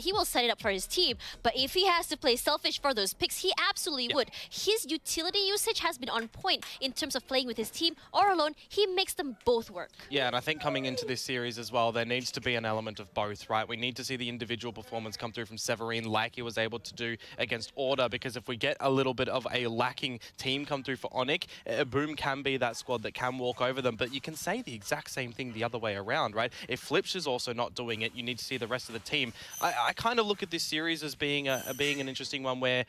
he will set it up for his team. But if he has to play selfish for those picks, he absolutely would. His utility usage has been on point in terms of playing with his team or alone. He makes them both work. Yeah, and I think coming into this series as well, there needs to be an element of both, right? We need to see the individual performance come through from Severine like he was able to do against Order, because if we get a little bit of a lacking team come through for ONIC, Boom can be that squad that can walk over them. But you can say the exact same thing the other way around, right? If Flips is also not doing it, you need to see the rest of the team. I kind of look at this series as being an interesting one where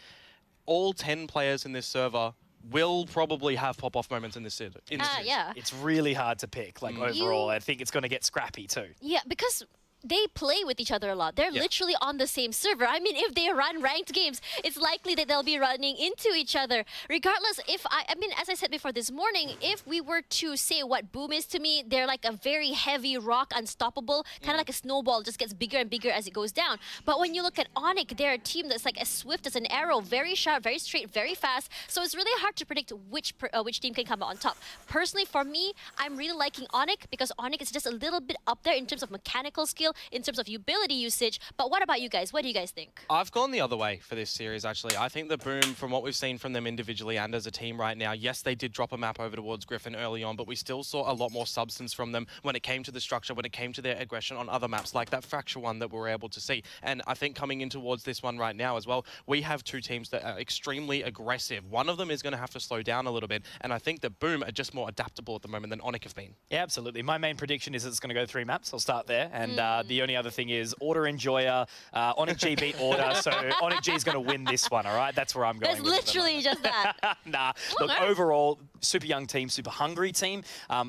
all 10 players in this server will probably have pop-off moments in this series. Yeah. It's really hard to pick, like, overall. I think it's going to get scrappy, too. Yeah, because they play with each other a lot. They're literally on the same server. I mean, if they run ranked games, it's likely that they'll be running into each other. Regardless, I mean, as I said before this morning, if we were to say what Boom is to me, they're like a very heavy rock, unstoppable, kind of like a snowball, just gets bigger and bigger as it goes down. But when you look at ONIC, they're a team that's like as swift as an arrow, very sharp, very straight, very fast. So it's really hard to predict which team can come out on top. Personally, for me, I'm really liking ONIC because ONIC is just a little bit up there in terms of mechanical skill, in terms of ability usage. But what about you guys? What do you guys think? I've gone the other way for this series, actually. I think the Boom, from what we've seen from them individually and as a team right now, yes, they did drop a map over towards Griffin early on, but we still saw a lot more substance from them when it came to the structure, when it came to their aggression on other maps, like that Fracture one that we were able to see. And I think coming in towards this one right now as well, we have two teams that are extremely aggressive. One of them is going to have to slow down a little bit, and I think that Boom are just more adaptable at the moment than ONIC have been. Yeah, absolutely. My main prediction is it's going to go 3 maps. I'll start there. And the only other thing is Order Enjoyer. ONIC G beat Order, so ONIC G is going to win this one, all right? That's where I'm going. It's literally just that. Nah, look, overall, super young team, super hungry team.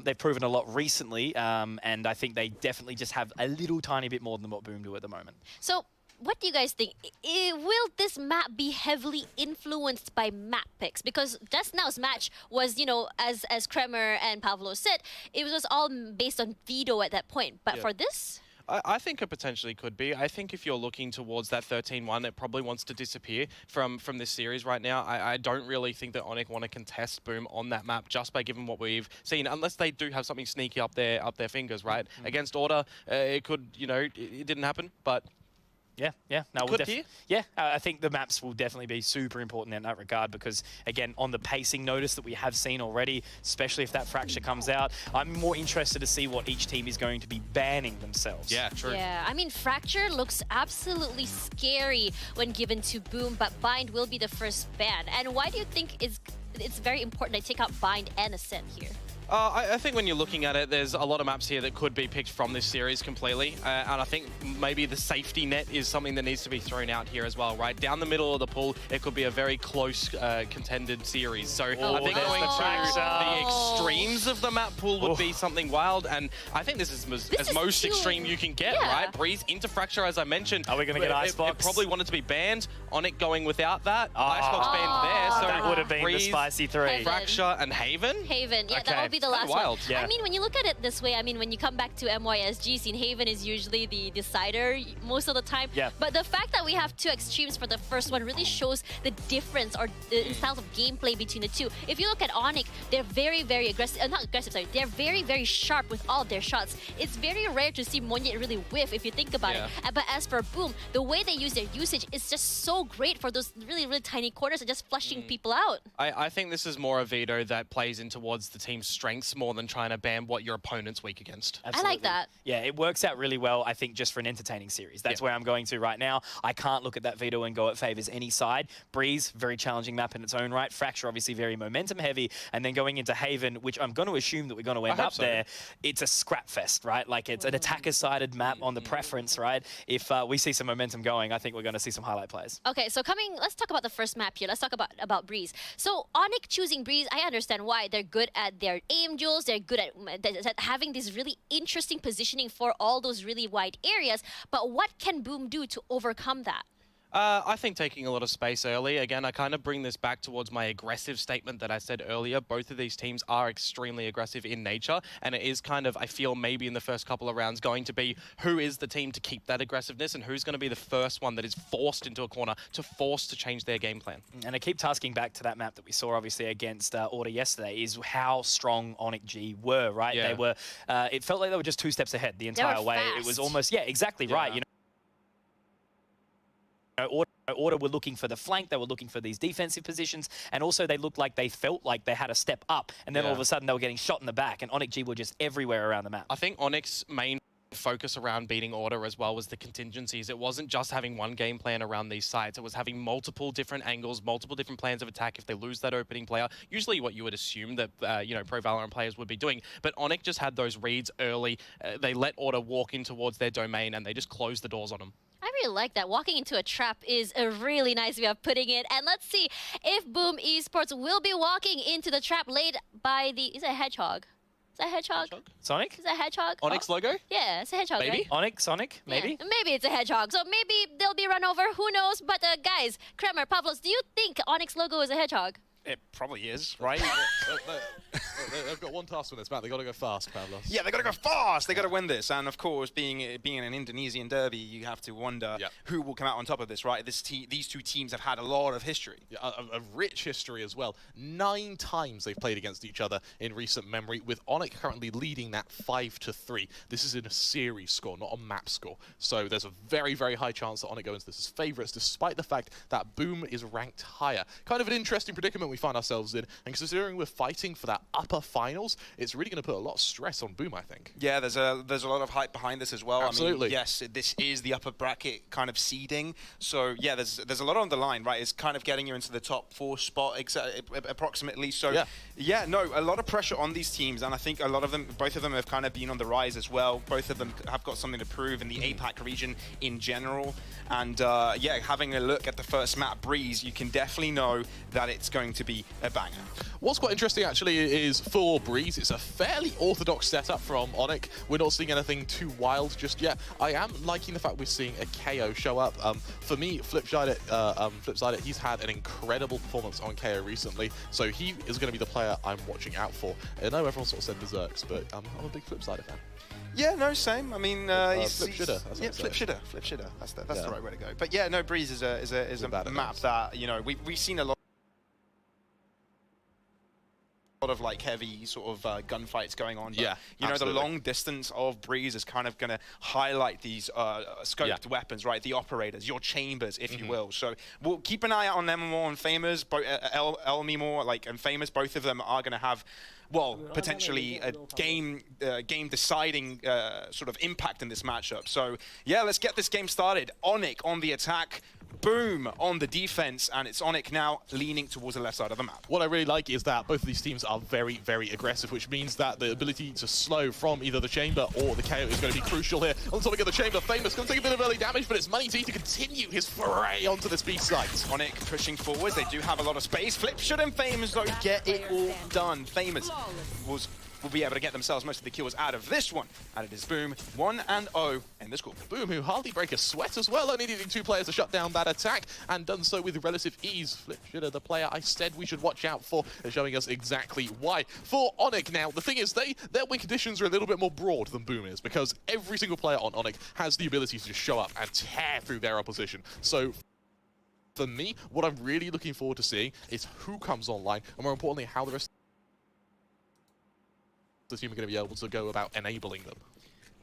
They've proven a lot recently, and I think they definitely just have a little tiny bit more than what Boom do at the moment. So, what do you guys think? Will this map be heavily influenced by map picks? Because just now's match was, you know, as Kremer and Pavlo said, it was all based on veto at that point. But for this? I think it potentially could be. I think if you're looking towards that 13-1, it probably wants to disappear from this series right now. I don't really think that ONIC want to contest Boom on that map just by given what we've seen, unless they do have something sneaky up their fingers, right? Against Order, it could, you know, it didn't happen, but Yeah. No, I think the maps will definitely be super important in that regard because, again, on the pacing notice that we have seen already, especially if that Fracture comes out, I'm more interested to see what each team is going to be banning themselves. Yeah, true. Yeah, I mean, Fracture looks absolutely scary when given to Boom, but Bind will be the first ban. And why do you think it's very important they take out Bind and Ascent here? I think when you're looking at it, there's a lot of maps here that could be picked from this series completely. And I think maybe the safety net is something that needs to be thrown out here as well, right? Down the middle of the pool, it could be a very close contended series. So I think going to the extremes of the map pool would be something wild. And I think this is as most extreme you can get, right? Breeze into Fracture, as I mentioned. Are we going to get Icebox? It probably wanted to be banned. ONIC going without that. Icebox banned there. So that would have been the spicy 3. Fracture and Haven? Haven, yeah, that would be the last one. Yeah. I mean, when you look at it this way, I mean, when you come back to MYSG scene, Haven is usually the decider most of the time. Yeah. But the fact that we have 2 extremes for the first one really shows the difference or the styles of gameplay between the two. If you look at ONIC, they're very, very aggressive. Not aggressive, sorry. They're very, very sharp with all of their shots. It's very rare to see Monyet really whiff if you think about it. But as for Boom, the way they use their usage is just so great for those really, really tiny corners and just flushing people out. I think this is more a veto that plays in towards the team's strengths more than trying to ban what your opponent's weak against. Absolutely. I like that. Yeah, it works out really well, I think, just for an entertaining series. That's where I'm going to right now. I can't look at that veto and go it favors any side. Breeze, very challenging map in its own right. Fracture, obviously very momentum heavy. And then going into Haven, which I'm going to assume that we're going to end up there, it's a scrap fest, right? Like it's an attacker-sided map on the preference, right? If we see some momentum going, I think we're going to see some highlight plays. Okay, so let's talk about the first map here. Let's talk about Breeze. So ONIC choosing Breeze, I understand why. They're good at their aim duels. They're good at having this really interesting positioning for all those really wide areas. But what can Boom do to overcome that? I think taking a lot of space early. Again, I kind of bring this back towards my aggressive statement that I said earlier. Both of these teams are extremely aggressive in nature, and it is kind of, I feel, maybe in the first couple of rounds going to be who is the team to keep that aggressiveness and who's going to be the first one that is forced into a corner to force to change their game plan. And I keep tasking back to that map that we saw, obviously, against Order yesterday, is how strong ONIC G were, right? Yeah. They were, it felt like they were just 2 steps ahead the entire way. It was almost, exactly right. You know, Order were looking for the flank, they were looking for these defensive positions, and also they looked like they felt like they had a step up, and then all of a sudden they were getting shot in the back, and ONIC G were just everywhere around the map. I think ONIC's main focus around beating Order as well was the contingencies. It wasn't just having one game plan around these sites. It was having multiple different angles, multiple different plans of attack if they lose that opening player. Usually what you would assume that, you know, pro Valorant players would be doing. But ONIC just had those reads early. They let Order walk in towards their domain and they just closed the doors on them. I really like that. Walking into a trap is a really nice way of putting it. And let's see if Boom Esports will be walking into the trap laid by the... Is it a hedgehog? Is that a hedgehog? Sonic? Is that a hedgehog? ONIC's logo? Yeah, it's a hedgehog, Maybe? right? Sonic? Maybe? Yeah, maybe it's a hedgehog. So maybe they'll be run over. Who knows? But guys, Kremer, Pavlos, do you think ONIC's logo is a hedgehog? It probably is, right? They've got one task on this map. They've got to go fast, Pavlos. Yeah, they got to go fast. They got to win this, and of course, being an Indonesian derby, you have to wonder who will come out on top of this, right? These two teams have had a lot of history, A rich history as well. 9 times they've played against each other in recent memory, with ONIC currently leading that 5-3. This is in a series score, not a map score. So there's a very, very high chance that ONIC go into this as favourites, despite the fact that Boom is ranked higher. Kind of an interesting predicament we find ourselves in, and considering we're fighting for that upper finals, it's really going to put a lot of stress on Boom, I think. Yeah, there's a lot of hype behind this as well. Absolutely. I mean, yes, this is the upper bracket kind of seeding, so yeah, there's a lot on the line, right? It's kind of getting you into the top 4 spot approximately. So yeah, no, a lot of pressure on these teams, and I think a lot of them, both of them have kind of been on the rise as well. Both of them have got something to prove in the APAC region in general, and yeah, having a look at the first map, Breeze, you can definitely know that it's going to be a banger. What's quite interesting actually is for Breeze, it's a fairly orthodox setup from ONIC. We're not seeing anything too wild just yet. I am liking the fact we're seeing a KO show up. For me, Flipside it, he's had an incredible performance on KO recently, so he is going to be the player I'm watching out for. I know everyone sort of said Berserks, but I'm a big Flipside fan. Yeah, no, same. I mean, Flip shitter. Yeah, flip shitter. That's the right way to go. But yeah, no, Breeze is a map that, you know, we've seen a lot of like heavy sort of gunfights going on. But, you know, the long distance of Breeze is kind of going to highlight these scoped weapons, right? The operators, your chambers, if you will. So we'll keep an eye out on them more and Famous, Elmi more, like, and Famous. Both of them are going to have, well, potentially a game deciding sort of impact in this matchup. So yeah, let's get this game started. ONIC on the attack, Boom on the defense, and it's ONIC now leaning towards the left side of the map. What I really like is that both of these teams are very, very aggressive, which means that the ability to slow from either the chamber or the KO is going to be crucial here. On top of the chamber, Famous going to take a bit of early damage, but it's Money T to continue his foray onto this B site. ONIC pushing forward, they do have a lot of space. Flip should and Famous though get it all done. Famous will be able to get themselves most of the kills out of this one. And it is Boom, 1-0 in the score. Boom, who hardly break a sweat as well, only needing 2 players to shut down that attack, and done so with relative ease. Flip Shitter, the player I said we should watch out for, showing us exactly why. For ONIC now, the thing is, their win conditions are a little bit more broad than Boom is, because every single player on ONIC has the ability to just show up and tear through their opposition. So for me, what I'm really looking forward to seeing is who comes online, and more importantly, how the rest the team are going to be able to go about enabling them.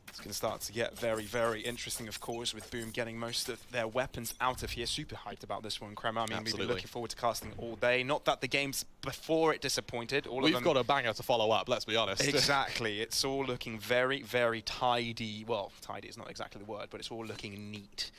It's going to start to get very, very interesting, of course, with Boom getting most of their weapons out of here. Super hyped about this one, Kremer. I mean, we've been looking forward to casting all day. Not that the games before it disappointed. We've got a banger to follow up, let's be honest. Exactly. It's all looking very, very tidy. Well, tidy is not exactly the word, but it's all looking neat.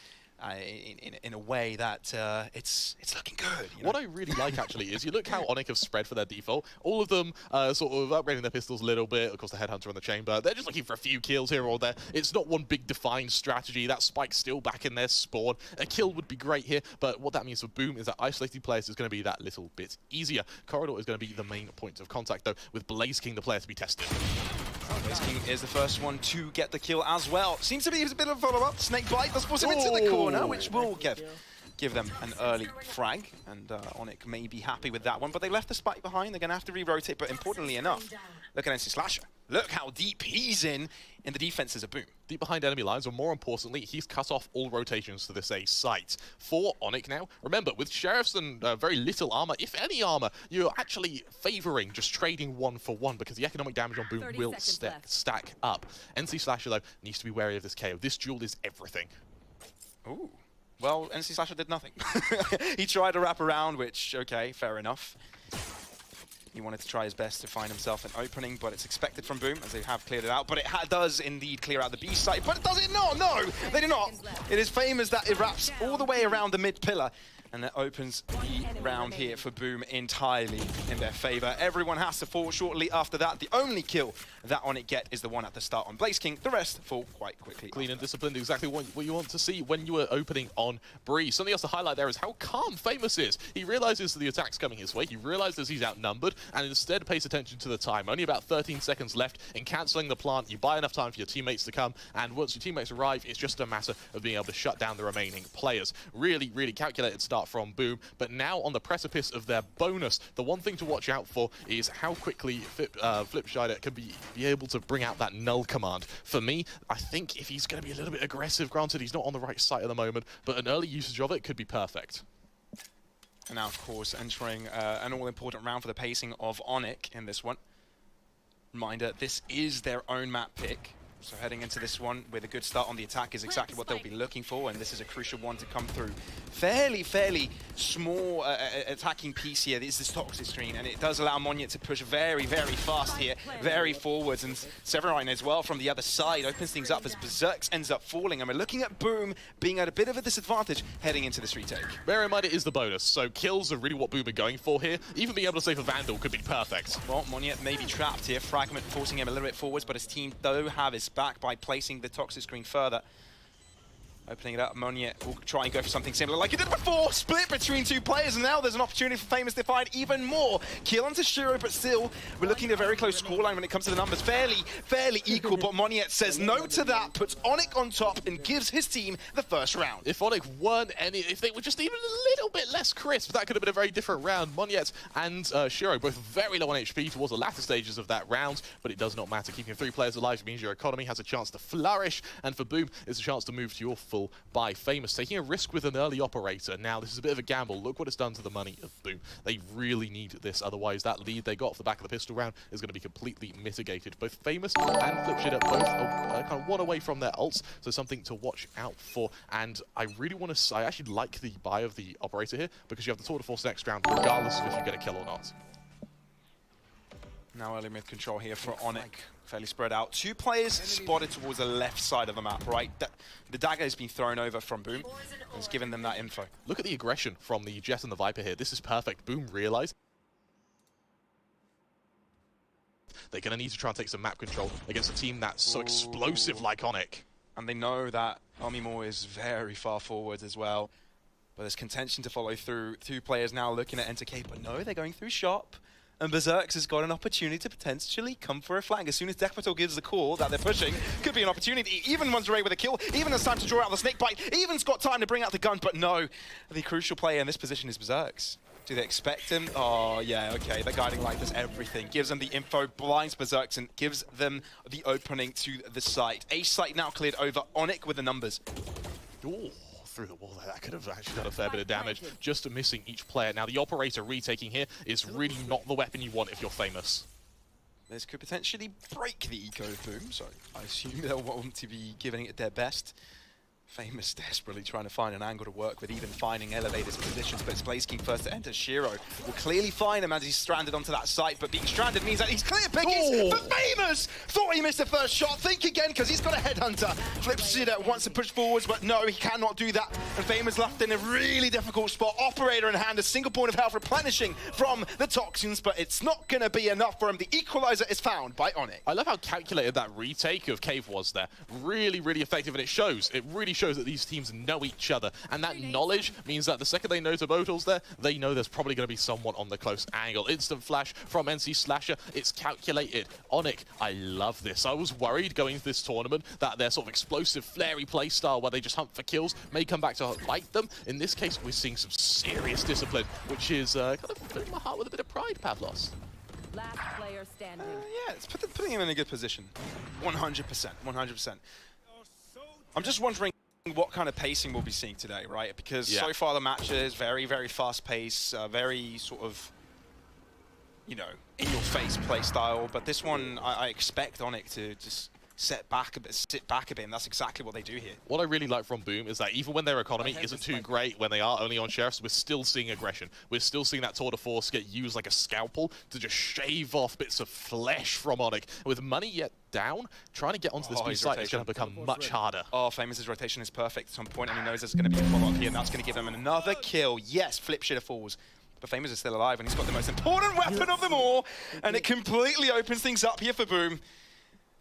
In a way that it's looking good. You know? What I really like actually is you look how ONIC have spread for their default. All of them sort of upgrading their pistols a little bit. Of course, the Headhunter and the Chamber. They're just looking for a few kills here or there. It's not one big defined strategy. That Spike's still back in their spawn. A kill would be great here, but what that means for Boom is that isolating players is going to be that little bit easier. Corridor is going to be the main point of contact though, with Blaze King the player to be tested. Blaze King is the first one to get the kill as well. Seems to be a bit of a follow-up. Snake Bite does force him into the corner, which will give them an early frag, and ONIC may be happy with that one, but they left the Spike behind. They're going to have to re-rotate, but importantly enough, look at NC Slasher. Look how deep he's in the defenses of Boom. Deep behind enemy lines, or more importantly, he's cut off all rotations to this A site. For ONIC now, remember, with Sheriffs and very little armor, if any armor, you're actually favoring just trading 1 for 1, because the economic damage on Boom will stack up. NC Slasher, though, needs to be wary of this KO. This duel is everything. Ooh. Well, NC Slasher did nothing. He tried to wrap around, which, okay, fair enough. He wanted to try his best to find himself an opening, but it's expected from Boom, as they have cleared it out. But it does indeed clear out the B site, but does it not? No, they do not. It is famous that it wraps all the way around the mid pillar, and that opens the round here for Boom entirely in their favor. Everyone has to fall shortly after that. The only kill that ONIC get is the one at the start on Blaze King. The rest fall quite quickly. Clean and disciplined, exactly what you want to see when you are opening on Bree. Something else to highlight there is how calm Famous is. He realizes the attack's coming his way. He realizes he's outnumbered and instead pays attention to the time. Only about 13 seconds left in cancelling the plant. You buy enough time for your teammates to come, and once your teammates arrive, it's just a matter of being able to shut down the remaining players. Really, really calculated start from Boom, but now on the precipice of their bonus, the one thing to watch out for is how quickly Flipshider can be able to bring out that null command. For me, I think if he's going to be a little bit aggressive, granted he's not on the right site at the moment, but an early usage of it could be perfect. And now, of course, entering an all-important round for the pacing of ONIC in this one. Reminder, this is their own map pick. So heading into this one with a good start on the attack is exactly what they'll be looking for, and this is a crucial one to come through. Fairly small attacking piece here. This is toxic screen, and it does allow Monyet to push very fast here, very forwards, and Severine as well from the other side opens things up as Berserks ends up falling, and we're looking at Boom being at a bit of a disadvantage heading into this retake. Bear in mind it is the bonus, so kills are really what Boom are going for here. Even being able to save a Vandal could be perfect. Well, Monyet may be trapped here, Fragment forcing him a little bit forwards, but his team do have his back by placing the toxic screen further. Opening it up, Monyet will try and go for something similar like he did before. Split between two players, and now there's an opportunity for Famous to find even more. Kill onto Shiro, but still, we're looking at a very close scoreline when it comes to the numbers. Fairly equal, but Monyet says no to that, puts ONIC on top, and gives his team the first round. If ONIC weren't if they were just even a little bit less crisp, that could have been a very different round. Monyet and Shiro both very low on HP towards the latter stages of that round, but it does not matter. Keeping 3 players alive means your economy has a chance to flourish, and for Boom, it's a chance to move to your full buy. Famous taking a risk with an early operator. Now this is a bit of a gamble. Look what it's done to the money of Boom. They really need this, otherwise that lead they got off the back of the pistol round is going to be completely mitigated. Both Famous and Flipshitter both kind of one away from their ults, so something to watch out for. And I really want to I actually like the buy of the operator here, because you have the tour de force next round regardless of if you get a kill or not. Now early mid control here for ONIC. Fairly spread out. 2 players spotted towards the left side of the map, right? The dagger has been thrown over from Boom, and it's given them that info. Look at the aggression from the Jet and the Viper here. This is perfect. Boom realized they're going to need to try and take some map control against a team that's so explosive like ONIC. And they know that Omimor is very far forwards as well. But there's contention to follow through. 2 players now looking at Enter K, but no, they're going through shop. And Berserks has got an opportunity to potentially come for a flank. As soon as Dekpato gives the call that they're pushing, could be an opportunity. Even once Ray with a kill, even has time to draw out the snake bite, even's got time to bring out the gun, but no. The crucial player in this position is Berserks. Do they expect him? Oh, yeah, okay. The guiding light does everything. Gives them the info, blinds Berserks, and gives them the opening to the site. A site now cleared over. ONIC with the numbers. Ooh. Through the wall there. That could have actually done a fair bit of damage, just missing each player. Now the operator retaking here is really not the weapon you want if you're Famous. This could potentially break the eco of Boom, so I assume they'll want to be giving it their best. Famous desperately trying to find an angle to work with, even finding elevators positions, but it's Blaze King first to enter. Shiro will clearly find him as he's stranded onto that site, but being stranded means that he's clear pickies. But Famous thought he missed the first shot. Think again, because he's got a headhunter. Flipshitter wants to push forwards, but no, he cannot do that. And Famous left in a really difficult spot. Operator in hand, a single point of health replenishing from the toxins, but it's not going to be enough for him. The equalizer is found by ONIC. I love how calculated that retake of Cave was there. Really effective, and it shows. It really shows that these teams know each other, and that knowledge means that the second they know Tobotel's there, they know there's probably going to be someone on the close angle. Instant flash from NC Slasher. It's calculated. ONIC, I love this. I was worried going into this tournament that their sort of explosive, flary play style where they just hunt for kills may come back to bite them. In this case, we're seeing some serious discipline, which is kind of filling my heart with a bit of pride, Pavlos. Last player standing. Yeah, it's putting him in a good position. 100%, 100%. I'm just wondering what kind of pacing we'll be seeing today, right? Because so far the match is very fast paced, very sort of, you know, in your face play style. But this one, I expect ONIC to just sit back a bit, and that's exactly what they do here. What I really like from Boom is that even when their economy isn't too great, when they are only on sheriffs, we're still seeing aggression. We're still seeing that tour de force get used like a scalpel to just shave off bits of flesh from ONIC. With money yet down, trying to get onto this B site is going to become much harder. Oh, Famous' rotation is perfect at some point, and he knows there's going to be a follow-up here, and that's going to give him another kill. Yes, Flip Shitter falls. But Famous is still alive, and he's got the most important weapon of them all, and it completely opens things up here for Boom.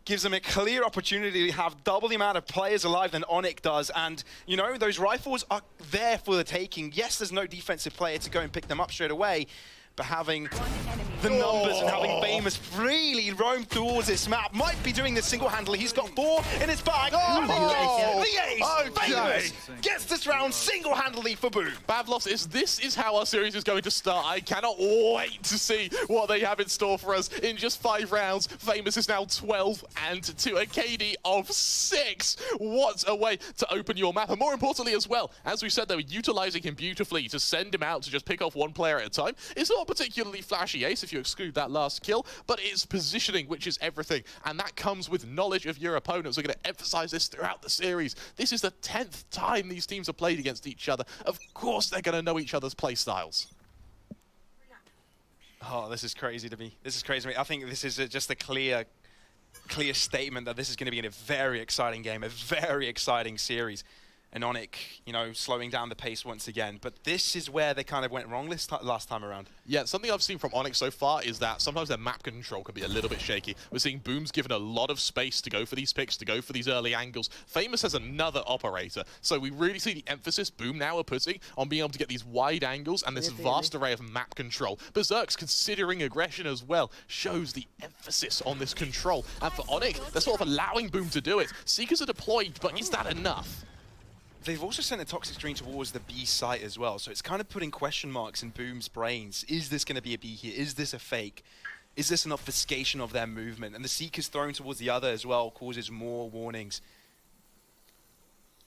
Gives them a clear opportunity to have double the amount of players alive than ONIC does, and, you know, those rifles are there for the taking. Yes, there's no defensive player to go and pick them up straight away, but having the numbers and having Famous freely roam towards this map might be doing this single-handedly. He's got 4 in his bag. The ace! Famous gets this round single-handedly for Boom. Pavlos, this is how our series is going to start. I cannot wait to see what they have in store for us in just 5 rounds. Famous is now 12 and to a KD of 6. What a way to open your map. And more importantly as well, as we said, they were utilizing him beautifully to send him out to just pick off one player at a time. It's not a particularly flashy ace if you exclude that last kill, but it's positioning, which is everything. And that comes with knowledge of your opponents. We're going to emphasize this throughout the series. This is the 10th time these teams have played against each other. Of course they're going to know each other's play styles. Oh, this is crazy to me. This is crazy to me. I think this is just a clear statement that this is going to be a very exciting game, a very exciting series. And ONIC, you know, slowing down the pace once again. But this is where they kind of went wrong last time around. Yeah, something I've seen from ONIC so far is that sometimes their map control can be a little bit shaky. We're seeing Boom's given a lot of space to go for these picks, to go for these early angles. Famous has another operator. So we really see the emphasis Boom now are putting on being able to get these wide angles and this vast array of map control. Berserk's considering aggression as well shows the emphasis on this control. And for ONIC, they're sort of allowing Boom to do it. Seekers are deployed, but is that enough? They've also sent a Toxic Stream towards the B site as well, so it's kind of putting question marks in Boom's brains. Is this going to be a B here? Is this a fake? Is this an obfuscation of their movement? And the Seekers thrown towards the other as well causes more warnings.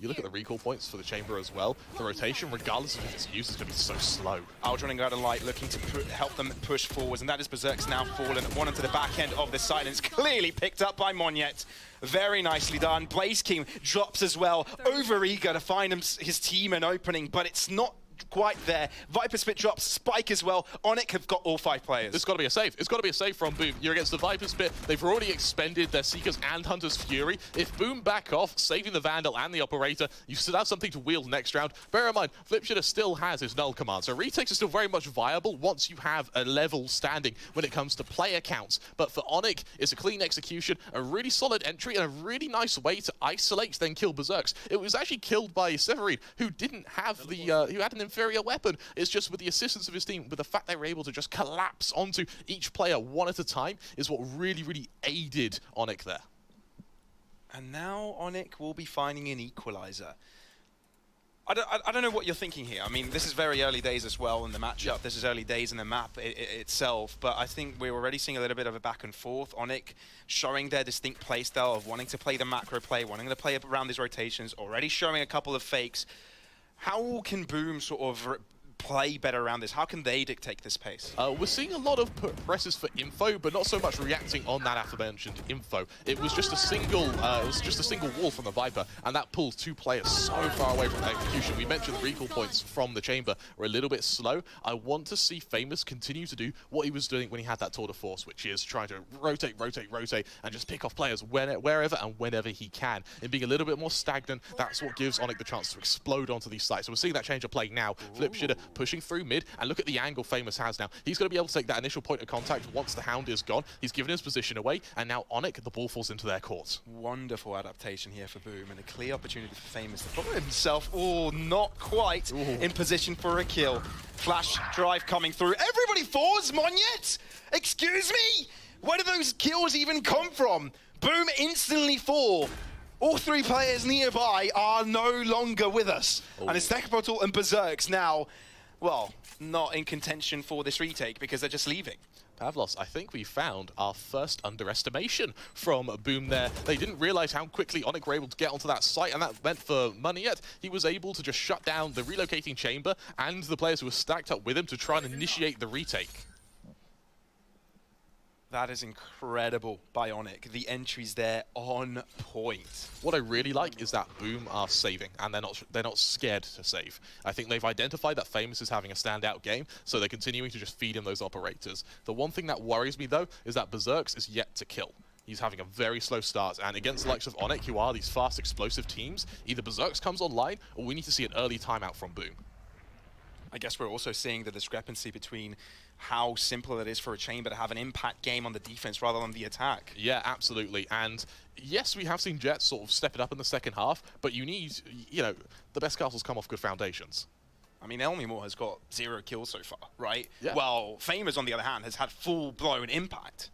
You look at the recall points for the chamber as well. The rotation, regardless of if it's used, is going to be so slow. Aldrin and Garden Light looking to help them push forwards, and that is Berserk's now fallen. One onto the back end of the site, and it's clearly picked up by Monyet. Very nicely done. Blaze King drops as well, over eager to find his team an opening, but it's not quite there. Viper Spit drops, Spike as well. ONIC have got all 5 players. It's got to be a save. It's got to be a save from Boom. You're against the Viper Spit. They've already expended their Seekers and Hunter's Fury. If Boom back off, saving the Vandal and the Operator, you still have something to wield next round. Bear in mind, Flipshitter still has his null command, so retakes are still very much viable once you have a level standing when it comes to player counts. But for ONIC, it's a clean execution, a really solid entry, and a really nice way to isolate, then kill Berserks. It was actually killed by Severine, who didn't have the, who had an inferior weapon. It's just with the assistance of his team, with the fact they were able to just collapse onto each player one at a time, is what really, really aided ONIC there. And now ONIC will be finding an equalizer. I don't know what you're thinking here. I mean, this is very early days as well in the matchup. This is early days in the map itself, but I think we're already seeing a little bit of a back and forth. ONIC showing their distinct playstyle of wanting to play the macro play, wanting to play around these rotations, already showing a couple of fakes. How can Boom sort of play better around this? How can they dictate this pace? We're seeing a lot of presses for info, but not so much reacting on that aforementioned info. It was just a single, wall from the Viper, and that pulls 2 players so far away from execution. We mentioned the recall points from the chamber were a little bit slow. I want to see Famous continue to do what he was doing when he had that tour de force, which is trying to rotate, and just pick off players wherever and whenever he can. And being a little bit more stagnant, that's what gives ONIC the chance to explode onto these sites. So we're seeing that change of play now. Flipshitter pushing through mid, and look at the angle Famous has now. He's going to be able to take that initial point of contact once the Hound is gone. He's given his position away, and now ONIC, the ball falls into their court. Wonderful adaptation here for Boom, and a clear opportunity for Famous to put himself, not quite in position for a kill. Flash drive coming through. Everybody falls, Monyet! Excuse me? Where do those kills even come from? Boom instantly fall. All 3 players nearby are no longer with us. And it's Decapotal and Berserks now, well, not in contention for this retake because they're just leaving. Pavlos, I think we found our first underestimation from Boom there. They didn't realize how quickly ONIC were able to get onto that site, and that meant for Monyet, he was able to just shut down the relocating chamber and the players who were stacked up with him to try and initiate the retake. That is incredible by ONIC. The entries there on point. What I really like is that Boom are saving, and they're not scared to save. I think they've identified that Famous is having a standout game, so they're continuing to just feed him those operators. The one thing that worries me, though, is that Berserks is yet to kill. He's having a very slow start, and against the likes of ONIC, who are these fast, explosive teams, either Berserks comes online, or we need to see an early timeout from Boom. I guess we're also seeing the discrepancy between how simple it is for a Chamber to have an impact game on the defense rather than the attack. Yeah, absolutely. And yes, we have seen Jets sort of step it up in the second half, but you need, you know, the best castles come off good foundations. I mean, Elmimore has got 0 kills so far, right? Yeah. Well, Famous, on the other hand, has had full-blown impact.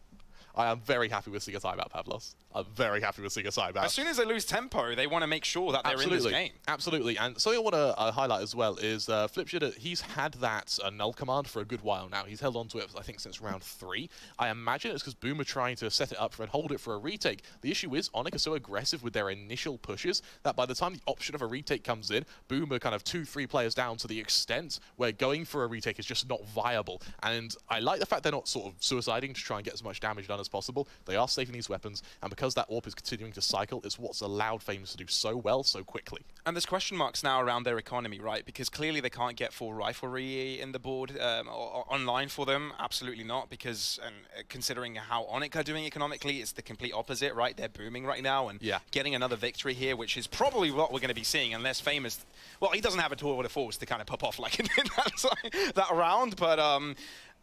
I am very happy with seeing a timeout, Pavlos. I'm very happy with seeing a timeout. As soon as they lose tempo, they want to make sure that they're in this game. Absolutely. And something I want to highlight as well is Flipshitter, he's had that null command for a good while now. He's held on to it, I think, since round 3. I imagine it's because Boom are trying to set it up and hold it for a retake. The issue is, ONIC are so aggressive with their initial pushes that by the time the option of a retake comes in, Boom are kind of 2-3 players down to the extent where going for a retake is just not viable. And I like the fact they're not sort of suiciding to try and get as much damage done as possible. They are saving these weapons, and because that AWP is continuing to cycle, it's what's allowed Famous to do so well so quickly. And there's question marks now around their economy, right? Because clearly they can't get full riflery in the board online for them. Absolutely not, because considering how ONIC are doing economically, it's the complete opposite, right? They're booming right now and getting another victory here, which is probably what we're going to be seeing, unless Famous... Well, he doesn't have a tour de force to kind of pop off like in that round, but...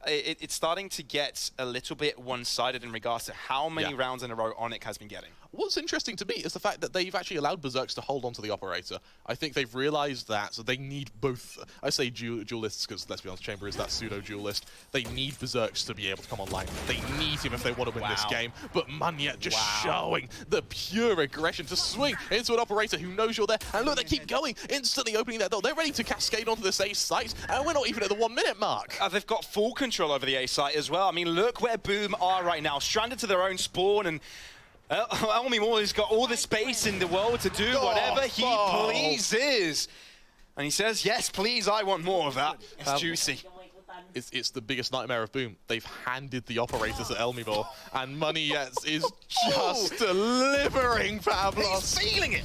It's starting to get a little bit one-sided in regards to how many rounds in a row ONIC has been getting. What's interesting to me is the fact that they've actually allowed Berserks to hold on to the operator. I think they've realized that, so they need both, I say duelists because, let's be honest, Chamber is that pseudo-duelist. They need Berserks to be able to come online. They need him if they want to win this game. But Munya just showing the pure aggression to swing into an operator who knows you're there. And look, they keep going, instantly opening that door. They're ready to cascade onto this ace site, and we're not even at the 1 minute mark. They've got full control over the A site as well. I mean, look where Boom are right now, stranded to their own spawn, and Elmimore has got all the space in the world to do whatever he pleases. And he says, yes, please, I want more of that. It's juicy. It's the biggest nightmare of Boom. They've handed the operators at Elmimore, and Money is just delivering, Pavlos. He's feeling it.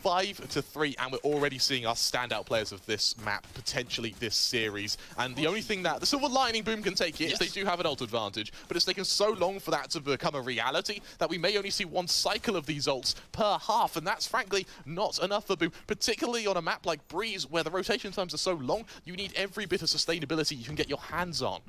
5-3, and we're already seeing our standout players of this map, potentially this series. And the only thing that the silver lining Boom can take here is they do have an ult advantage, but it's taken so long for that to become a reality that we may only see 1 cycle of these ults per half, and that's frankly not enough for Boom, particularly on a map like Breeze, where the rotation times are so long, you need every bit of sustainability you can get your hands on.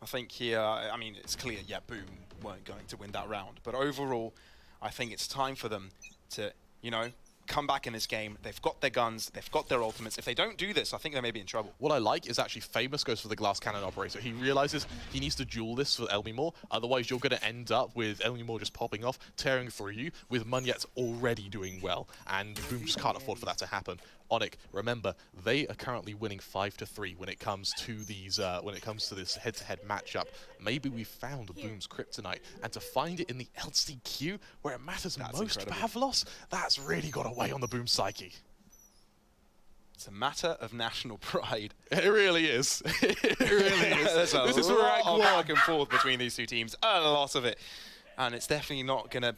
I think here, I mean, it's clear, Boom weren't going to win that round, but overall, I think it's time for them to, you know, come back in this game. They've got their guns, they've got their ultimates. If they don't do this, I think they may be in trouble. What I like is actually Famous goes for the glass cannon operator. He realizes he needs to duel this for Elmimore, otherwise you're going to end up with Elmimore just popping off, tearing through you, with Munyet's already doing well, and Boom just can't afford for that to happen. ONIC, remember, they are currently winning 5-3 when it comes to these this head-to-head matchup. Maybe we've found Boom's kryptonite, and to find it in the LCQ where it matters most, Pavlos, that's really got to weigh on the Boom psyche. It's a matter of national pride. It really is. It really is. This is rank one. Back and forth between these two teams, a lot of it, and it's definitely not going to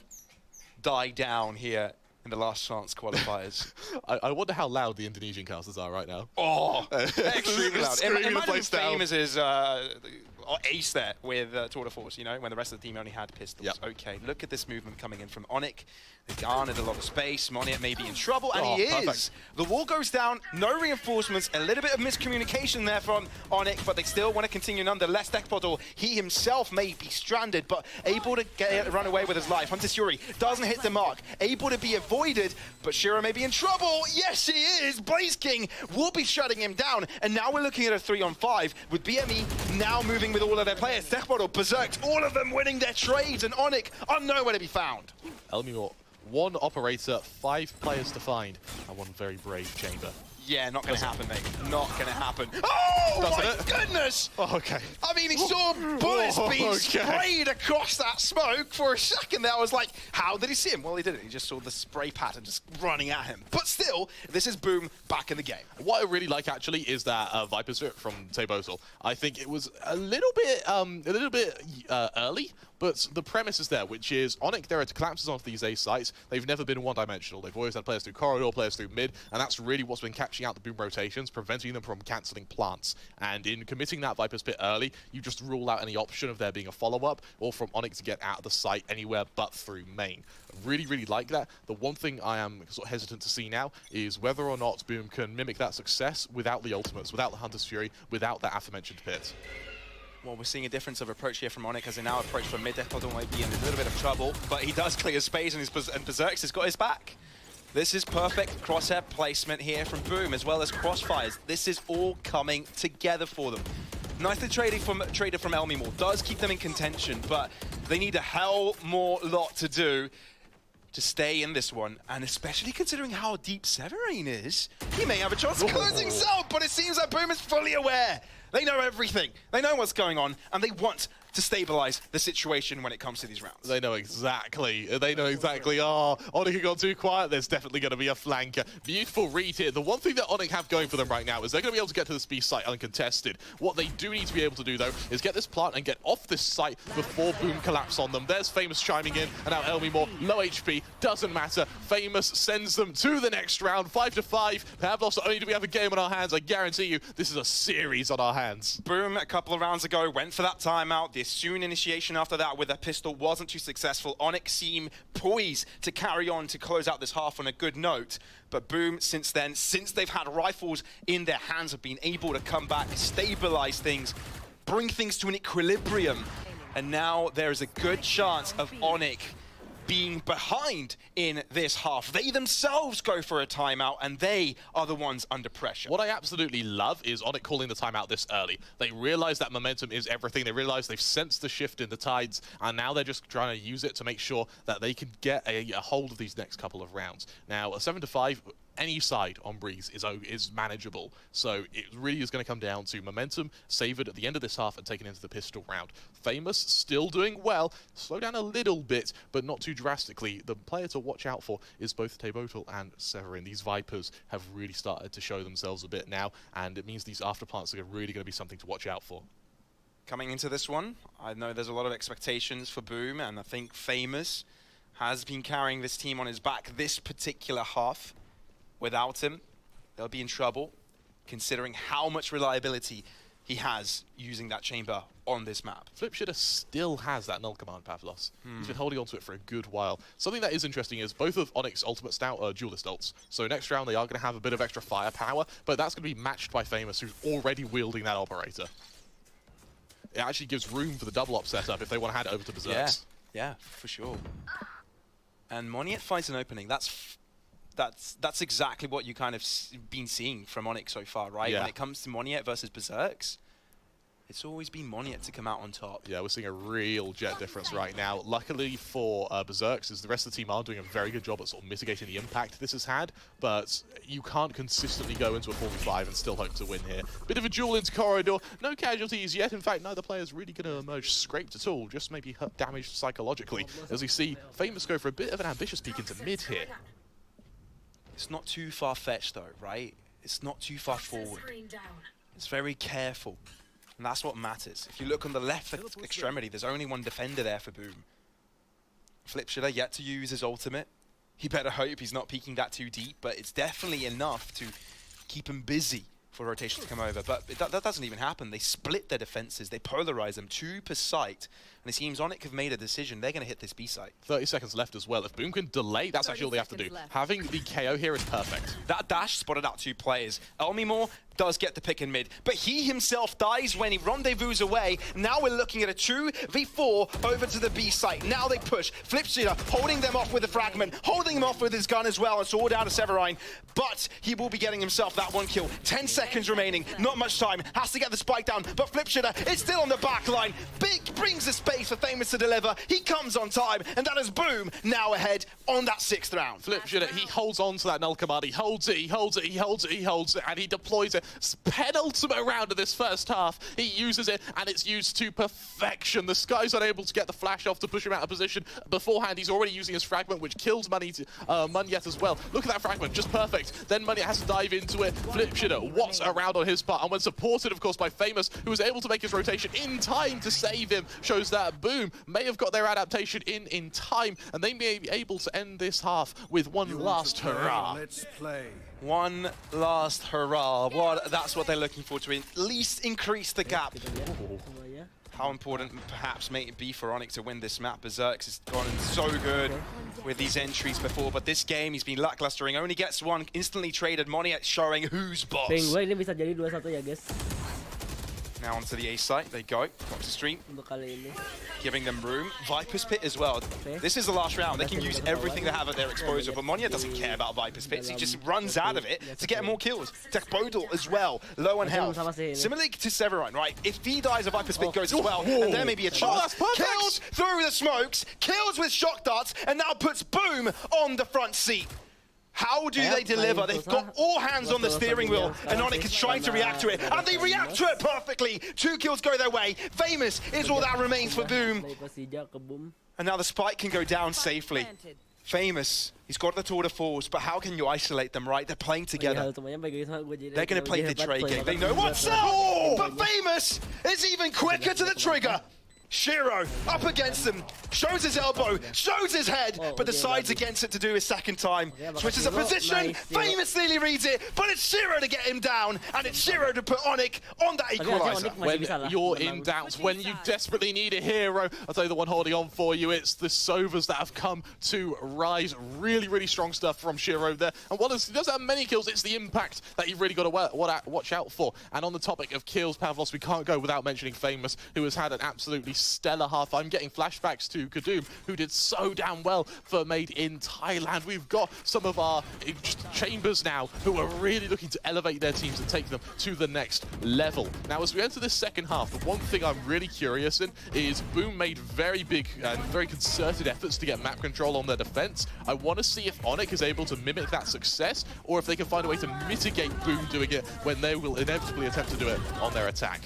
die down here in the last chance qualifiers. I wonder how loud the Indonesian casters are right now. Oh, extremely loud. Imagine Famous' ace there with Tour de Force, you know, when the rest of the team only had pistols. Yep. Okay, look at this movement coming in from ONIC. They garnered a lot of space. Moniet may be in trouble, and he is. Perfect. The wall goes down, no reinforcements, a little bit of miscommunication there from ONIC, but they still want to continue nonetheless. Dekbottle, he himself may be stranded, but able to run away with his life. Hunter Fury doesn't hit the mark, able to be avoided, but Shiro may be in trouble. Yes, he is. Blaze King will be shutting him down, and now we're looking at a 3-on-5 with BME now moving with all of their players. Dekbottle, Berserk, all of them winning their trades, and ONIC are nowhere to be found. Elmimore, 1 operator, 5 players to find, and 1 very brave Chamber. Yeah, not going to happen, mate. Not going to happen. Oh, Doesn't my goodness! Oh, okay. I mean, he saw bullets being sprayed across that smoke. For a second there, I was like, how did he see him? Well, he didn't. He just saw the spray pattern just running at him. But still, this is Boom back in the game. What I really like, actually, is that Viper's from Tebotal. I think it was a little bit early, but the premise is there, which is ONIC, there are collapses onto these A sites. They've never been one-dimensional. They've always had players through corridor, players through mid, and that's really what's been catching out the Boom rotations, preventing them from cancelling plants. And in committing that Viper's pit early, you just rule out any option of there being a follow-up or from ONIC to get out of the site anywhere but through main. Really, really like that. The one thing I am sort of hesitant to see now is whether or not Boom can mimic that success without the ultimates, without the Hunter's Fury, without that aforementioned pit. Well, we're seeing a difference of approach here from ONIC as they now approach from mid. Deathbottle might be in a little bit of trouble, but he does clear space and Berserks has got his back. This is perfect crosshair placement here from Boom, as well as crossfires. This is all coming together for them. Nicely traded from Elmimore. Does keep them in contention, but they need a hell more lot to do to stay in this one, and especially considering how deep Severine is, he may have a chance of closing out, but it seems that Boom is fully aware. They know everything. They know what's going on, and they want to stabilize the situation when it comes to these rounds. They know exactly. They know exactly. Oh, ONIC got too quiet. There's definitely going to be a flanker. Beautiful read here. The one thing that ONIC have going for them right now is they're going to be able to get to this B site uncontested. What they do need to be able to do, though, is get this plant and get off this site before Boom collapse on them. There's Famous chiming in, and now Elmimore, low HP, doesn't matter. Famous sends them to the next round, 5-5. Pavlos, not only do we have a game on our hands, I guarantee you this is a series on our hands. Boom, a couple of rounds ago, went for that timeout. The soon initiation after that with a pistol wasn't too successful. ONIC seem poised to carry on to close out this half on a good note. But Boom, since then, since they've had rifles in their hands, have been able to come back, stabilize things, bring things to an equilibrium. And now there is a good chance of ONIC being behind in this half. They themselves go for a timeout, and they are the ones under pressure. What I absolutely love is ONIC calling the timeout this early. They realize that momentum is everything. They realize they've sensed the shift in the tides, and now they're just trying to use it to make sure that they can get a hold of these next couple of rounds. Now, a 7-5, any side on Breeze is manageable. So it really is going to come down to momentum, savoured at the end of this half and taken into the pistol round. Famous still doing well, slow down a little bit, but not too drastically. The player to watch out for is both Tebotal and Severin. These Vipers have really started to show themselves a bit now, and it means these afterplants are really going to be something to watch out for. Coming into this one, I know there's a lot of expectations for Boom, and I think Famous has been carrying this team on his back this particular half. Without him, they'll be in trouble, considering how much reliability he has using that chamber on this map. Flipshitter still has that null command, Pavlos. He's been holding on to it for a good while. Something that is interesting is both of ONIC's ultimates now are duelist ults. So next round they are going to have a bit of extra firepower, but that's going to be matched by Famous, who's already wielding that operator. It actually gives room for the double op setup if they want to hand it over to Berserks. Yeah, for sure. And Moniet finds an opening. That's exactly what you kind of been seeing from ONIC so far, right? Yeah. When it comes to Moniet versus Berserks, it's always been Moniet to come out on top. Yeah, we're seeing a real jet difference right now. Luckily for Berserks, is the rest of the team are doing a very good job at sort of mitigating the impact this has had, but you can't consistently go into a 45 and still hope to win here. Bit of a duel into corridor, no casualties yet. In fact, neither player's really going to emerge scraped at all, just maybe hurt, damaged psychologically, as we see Famous go for a bit of an ambitious peek into mid here. It's not too far-fetched though, right? It's not too far forward. It's very careful. And that's what matters. If you look on the left extremity, there's only one defender there for Boom. Flipshitter yet to use his ultimate. He better hope he's not peeking that too deep, but it's definitely enough to keep him busy for rotation to come over. But that doesn't even happen. They split their defenses. They polarize them, 2 per site. And it seems ONIC have made a decision. They're going to hit this B site. 30 seconds left as well. If Boom can delay, that's actually all they have to do. Having the KO here is perfect. That dash spotted out 2 players. Elmimore does get the pick in mid, but he himself dies when he rendezvous away. Now we're looking at a 2v4 over to the B site. Now they push. Flipshooter holding them off with the fragment, holding them off with his gun as well. It's all down to Severine, but he will be getting himself that one kill. 10 seconds remaining, not much time. Has to get the spike down, but Flipshooter is still on the back line. Big brings the space for Famous to deliver. He comes on time, and that is Boom now ahead on that 6th round. Flipshooter, he holds on to that null command. He holds it, he holds it, he holds it, he holds it, and he deploys it. Penultimate round of this first half. He uses it, and it's used to perfection. The Sky's unable to get the flash off to push him out of position. Beforehand, he's already using his fragment, which kills Munyet as well. Look at that fragment, just perfect. Then Munyet has to dive into it. Flipshooter, what's around on his part? And when supported, of course, by Famous, who was able to make his rotation in time to save him, shows that Boom may have got their adaptation in time, and they may be able to end this half with one last hurrah. Let's play. One last hurrah. That's what they're looking for, to at least increase the gap. How important perhaps may it be for ONIC to win this map? Berserks has gone so good with these entries before, but this game he's been lacklustering. Only gets one instantly traded. Moniat showing who's boss. Penguin ini bisa jadi 2-1 ya guys. Now onto the A site, they go. Fox Stream, Untuk kali ini. giving them room. Viper's Pit as well. This is the last round. They can use everything they have at their disposal, but Monia doesn't care about Viper's Pits. He just runs out of it to get more kills. Tekbodal as well, low on health. Similarly to Severine, right? If he dies, a Viper's Pit goes as well, and there may be a chance. Kills through the smokes, kills with shock darts, and now puts Boom on the front seat. How do they deliver? They've got all hands on the steering wheel, and ONIC is trying to react to it, and they react to it perfectly. 2 kills go their way. Famous is all that remains for Boom. And now the spike can go down safely. Famous, he's got the tour de force, but how can you isolate them, right? They're playing together. They're going to play the trade game. They know what's up, but Famous is even quicker to the trigger. Shiro up against him, shows his elbow, shows his head, but decides against it to do his second time. Switches a position, famously reads it, but it's Shiro to get him down, and it's Shiro to put ONIC on that equalizer. When you're in doubt, when you desperately need a hero, I'll tell you the one holding on for you, it's the Sovas that have come to rise. Really, really strong stuff from Shiro there. And while he doesn't have many kills, it's the impact that you've really got to watch out for. And on the topic of kills, Pavlos, we can't go without mentioning Famous, who has had an absolutely stellar half. I'm getting flashbacks to Kadoom, who did so damn well for Made in Thailand. We've got some of our chambers now who are really looking to elevate their teams and take them to the next level. Now, as we enter this second half, the one thing I'm really curious in is Boom made very big and very concerted efforts to get map control on their defense. I want to see if ONIC is able to mimic that success, or if they can find a way to mitigate Boom doing it when they will inevitably attempt to do it on their attack.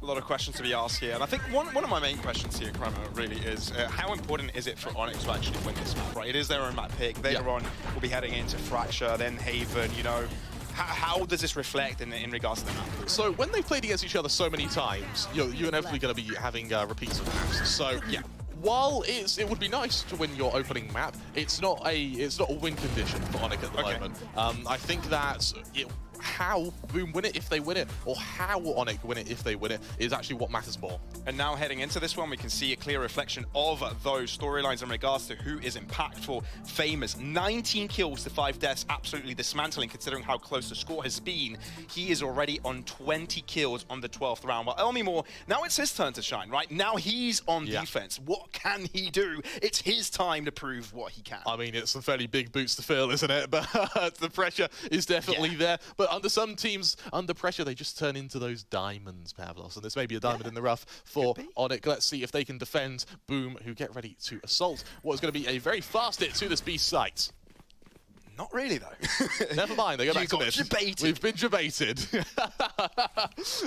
A lot of questions to be asked here, and I think one of my main questions here, Kramer, really is how important is it for ONIC to actually win this map, right? It is their own map pick. Later on, we'll be heading into Fracture, then Haven, you know. How does this reflect in regards to the map? So when they've played against each other so many times, you're inevitably going to be having repeats of maps. So yeah. While it would be nice to win your opening map, it's not a win condition for ONIC at the moment. I think that how Boom win it if they win it, or how ONIC win it if they win it, is actually what matters more. And now heading into this one, we can see a clear reflection of those storylines in regards to who is impactful. Famous, 19 kills to 5 deaths, absolutely dismantling considering how close the score has been. He is already on 20 kills on the 12th round, while Elmimore, now it's his turn to shine, right? Now he's on defense. What can he do? It's his time to prove what he can. I mean, it's some fairly big boots to fill, isn't it? But the pressure is definitely there. But under some teams, under pressure, they just turn into those diamonds, Pavlos. And this may be a diamond in the rough for ONIC. Let's see if they can defend Boom, who get ready to assault what is going to be a very fast hit to this B site. Not really, though. Never mind, they go back to mid. Debated. We've been debated.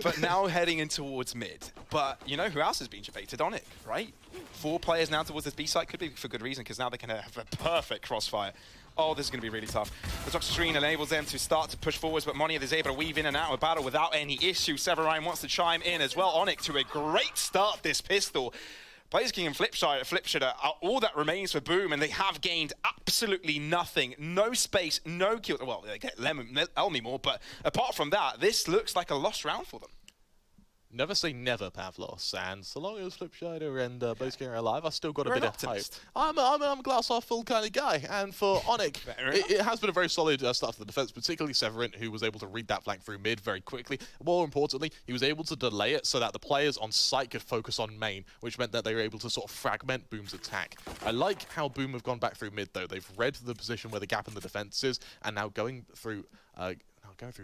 But now heading in towards mid. But you know who else has been debated? ONIC, right? 4 players now towards this B site. Could be for good reason, because now they can have a perfect crossfire. Oh, this is going to be really tough. The Toxic Screen enables them to start to push forwards, but Monia is able to weave in and out of battle without any issue. Severine wants to chime in as well. ONIC to a great start this pistol. Blaze King and Flipshooter are all that remains for Boom, and they have gained absolutely nothing. No space, no kill. Well, they get Elmimore, but apart from that, this looks like a lost round for them. never say never, Pavlos. And so long as Flipshider and Boatskin are alive, I've still got a bit of hope. I'm a glass half full kind of guy. And for ONIC, it has been a very solid start to the defense, particularly Severin, who was able to read that flank through mid very quickly. More importantly, he was able to delay it so that the players on site could focus on main, which meant that they were able to sort of fragment Boom's attack. I like how Boom have gone back through mid, though. They've read the position where the gap in the defense is, and now going through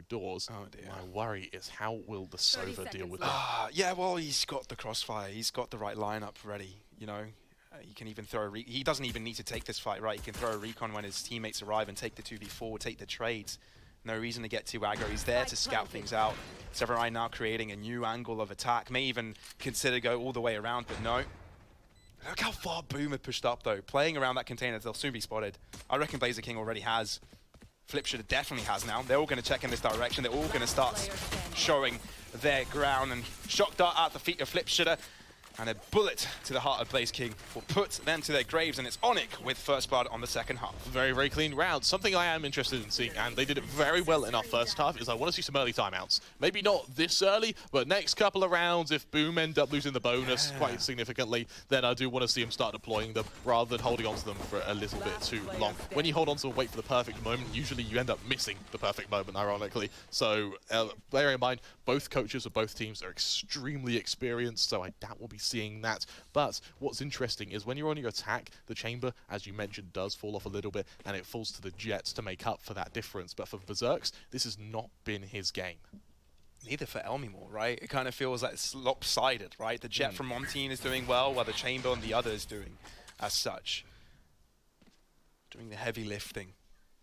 doors. Oh dear. My worry is how will the Sova deal with that? Yeah, well, he's got the crossfire. He's got the right lineup ready, you know. He can even throw a he doesn't even need to take this fight, right? He can throw a recon when his teammates arrive and take the 2v4, take the trades. No reason to get too aggro. He's there to scout things out. Severin now creating a new angle of attack. May even consider go all the way around, but no. Look how far Boom had pushed up, though. Playing around that container, they'll soon be spotted. I reckon Blazer King already has. Flipshitter definitely has now. They're all going to check in this direction. They're all going to start showing their ground. And shock dart at the feet of Flipshitter. And a bullet to the heart of Blaze King will put them to their graves, and it's ONIC with first blood on the second half. Very, very clean round. Something I am interested in seeing, and they did it very well in our first half, is I want to see some early timeouts. Maybe not this early, but next couple of rounds, if Boom end up losing the bonus quite significantly, then I do want to see them start deploying them rather than holding on to them for a little bit too long. When you hold on to them and wait for the perfect moment, usually you end up missing the perfect moment, ironically. So bear in mind, both coaches of both teams are extremely experienced, so I doubt we'll be seeing that. But what's interesting is when you're on your attack, the chamber, as you mentioned, does fall off a little bit, and it falls to the Jets to make up for that difference. But for Berserks, this has not been his game. Neither for Elmimore, right? It kind of feels like it's lopsided, right? The Jet from one team is doing well, while the chamber on the other is doing as such. Doing the heavy lifting.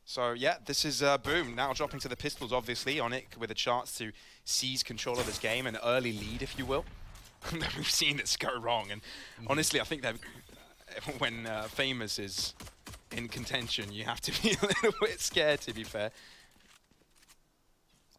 So yeah, this is Boom now dropping to the pistols, obviously. ONIC with a chance to seize control of this game, an early lead, if you will. We've seen this go wrong, and honestly, I think that when Famous is in contention, you have to be a little bit scared, to be fair.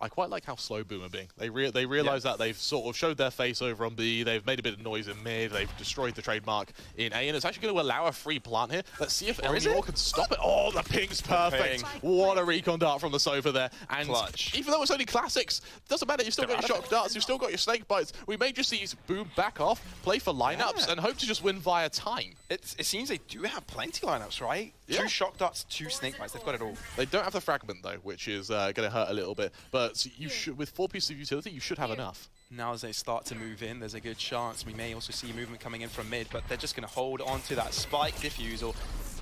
I quite like how slow Boom are being. They realize that they've sort of showed their face over on B, they've made a bit of noise in mid, they've destroyed the trademark in A, and it's actually going to allow a free plant here. Let's see if Elmimore can stop it. Oh, the ping's perfect. What a recon dart from the Sova there. And clutch. Even though it's only classics, doesn't matter, you've still got your shock darts, you've still got your snake bites. We may just see Boom back off, play for lineups, and hope to just win via time. It seems they do have plenty lineups, right? Yeah. 2 shock darts, 2 snake bites, they've got it all. They don't have the fragment though, which is going to hurt a little bit, but you should, with 4 pieces of utility, you should have enough. Now as they start to move in, there's a good chance we may also see movement coming in from mid, but they're just going to hold on to that spike diffuse or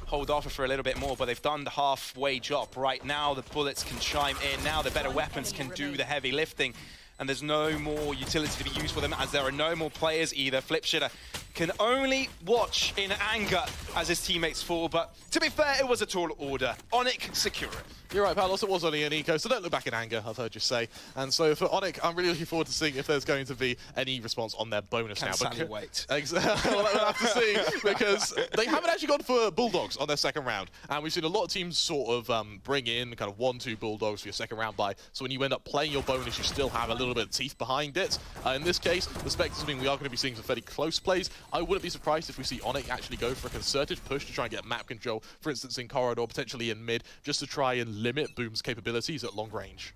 hold off for a little bit more, but they've done the halfway job. Right now the bullets can chime in, now the better weapons can do the heavy lifting, and there's no more utility to be used for them as there are no more players either. Flipshitter can only watch in anger as his teammates fall, but to be fair, it was a tall order. ONIC secure it. You're right, Palos, it was only an eco, so don't look back in anger, I've heard you say. And so for ONIC, I'm really looking forward to seeing if there's going to be any response on their bonus now. Can Sally wait? Exactly, we'll have to see, because they haven't actually gone for Bulldogs on their second round. And we've seen a lot of teams sort of bring in kind of 1-2 Bulldogs for your second round buy. So when you end up playing your bonus, you still have a little bit of teeth behind it. In this case, the Spectres mean we are going to be seeing some fairly close plays. I wouldn't be surprised if we see ONIC actually go for a concerted push to try and get map control, for instance in corridor, potentially in mid, just to try and limit Boom's capabilities at long range.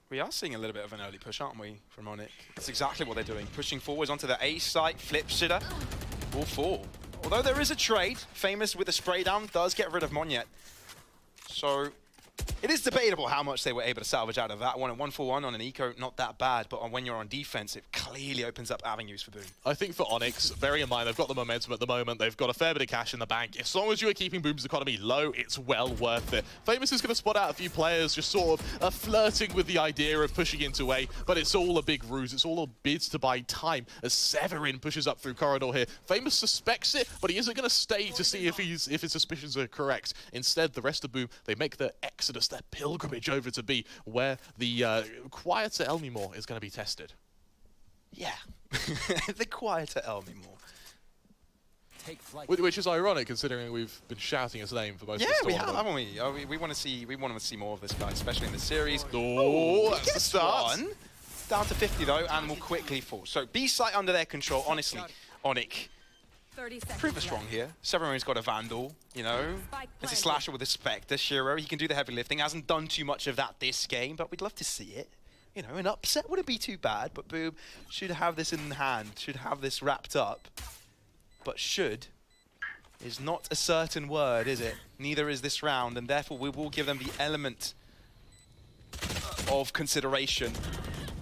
We are seeing a little bit of an early push, aren't we, from ONIC? That's exactly what they're doing, pushing forwards onto the A site. Flipshitter will fall. Although there is a trade, Famous with a spray down does get rid of Monyet. So it is debatable how much they were able to salvage out of that one. A 1-for-1 on an eco, not that bad, but when you're on defense, it clearly opens up avenues for Boom. I think for ONIC, bearing in mind they've got the momentum at the moment, they've got a fair bit of cash in the bank. As long as you are keeping Boom's economy low, it's well worth it. Famous is going to spot out a few players just sort of flirting with the idea of pushing into A, but it's all a big ruse. It's all a bid to buy time as Severin pushes up through corridor here. Famous suspects it, but he isn't going to stay to see if his suspicions are correct. Instead, the rest of Boom, they make the exodus, their pilgrimage over to B, where the quieter Elmimore is going to be tested. Yeah, the quieter Elmimore. Which is ironic, considering we've been shouting his name for most of the tournament. Yeah, we have, haven't we? Oh, we want to see more of this guy, especially in the series. Oh, that's the start. One. Down to 50 though, and will quickly fall. So B site under their control. Honestly, ONIC prove us wrong here. Severin's got a Vandal, you know. It's a slasher with a Spectre. Shiro, he can do the heavy lifting. Hasn't done too much of that this game, but we'd love to see it. you know, an upset wouldn't be too bad, but Boom should have this in hand, should have this wrapped up. But should is not a certain word, is it? Neither is this round, and therefore we will give them the element of consideration.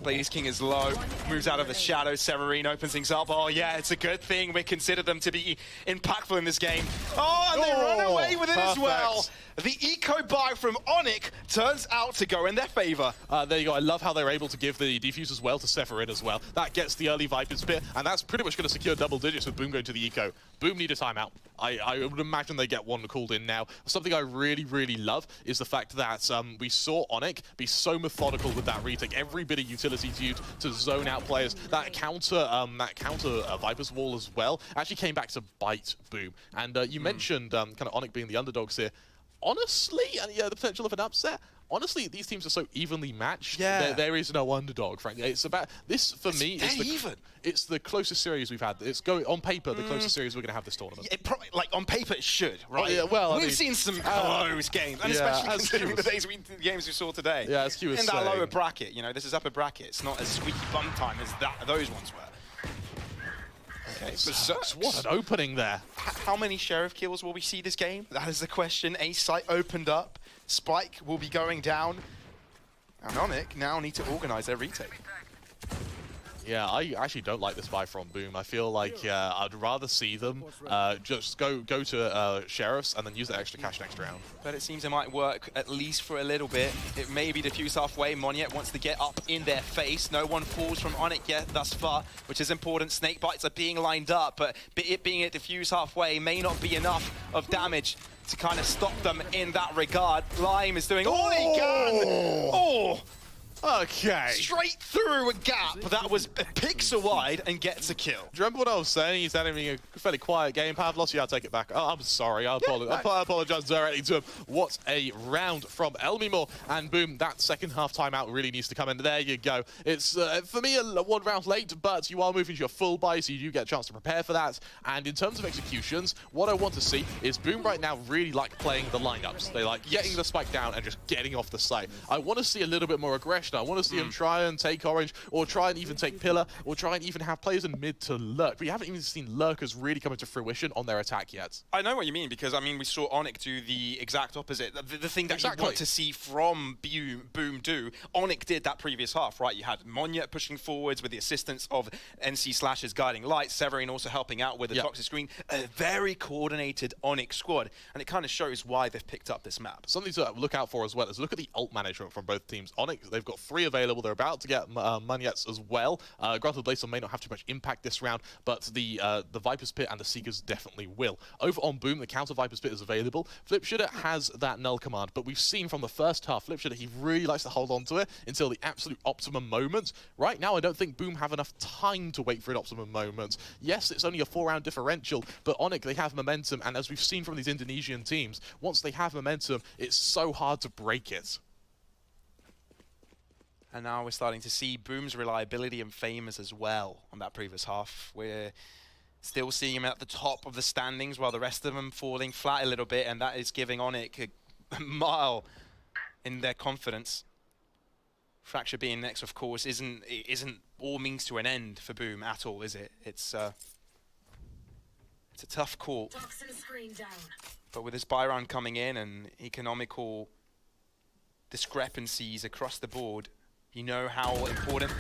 Blaze King is low, moves out of the shadow, Severine opens things up. Oh yeah, it's a good thing we consider them to be impactful in this game. Oh, and they run away with it as well. The eco buy from ONIC turns out to go in their favor. There you go. I love how they're able to give the defuse as well to Severin as well. That gets the early Viper's Pit, and that's pretty much going to secure double digits with Boom going to the eco. Boom need a timeout. I would imagine they get one called in now. Something I really, really love is the fact that we saw ONIC be so methodical with that retake. Every bit of utility used to zone out players. That counter Viper's Wall as well actually came back to bite Boom. And you mentioned kind of ONIC being the underdogs here. Honestly, and yeah, the potential of an upset. Honestly, these teams are so evenly matched. Yeah. There is no underdog, frankly. It's about this for me. It's the closest series we've had. It's going on paper the closest series we're going to have this tournament. It probably, like on paper, it should, right? Oh, yeah, well, we've seen some close games, and especially considering the games we saw today. Yeah, as Q was in that saying. lower bracket. You know, this is upper bracket. It's not as squeaky bum time as those ones were. Okay, what an opening there. How many Sheriff kills will we see this game? That is the question. A site opened up. Spike will be going down. And ONIC now need to organize their retake. Yeah, I actually don't like this buy from Boom. I feel like I'd rather see them just go to Sheriffs and then use that extra cash next round. But it seems it might work at least for a little bit. It may be diffused halfway. Monyet wants to get up in their face. No one falls from ONIC yet thus far, which is important. Snake bites are being lined up, but it being at diffused halfway may not be enough of damage to kind of stop them in that regard. Lime is doing all he can. Oh! Okay. Straight through a gap that was a pixel wide and gets a kill. Do you remember what I was saying? He's having a fairly quiet game. Pavlos, yeah, I'll take it back. Oh, I'm sorry. I apologize directly to him. What a round from Elmimore. And Boom, that second half timeout really needs to come in. There you go. It's, for me, one round late, but you are moving to your full buy, so you do get a chance to prepare for that. And in terms of executions, what I want to see is Boom right now really like playing the lineups. They like getting the spike down and just getting off the site. I want to see a little bit more aggression. I want to see him try and take Orange, or try and even take Pillar, or try and even have players in mid to lurk. We haven't even seen lurkers really come into fruition on their attack yet. I know what you mean, because I mean we saw ONIC do the exact opposite. The thing that you want to see from Boom do, ONIC did that previous half, right? You had Monyet pushing forwards with the assistance of NC Slash's guiding light, Severine also helping out with the toxic screen. A very coordinated ONIC squad, and it kind of shows why they've picked up this map. Something to look out for as well is look at the ult management from both teams. ONIC, they've got 3 available. They're about to get Monyets as well. Granted, Blazer may not have too much impact this round, but the Viper's Pit and the Seekers definitely will. Over on Boom, the counter Viper's Pit is available. Flipshooter has that null command, but we've seen from the first half, Flipshooter, he really likes to hold on to it until the absolute optimum moment. Right now, I don't think Boom have enough time to wait for an optimum moment. Yes, it's only a 4-round differential, but ONIC, they have momentum, and as we've seen from these Indonesian teams, once they have momentum, it's so hard to break it. And now we're starting to see Boom's reliability and famous as well on that previous half. We're still seeing him at the top of the standings while the rest of them falling flat a little bit, and that is giving ONIC a mile in their confidence. Fracture being next, of course, isn't all means to an end for Boom at all, is it? It's a tough call. But with this buy round coming in and economical discrepancies across the board, you know how important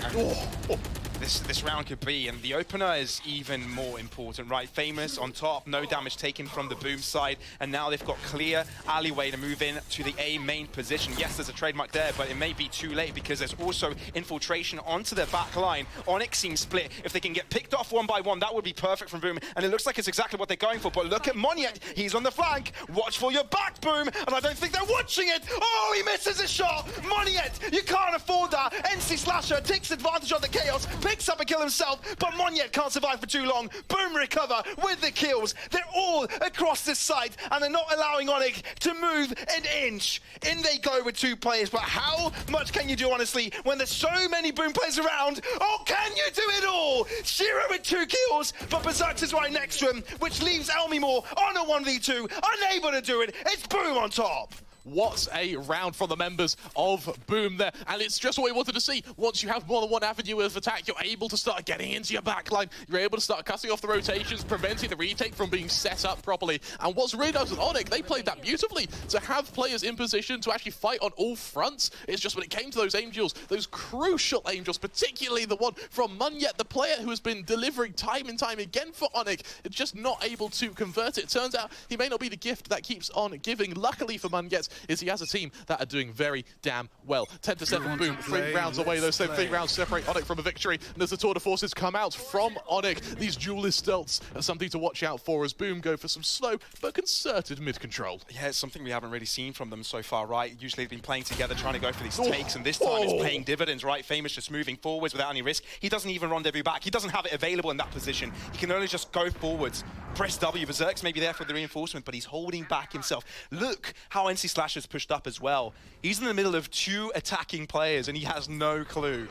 this round could be, and the opener is even more important, right? Famous on top, no damage taken from the Boom side, and now they've got clear alleyway to move in to the A main position. Yes, there's a trademark there, but it may be too late because there's also infiltration onto their back line. ONIC seems split. If they can get picked off one by one, that would be perfect from Boom, and it looks like it's exactly what they're going for. But look at Monyet, he's on the flank. Watch for your back, Boom, and I don't think they're watching it. Oh, he misses a shot. Monyet, you can't afford that. NC Slasher takes advantage of the chaos, picks up a kill himself, but Monyet can't survive for too long. Boom recover with the kills. They're all across this site, and they're not allowing ONIC to move an inch. In they go with 2 players, but how much can you do, honestly, when there's so many Boom players around? Oh, can you do it all? Shiro with 2 kills, but Berserker's right next to him, which leaves Elmimore on a 1v2, unable to do it. It's Boom on top. what a round from the members of Boom there. And it's just what we wanted to see. Once you have more than one avenue of attack, you're able to start getting into your backline. You're able to start cutting off the rotations, preventing the retake from being set up properly. And what's really nice with ONIC, they played that beautifully. To have players in position to actually fight on all fronts, it's just when it came to those aim duels, those crucial aim duels, particularly the one from Munyet, the player who has been delivering time and time again for ONIC, it's just not able to convert it. Turns out he may not be the gift that keeps on giving. Luckily for Munyet is he has a team that are doing very damn well. 10-7 Boom, 3 rounds away. Those 3 rounds separate ONIC from a victory. And as the tour de forces come out from ONIC, these duelist stilts are something to watch out for as Boom go for some slow but concerted mid-control. Yeah, it's something we haven't really seen from them so far, right? Usually they've been playing together, trying to go for these takes, and this time it's paying dividends, right? Famous just moving forwards without any risk. He doesn't even rendezvous back. He doesn't have it available in that position. He can only just go forwards. Press W. Berserk's maybe there for the reinforcement, but he's holding back himself. Look how NC Slash has pushed up as well. He's in the middle of 2 attacking players, and he has no clue.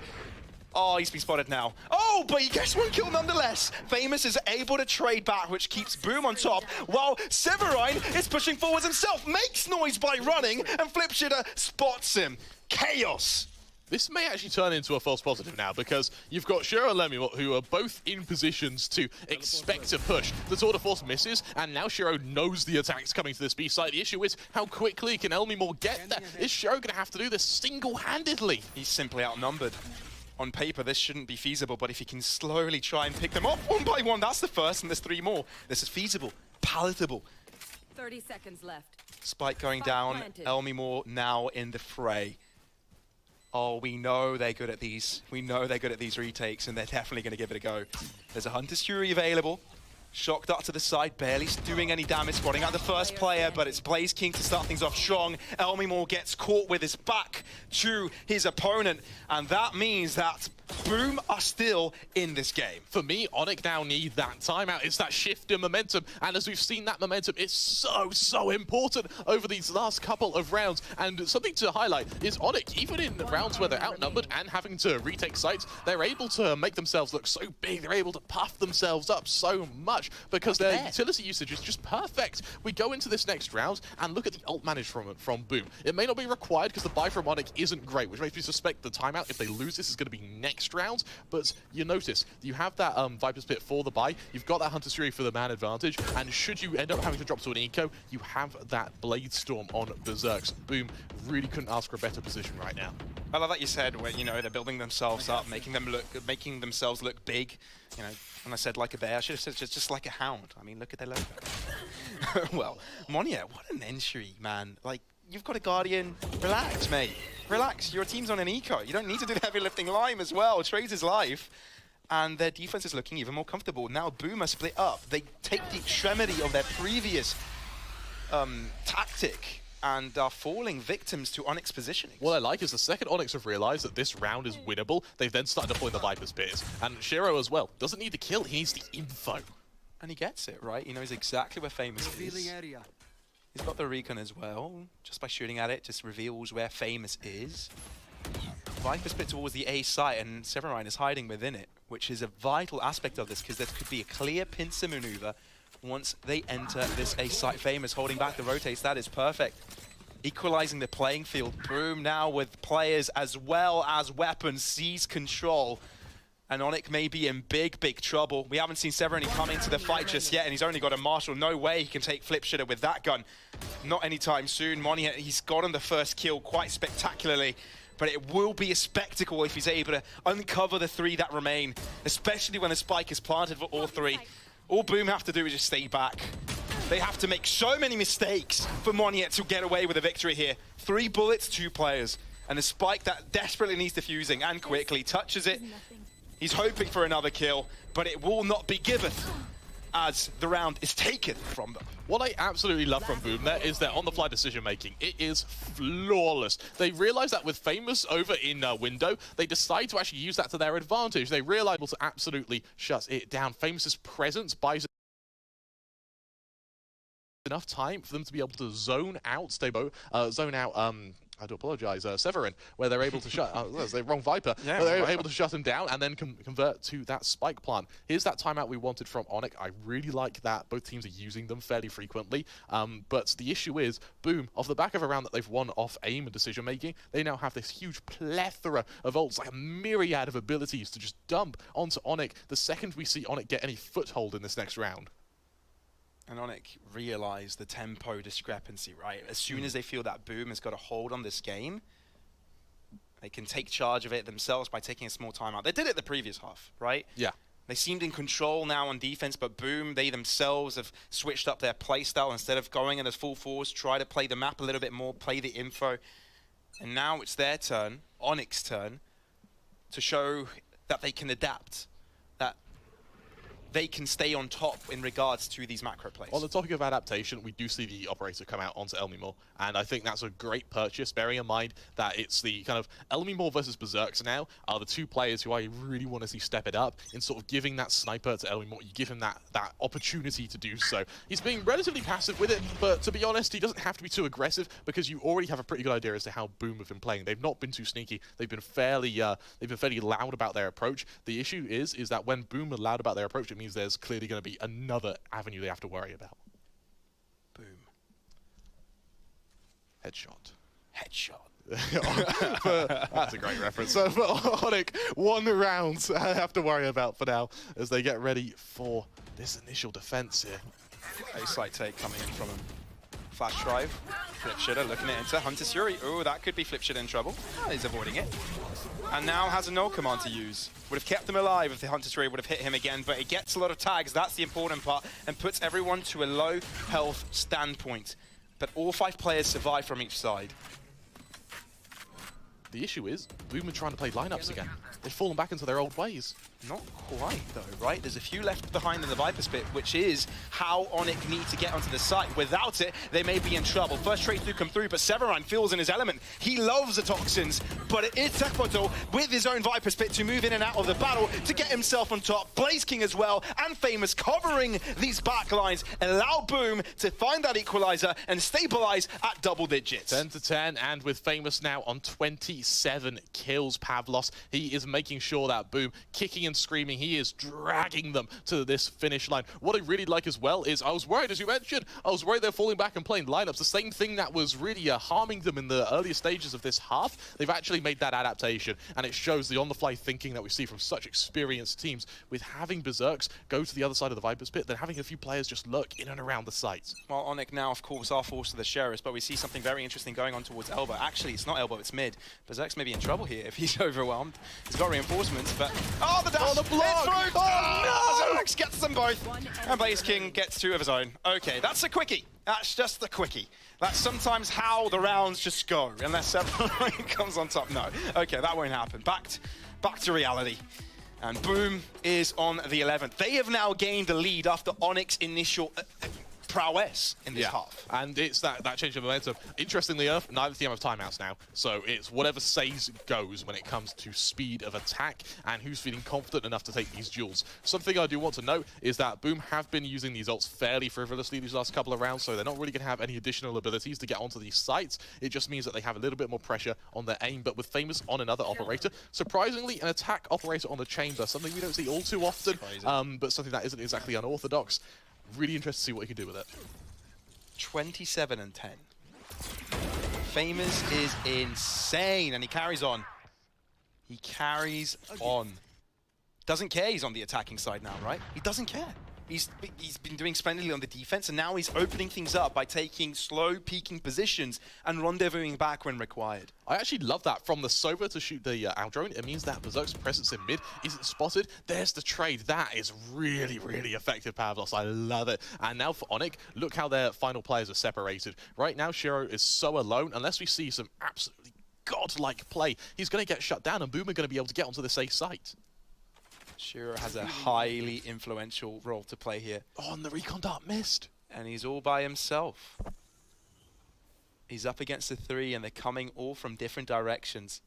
Oh, he's been spotted now. Oh, but he gets 1 kill nonetheless. Famous is able to trade back, which keeps Boom on top, while Severine is pushing forwards himself, makes noise by running, and Flipshitter spots him. Chaos. This may actually turn into a false positive now, because you've got Shiro and Lemmy who are both in positions to expect a push. The tour de force misses, and now Shiro knows the attack's coming to this B site. The issue is, how quickly can Elmimore get there? Is Shiro going to have to do this single-handedly? He's simply outnumbered. On paper, this shouldn't be feasible, but if he can slowly try and pick them off one by one, that's the first, and there's 3 more. This is feasible, palatable. 30 seconds left. Spike going down, Elmimore now in the fray. Oh, we know they're good at these. We know they're good at these retakes, and they're definitely going to give it a go. There's a Hunter's Fury available. Shock Dart to the side, barely doing any damage, spotting out the first player, but it's Blaze King to start things off strong. Elmimore gets caught with his back to his opponent, and that means that Boom are still in this game. For me, ONIC now need that timeout. It's that shift in momentum, and as we've seen, that momentum is so important over these last couple of rounds. And something to highlight is ONIC, even in rounds where they're outnumbered and having to retake sites, they're able to make themselves look so big. They're able to puff themselves up so much because their utility usage is just perfect. We go into this next round and look at the ult manage from Boom. It may not be required because the buy from ONIC isn't great, which makes me suspect the timeout, if they lose this, is going to be next round. But you notice you have that Viper's Pit for the buy, you've got that Hunter's Fury for the man advantage, and should you end up having to drop to an eco, you have that Blade Storm on Berserks. Boom really couldn't ask for a better position right now. I love that you said where, you know, they're building themselves up, making themselves look big. You know, when I said like a bear, I should have said just like a hound. I mean, look at their logo. Well, Monia, what an entry, man. Like, you've got a Guardian. Relax, mate. Relax. Your team's on an eco. You don't need to do the heavy lifting Lime as well. Trades his life. And their defense is looking even more comfortable. Now Boom are split up. They take the extremity of their previous tactic and are falling victims to ONIC's positioning. What I like is the second ONIC have realized that this round is winnable, they've then started deploying the Viper's Spears. And Shiro as well. Doesn't need the kill, he needs the info. And he gets it, right? He knows exactly where Famous is. He's got the recon as well. Just by shooting at it, just reveals where Famous is. Viper's Pit towards the A site, and Severine is hiding within it, which is a vital aspect of this, because there could be a clear pincer maneuver once they enter this A site. Famous holding back the rotates, that is perfect. Equalizing the playing field. Boom now with players as well as weapons, seize control. And ONIC may be in big trouble. We haven't seen Severine come into the fight just yet, and he's only got a Marshal. No way he can take Flipshitter with that gun. Not anytime soon. Monia, he's gotten the first kill quite spectacularly, but it will be a spectacle if he's able to uncover the 3 that remain, especially when the spike is planted for all 3. All Boom have to do is just stay back. They have to make so many mistakes for Monia to get away with a victory here. 3 bullets, 2 players. And the spike that desperately needs defusing, and quickly touches it. He's hoping for another kill, but it will not be given as the round is taken from them. What I absolutely love from Boom there is their on-the-fly decision-making. It is flawless. They realize that with Famous over in Window, they decide to actually use that to their advantage. They realize to absolutely shut it down. Famous's presence buys enough time for them to be able to zone out I do apologize, Severin, where they're able to shut, that's the wrong Viper, Yeah, where they're Viper. able to shut him down and then convert to that spike plant. Here's that timeout we wanted from ONIC. I really like that both teams are using them fairly frequently, but the issue is, Boom, off the back of a round that they've won off aim and decision making, they now have this huge plethora of ults, like a myriad of abilities to just dump onto ONIC the second we see ONIC get any foothold in this next round. And ONIC realize the tempo discrepancy, right? As soon as they feel that Boom has got a hold on this game, they can take charge of it themselves by taking a small timeout. They did it the previous half, right? Yeah. They seemed in control now on defense, but Boom, they themselves have switched up their playstyle. Instead of going in as full force, try to play the map a little bit more, play the info. And now it's their turn, ONIC's turn, to show that they can adapt, that they can stay on top in regards to these macro plays. On the topic of adaptation, we do see the operator come out onto Elmimore, and I think that's a great purchase, bearing in mind that it's the kind of Elmimore versus Berserks now are the two players who I really want to see step it up in sort of giving that sniper to Elmimore. You give him that opportunity to do so. He's being relatively passive with it, but to be honest, he doesn't have to be too aggressive because you already have a pretty good idea as to how Boom have been playing. They've not been too sneaky. They've been fairly loud about their approach. The issue is that when Boom are loud about their approach, it means there's clearly going to be another avenue they have to worry about. Boom. Headshot. Headshot. That's a great reference. So for ONIC, 1 round I have to worry about for now as they get ready for this initial defense here. A slight take coming in from him. Flash drive. Flip Shitter looking it into Hunter Fury. Oh, that could be Flip Shitter in trouble. Oh, he's avoiding it. And now has a null command to use. Would have kept him alive if the Hunter Fury would have hit him again, but it gets a lot of tags. That's the important part and puts everyone to a low health standpoint. But all 5 players survive from each side. The issue is, Boom are trying to play lineups again. They've fallen back into their old ways. Not quite, though, right? There's a few left behind in the Viper's Pit, which is how ONIC need to get onto the site. Without it, they may be in trouble. First trades do come through, but Severin feels in his element. He loves the toxins, but it is Tekpoto with his own Viper's Pit to move in and out of the battle to get himself on top. Blaze King as well, and Famous covering these back lines. Allow Boom to find that equalizer and stabilize at double digits. 10 to 10, and with Famous now on 27 kills, Pavlos, he is making sure that Boom, kicking and screaming, he is dragging them to this finish line. What I really like as well is, I was worried, as you mentioned, I was worried they're falling back and playing lineups. The same thing that was really harming them in the earlier stages of this half, they've actually made that adaptation, and it shows the on-the-fly thinking that we see from such experienced teams with having Berserks go to the other side of the Viper's Pit, then having a few players just lurk in and around the site. Well, ONIC now, of course, are forced to the Sheriffs, but we see something very interesting going on towards Elbow. Actually, it's not Elbow, it's mid. Berserk's may be in trouble here if he's overwhelmed. He's got reinforcements, but... Oh, the dash! Oh, the block! It's through! Oh, no! Berserk's gets them both! And Blaze King gets 2 of his own. Okay, that's a quickie. That's just the quickie. That's sometimes how the rounds just go, unless Severin comes on top. No. Okay, that won't happen. Back to reality. And Boom is on the 11th. They have now gained the lead after ONIC's initial prowess in this half. And it's that change of momentum. Interestingly enough, neither team have timeouts now, so it's whatever says goes when it comes to speed of attack and who's feeling confident enough to take these duels. Something I do want to note is that Boom have been using these ults fairly frivolously these last couple of rounds, so they're not really going to have any additional abilities to get onto these sites. It just means that they have a little bit more pressure on their aim, but with Famous on another operator, surprisingly an attack operator on the chamber, something we don't see all too often, but something that isn't exactly unorthodox. Really interested to see what he can do with it. 27 and 10. Famous is insane, and he carries on. He carries on. Doesn't care he's on the attacking side now, right? He doesn't care. He's been doing splendidly on the defense, and now he's opening things up by taking slow peaking positions and rendezvousing back when required. I actually love that. From the Sova to shoot the out-drone, it means that Berserk's presence in mid isn't spotted. There's the trade. That is really, really effective, Pavlos. I love it. And now for ONIC, look how their final players are separated. Right now, Shiro is so alone. Unless we see some absolutely godlike play, he's going to get shut down, and Boom are going to be able to get onto the safe site. Shiro has a highly influential role to play here. Oh, and the recon dart missed. And he's all by himself. He's up against the 3, and they're coming all from different directions.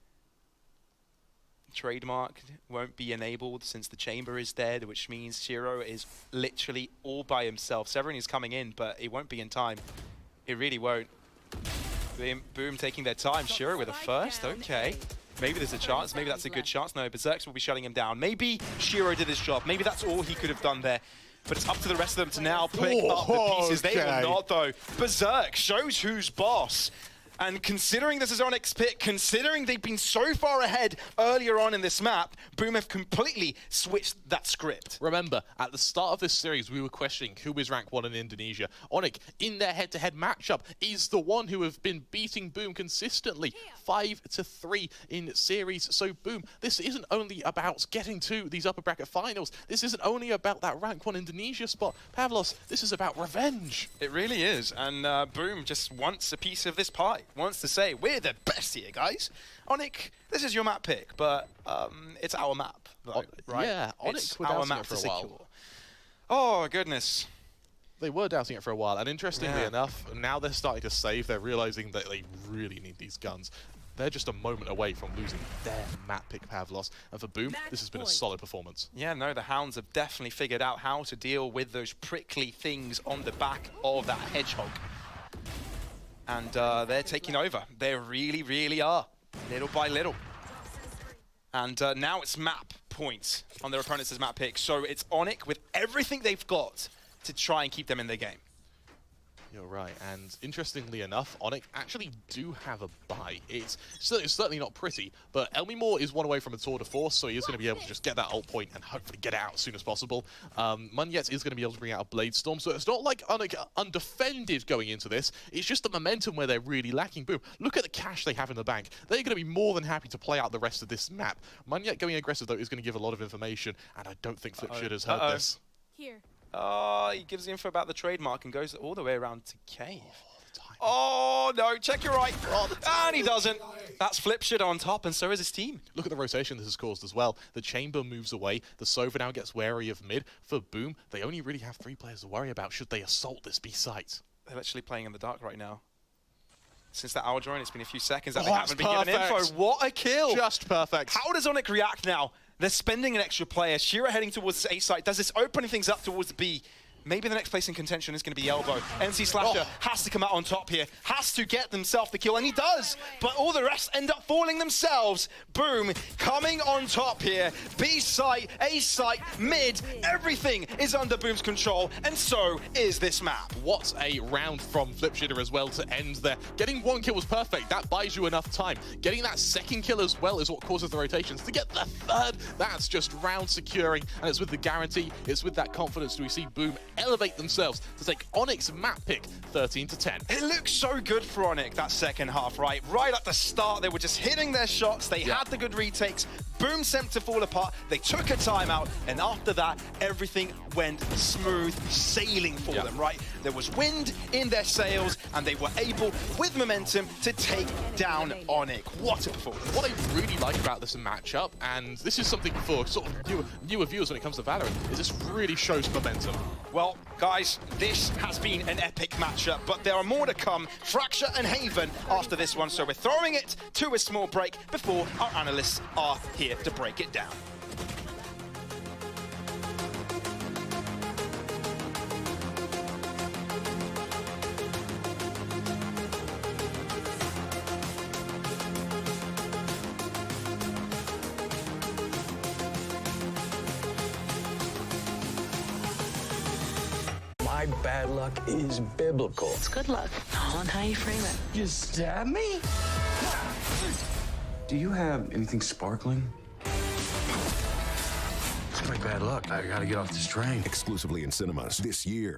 Trademark won't be enabled since the chamber is dead, which means Shiro is literally all by himself. Severin is coming in, but it won't be in time. It really won't. Boom taking their time. Shiro with a first. Okay. Maybe there's a chance. Maybe that's a good chance. No, Berserks will be shutting him down. Maybe Shiro did his job. Maybe that's all he could have done there. But it's up to the rest of them to now pick up the pieces. They will not, though. Berserk shows who's boss. And considering this is ONIC's pick, considering they've been so far ahead earlier on in this map, Boom have completely switched that script. Remember, at the start of this series, we were questioning who is rank 1 in Indonesia. ONIC, in their head-to-head matchup, is the one who have been beating Boom consistently, 5-3 in series. So Boom, this isn't only about getting to these upper bracket finals. This isn't only about that rank 1 Indonesia spot. Pavlos, this is about revenge. It really is. And Boom just wants a piece of this pie. Wants to say, we're the best here, guys. ONIC, this is your map pick, but it's our map, though, right? Yeah, ONIC were doubting it for a while. Oh, goodness. They were doubting it for a while, and interestingly enough, now they're starting to save. They're realizing that they really need these guns. They're just a moment away from losing their map pick, Pavlos. And for Boom, this has been a solid performance. Yeah, no, the Hounds have definitely figured out how to deal with those prickly things on the back of that Hedgehog. And they're taking over. They really, really are, little by little. And now it's map points on their opponents' map pick. So it's ONIC with everything they've got to try and keep them in their game. You're right, and interestingly enough, ONIC actually do have a bye. It's certainly not pretty, but Elmimore is one away from a tour de force, so he is going to be able to just get that ult point and hopefully get it out as soon as possible. Munyet is going to be able to bring out a Blade Storm, so it's not like ONIC are undefended going into this. It's just the momentum where they're really lacking. Boom, look at the cash they have in the bank. They're going to be more than happy to play out the rest of this map. Munyet going aggressive, though, is going to give a lot of information, and I don't think Flipshit has heard this. Here. He gives the info about the trademark and goes all the way around to Cave. Oh, no, check your right. And he doesn't. That's Flipshit on top, and so is his team. Look at the rotation this has caused as well. The Chamber moves away. The Sova now gets wary of mid. For Boom, they only really have 3 players to worry about should they assault this B site. They're actually playing in the dark right now. Since that hour join, it's been a few seconds that they haven't been given info. What a kill. Just perfect. How does ONIC react now? They're spending an extra player. Shira heading towards the A site. Does this opening things up towards the B? Maybe the next place in contention is going to be Elbow. NC Slasher has to come out on top here. Has to get themselves the kill, and he does. But all the rest end up falling themselves. Boom, coming on top here. B site, A site, mid, everything is under Boom's control, and so is this map. What a round from Flipshitter as well to end there. Getting 1 kill was perfect. That buys you enough time. Getting that 2nd kill as well is what causes the rotations. To get the 3rd, that's just round securing, and it's with the guarantee, it's with that confidence do we see Boom elevate themselves to take ONIC's map pick 13-10. It looks so good for ONIC that second half, right? Right at the start, they were just hitting their shots. They had the good retakes. Boom sent to fall apart. They took a timeout, and after that, everything went smooth sailing for them, right? There was wind in their sails, and they were able, with momentum, to take down ONIC. What a performance. What I really like about this matchup, and this is something for sort of newer viewers when it comes to Valorant, is this really shows momentum. Well, guys, this has been an epic matchup, but there are more to come. Fracture and Haven after this one, so we're throwing it to a small break before our analysts are here to break it down. My bad luck is biblical. It's good luck, all on how you frame it. You stab me? Do you have anything sparkling? It's my bad luck. I gotta get off this train. Exclusively in cinemas this year.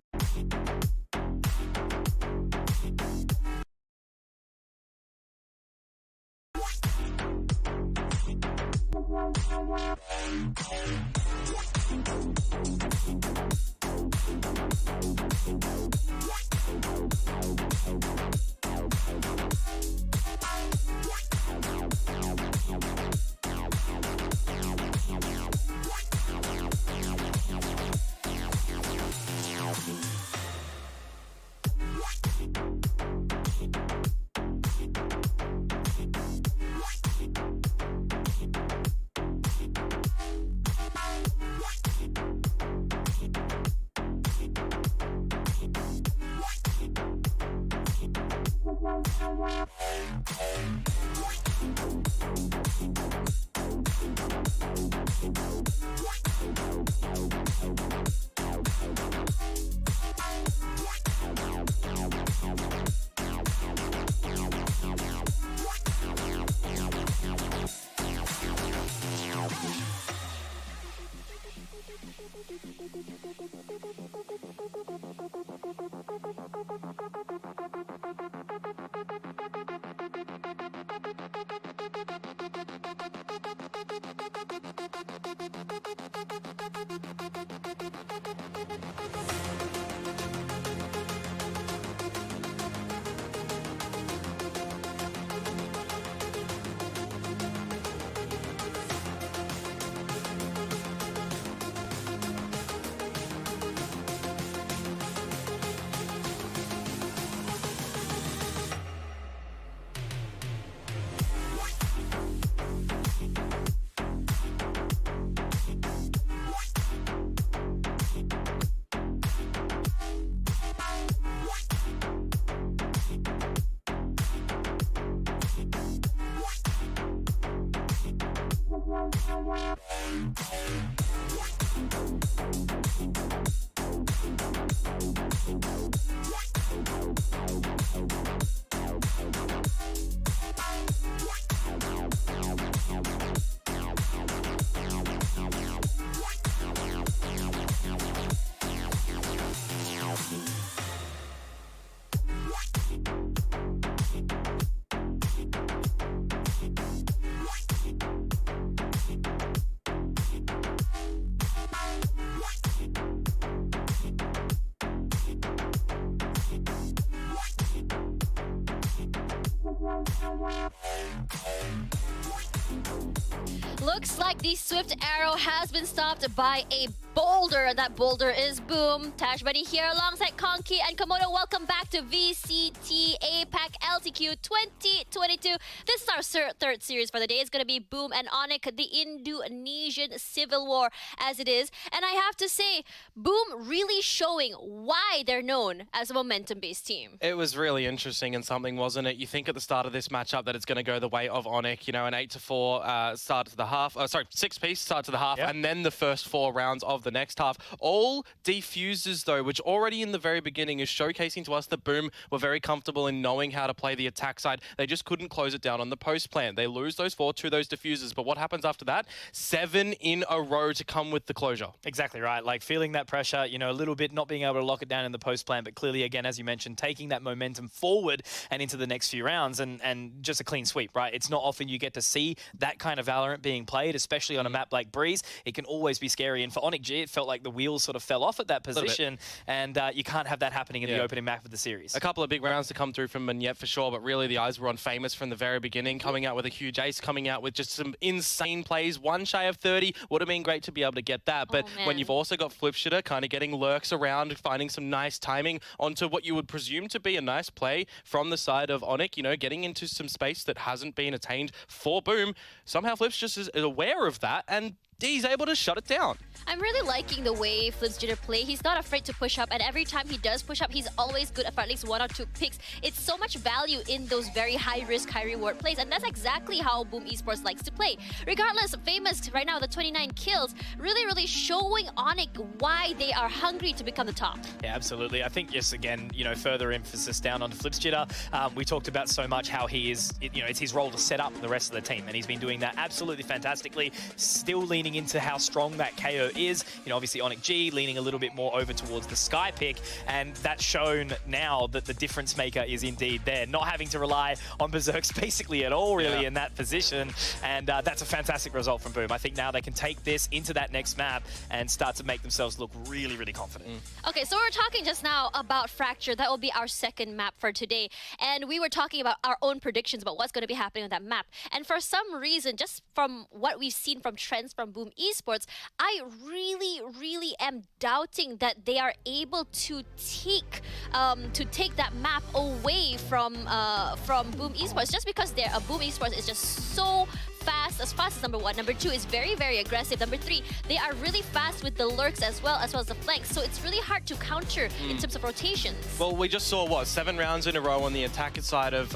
Looks like the Swift Arrow has been stopped by a boulder. That boulder is Boom. Tash Buddy here alongside Conky and Komodo. Welcome back to VCT APAC LCQ 2022. This is our third series for the day. It's going to be Boom and ONIC, the Indonesian Civil War as it is. And I have to say, Boom really showing why they're known as a momentum-based team. It was really interesting and something, wasn't it? You think at the start of this matchup that it's going to go the way of ONIC, you know, an 8-4 start to the half, six-piece start to the half, and then the first 4 rounds of the next half. All defuses, though, which already in the very beginning is showcasing to us that Boom were very comfortable in knowing how to play the attack side. They just couldn't close it down on the post plan. They lose those 4 to those defusers, but what happens after that? 7 in a row to come with the closure. Exactly right. Like feeling that pressure, you know, a little bit, not being able to lock it down in the post plan, but clearly, again, as you mentioned, taking that momentum forward and into the next few rounds and just a clean sweep, right? It's not often you get to see that kind of Valorant being played, especially on a map like Breeze. It can always be scary. And for ONIC G, it felt like the wheels sort of fell off at that position, and you can't have that happening in the opening map of the series. A couple of big rounds to come through from Minyet for sure, but really the eyes were on Famous from the very beginning, coming out with a huge ace, coming out with just some insane plays. 1 shy of 30 would have been great to be able to get that, but when you've also got Flipshitter kind of getting lurks around, finding some nice timing onto what you would presume to be a nice play from the side of ONIC, you know, getting into some space that hasn't been attained for Boom, somehow Flips just is aware of that, and he's able to shut it down. I'm really liking the way Flips Jitter play. He's not afraid to push up, and every time he does push up, he's always good for at least 1 or 2 picks. It's so much value in those very high-risk, high-reward plays, and that's exactly how Boom Esports likes to play. Regardless, Famous right now, the 29 kills, really showing ONIC why they are hungry to become the top. Yeah, absolutely. I think, yes, again, you know, further emphasis down onto Flips Jitter. We talked about so much how he is, you know, it's his role to set up the rest of the team, and he's been doing that absolutely fantastically, still leaning into how strong that KO is. You know, obviously ONIC G leaning a little bit more over towards the Sky pick, and that's shown now that the difference maker is indeed there. Not having to rely on Berserks basically at all, really, in that position, and that's a fantastic result from Boom. I think now they can take this into that next map and start to make themselves look really confident. Okay, so we're talking just now about Fracture. That will be our second map for today, and we were talking about our own predictions about what's going to be happening on that map, and for some reason, just from what we've seen from trends from Boom Esports, I really am doubting that they are able to take that map away from Boom Esports, just because Boom Esports is just so fast as number 1. Number 2 is very aggressive. Number 3, they are really fast with the lurks as well as the flanks. So it's really hard to counter in terms of rotations. Well, we just saw, what, 7 rounds in a row on the attacker side of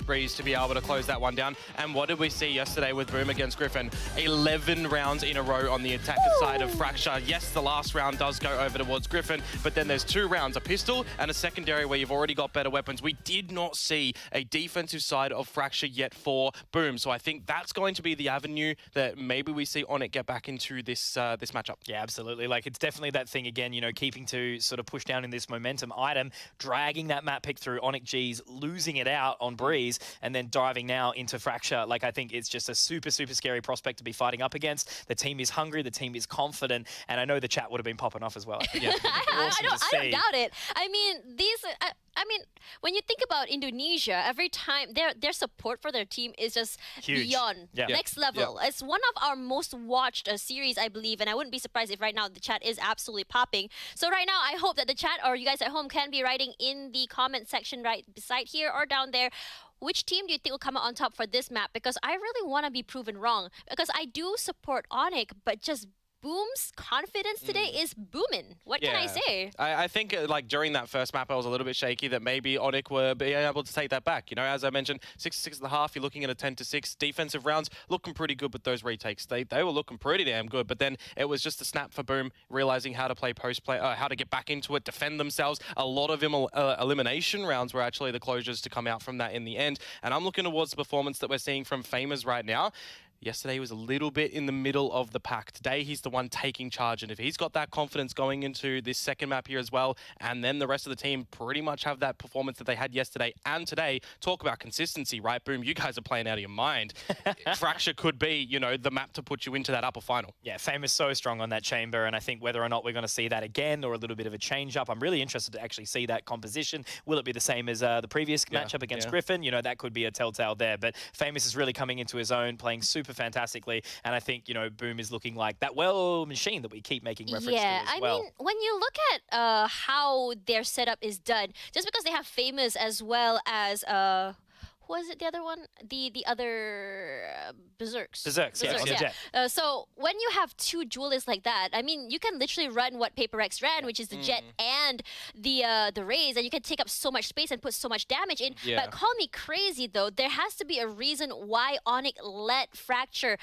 Breeze to be able to close that one down. And what did we see yesterday with Boom against Griffin? 11 rounds in a row on the attacker side of Fracture. Yes, the last round does go over towards Griffin, but then there's 2 rounds, a pistol and a secondary where you've already got better weapons. We did not see a defensive side of Fracture yet for Boom. So I think that's going to be the avenue that maybe we see ONIC get back into this this matchup. Yeah, absolutely. Like, it's definitely that thing again, you know, keeping to sort of push down in this momentum item, dragging that map pick through ONIC G's, losing it out on Breeze, and then diving now into Fracture. Like, I think it's just a super scary prospect to be fighting up against. The team is hungry, the team is confident, and I know the chat would have been popping off as well. I don't doubt it. I mean, when you think about Indonesia, every time their support for their team is just huge. Beyond next level. It's one of our most watched series, I believe, and I wouldn't be surprised if right now the chat is absolutely popping. So right now, I hope that the chat or you guys at home can be writing in the comment section right beside here or down there. Which team do you think will come out on top for this map? Because I really want to be proven wrong. Because I do support ONIC, but just Boom's confidence today is booming. What can I say? I think like during that first map, I was a little bit shaky that maybe ONIC were being able to take that back. You know, as I mentioned, 6-6.5, you're looking at a 10-6. Defensive rounds looking pretty good with those retakes. They were looking pretty damn good, but then it was just a snap for Boom, realizing how to play post-play, how to get back into it, defend themselves. A lot of elimination rounds were actually the closures to come out from that in the end. And I'm looking towards the performance that we're seeing from Famous right now. Yesterday he was a little bit in the middle of the pack. Today he's the one taking charge, and if he's got that confidence going into this second map here as well, and then the rest of the team pretty much have that performance that they had yesterday and today, talk about consistency, right? Boom, you guys are playing out of your mind. Fracture could be, you know, the map to put you into that upper final. Yeah, Famous so strong on that chamber, and I think whether or not we're going to see that again or a little bit of a change-up, I'm really interested to actually see that composition. Will it be the same as the previous matchup against Griffin? You know, that could be a telltale there, but Famous is really coming into his own, playing super fantastically, and I think, you know, Boom is looking like that well machine that we keep making reference to as well. I mean, when you look at how their setup is done, just because they have Famous as well as who was it, the other one? The other Berserks. Berserks, yeah. Yeah. So when you have two duelists like that, I mean, you can literally run what Paper Rex ran, which is the Jet and the Raze, and you can take up so much space and put so much damage in. But call me crazy, though, there has to be a reason why ONIC let Fracture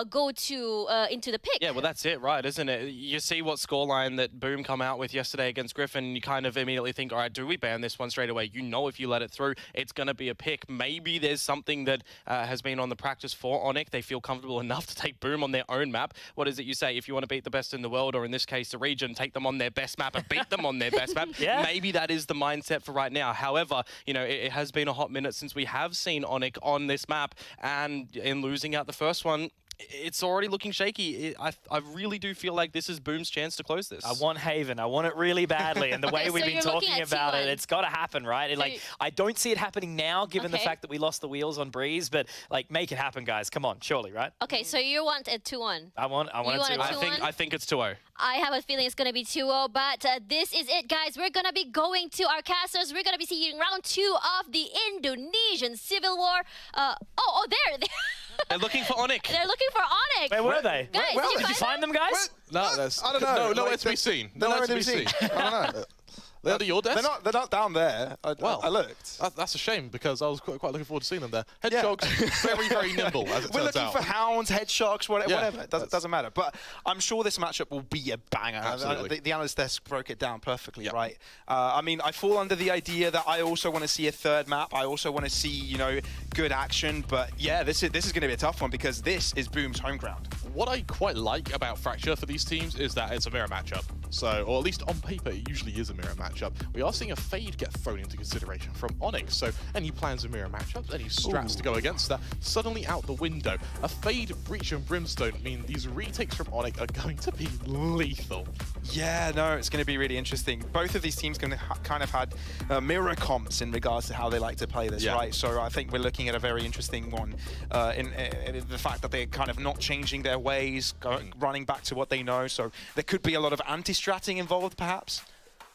go to into the pick. Yeah, well, that's it, right, isn't it? You see what scoreline that Boom come out with yesterday against Griffin, and you kind of immediately think, all right, do we ban this one straight away? You know if you let it through, it's going to be a pick. Maybe there's something that has been on the practice for ONIC. They feel comfortable enough to take Boom on their own map. What is it you say? If you want to beat the best in the world, or in this case, the region, take them on their best map and beat them on their best map. Maybe that is the mindset for right now. However, you know, it has been a hot minute since we have seen ONIC on this map, and in losing out the first one, it's already looking shaky. I really do feel like this is Boom's chance to close this. I want Haven. I want it really badly. And the way we've been talking about it, it's got to happen, right? Like, I don't see it happening now, given the fact that we lost the wheels on Breeze. But, like, make it happen, guys. Come on, surely, right? Okay, so you want a 2-1. I want a 2-1. I think it's 2-0. I have a feeling it's going to be 2-0, but this is it, guys. We're going to be going to our casters. We're going to be seeing round 2 of the Indonesian Civil War. There. They're looking for ONIC. They're looking for ONIC. Where were they? Guys, did you find them, guys? No, that's... I don't know. Nowhere to be seen. Nowhere to be seen. I don't know. They're under your desk? They're not down there. I looked. That's a shame, because I was quite looking forward to seeing them there. Hedgehogs, very, very nimble, as it turns out. We're looking for hounds, hedgehogs, whatever. It doesn't matter. But I'm sure this matchup will be a banger. Absolutely. The analyst desk broke it down perfectly, right? I mean, I fall under the idea that I also want to see a third map. I also want to see, you know, good action. But yeah, this is going to be a tough one, because this is Boom's home ground. What I quite like about Fracture for these teams is that it's a mirror matchup. So, or at least on paper, it usually is a mirror matchup. We are seeing a Fade get thrown into consideration from ONIC. So, any plans of mirror matchups, any strats to go against that, suddenly out the window. A Fade, Breach, and Brimstone mean these retakes from ONIC are going to be lethal. Yeah, no, it's going to be really interesting. Both of these teams kind of had mirror comps in regards to how they like to play this, right? So I think we're looking at a very interesting one in the fact that they're kind of not changing their ways, running back to what they know. So there could be a lot of anti-stratting involved, perhaps.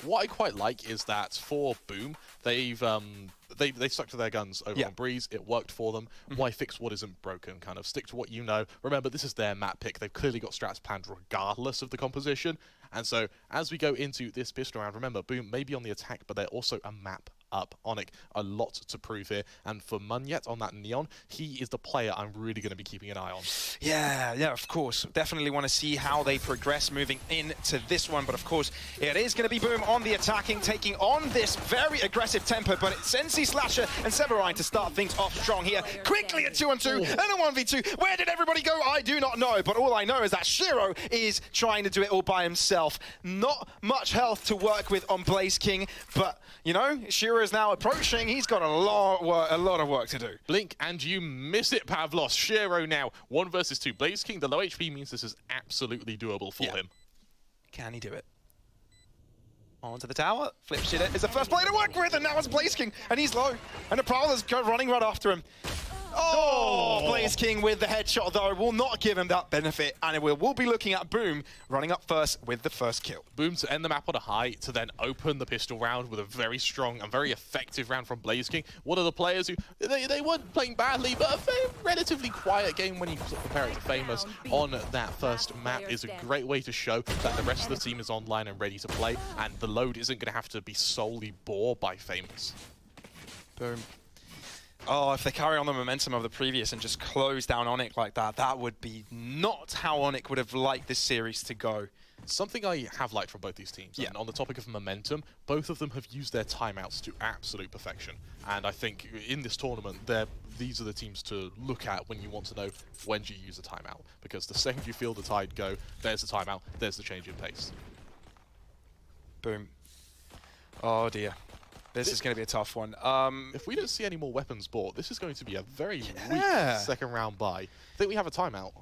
What I quite like is that for Boom, they stuck to their guns over on Breeze. It worked for them. Why fix what isn't broken? Kind of stick to what you know. Remember, this is their map pick. They've clearly got strats planned regardless of the composition. And so as we go into this pistol round, remember, Boom may be on the attack, but they're also a map up. ONIC, a lot to prove here. And for Munyet on that Neon, he is the player I'm really going to be keeping an eye on. Yeah, of course. Definitely want to see how they progress moving into this one. But of course, it is going to be Boom on the attacking, taking on this very aggressive tempo. But it's Sensi, Slasher, and Severine to start things off strong here. Quickly a 2-on-2 and a 1v2. Where did everybody go? I do not know. But all I know is that Shiro is trying to do it all by himself. Not much health to work with on Blaze King. But, you know, Shiro is now approaching. He's got a lot of work to do. Blink and you miss it, Pavlos. Shiro now 1 versus 2. Blaze King, the low HP means this is absolutely doable for him. Can he do it? Onto the tower. Flip shit is the first player to work with, and now it's Blaze King, and he's low. And the Prowler's running right after him. Oh, Blaze King with the headshot, though, will not give him that benefit, and we'll be looking at Boom running up first with the first kill. Boom to end the map on a high, to then open the pistol round with a very strong and very effective round from Blaze King. One of the players who, they weren't playing badly, but a very relatively quiet game when you sort of compare it to Famous on that first map is a great way to show that the rest of the team is online and ready to play, and the load isn't going to have to be solely bore by Famous. Boom. Oh, if they carry on the momentum of the previous and just close down ONIC like that, that would be not how ONIC would have liked this series to go. Something I have liked from both these teams, and on the topic of momentum, both of them have used their timeouts to absolute perfection. And I think in this tournament, these are the teams to look at when you want to know when do you use a timeout. Because the second you feel the tide go, there's the timeout, there's the change in pace. Boom. Oh dear. This is going to be a tough one. If we don't see any more weapons bought, this is going to be a very weak second round buy. I think we have a timeout.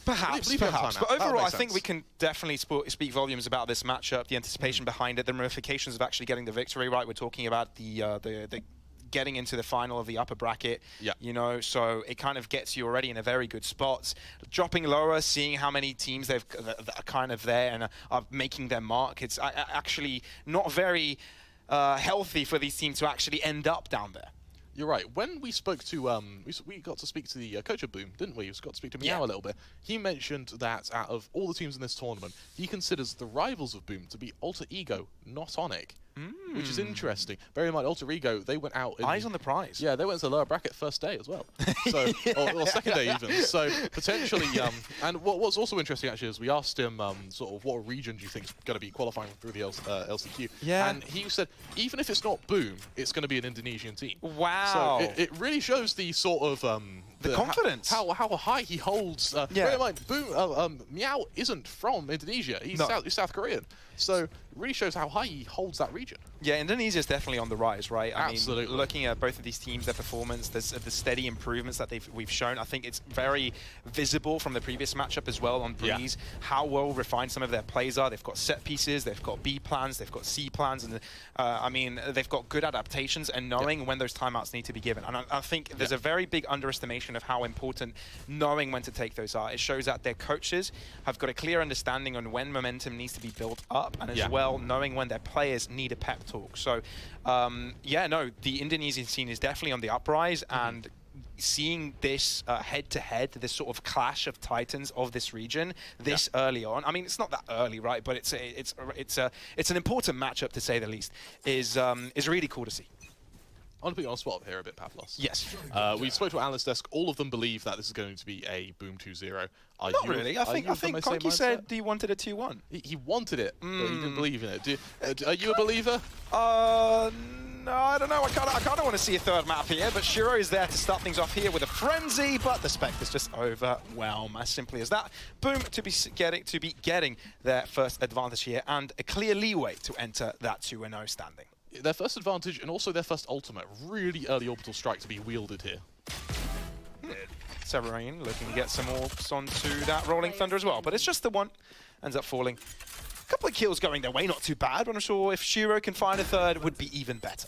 Perhaps. But overall, I think we can definitely speak volumes about this matchup, the anticipation behind it, the ramifications of actually getting the victory, right? We're talking about the getting into the final of the upper bracket, you know, so it kind of gets you already in a very good spot. Dropping lower, seeing how many teams that are kind of there and are making their mark, it's actually not very healthy for these teams to actually end up down there. You're right. When we spoke to, we got to speak to the coach of Boom, didn't we? We got to speak to Meow a little bit. He mentioned that out of all the teams in this tournament, he considers the rivals of Boom to be Alter Ego, not ONIC. Which is interesting. Bear in mind, Alter Ego, they went out... Eyes on the prize. Yeah, they went to the lower bracket first day as well. So, or second day even. So, potentially... and what's also interesting, actually, is we asked him sort of what region do you think is going to be qualifying through the LCQ. Yeah. And he said, even if it's not Boom, it's going to be an Indonesian team. Wow. So, it really shows the sort of... the confidence. How high he holds. Bear in mind, Boom, Meow isn't from Indonesia. He's South Korean. So it really shows how high he holds that region. Yeah, Indonesia is definitely on the rise, right? Absolutely. I mean, looking at both of these teams, their performance, the steady improvements that we've shown, I think it's very visible from the previous matchup as well on Breeze, how well refined some of their plays are. They've got set pieces, they've got B plans, they've got C plans, and I mean, they've got good adaptations and knowing when those timeouts need to be given. And I think there's a very big underestimation of how important knowing when to take those are. It shows that their coaches have got a clear understanding on when momentum needs to be built up, and as well knowing when their players need a pep talk. So yeah, no, the Indonesian scene is definitely on the uprise, and seeing this head-to-head, this sort of clash of titans of this region this early on, I mean, it's not that early, right, but it's an important matchup to say the least, is really cool to see. I want to put you on the spot here a bit, Pavlos. Yes. We spoke to our analyst desk. All of them believe that this is going to be a Boom 2-0. Not really. I think Conky said he wanted a 2-1. He wanted it, but he didn't believe in it. Are you a believer? No, I don't know. I kind of want to see a third map here, but Shiro is there to start things off here with a frenzy, but the Spectres just overwhelm, as simply as that. Boom to be getting their first advantage here, and a clear leeway to enter that 2-0 standing. Their first advantage and also their first ultimate. Really early orbital strike to be wielded here. Severine looking to get some orbs onto that Rolling Thunder as well, but it's just the one. Ends up falling. A couple of kills going their way, not too bad, but I'm sure if Shiro can find a third, it would be even better.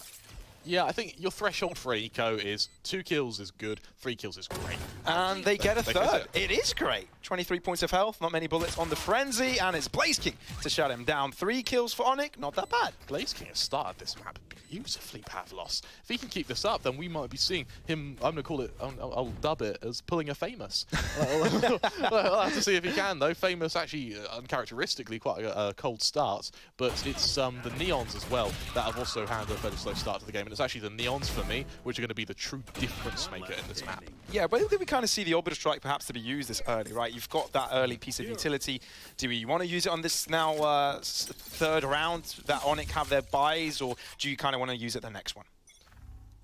Yeah, I think your threshold for Eco is 2 kills is good, 3 kills is great. And they get a third. It is great. 23 points of health, not many bullets on the Frenzy, and it's Blaze King to shut him down. 3 kills for ONIC, not that bad. Blaze King has started this map beautifully, Pavlos. If he can keep this up, then we might be seeing him, I'm going to call it, I'll dub it as pulling a Famous. I'll have to see if he can, though. Famous actually, uncharacteristically, quite a cold start, but it's the Neons as well that have also had a fairly slow start to the game, and it's actually the Neons, for me, which are going to be the true difference maker in this map. Yeah, but we kind of see the Orbital Strike perhaps to be used this early, right? You've got that early piece of utility. Do we want to use it on this now third round that ONIC have their buys, or do you kind of want to use it the next one?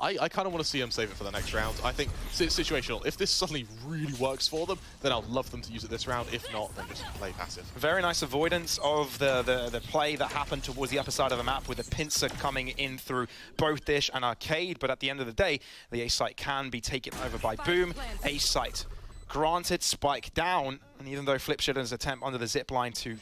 I kind of want to see them save it for the next round. I think it's situational. If this suddenly really works for them, then I'd love them to use it this round. If not, then just play passive. Very nice avoidance of the play that happened towards the upper side of the map with a pincer coming in through both Dish and Arcade. But at the end of the day, the A site can be taken over by Boom. A site granted, spike down. And even though Flipshitter's attempt under the zip line to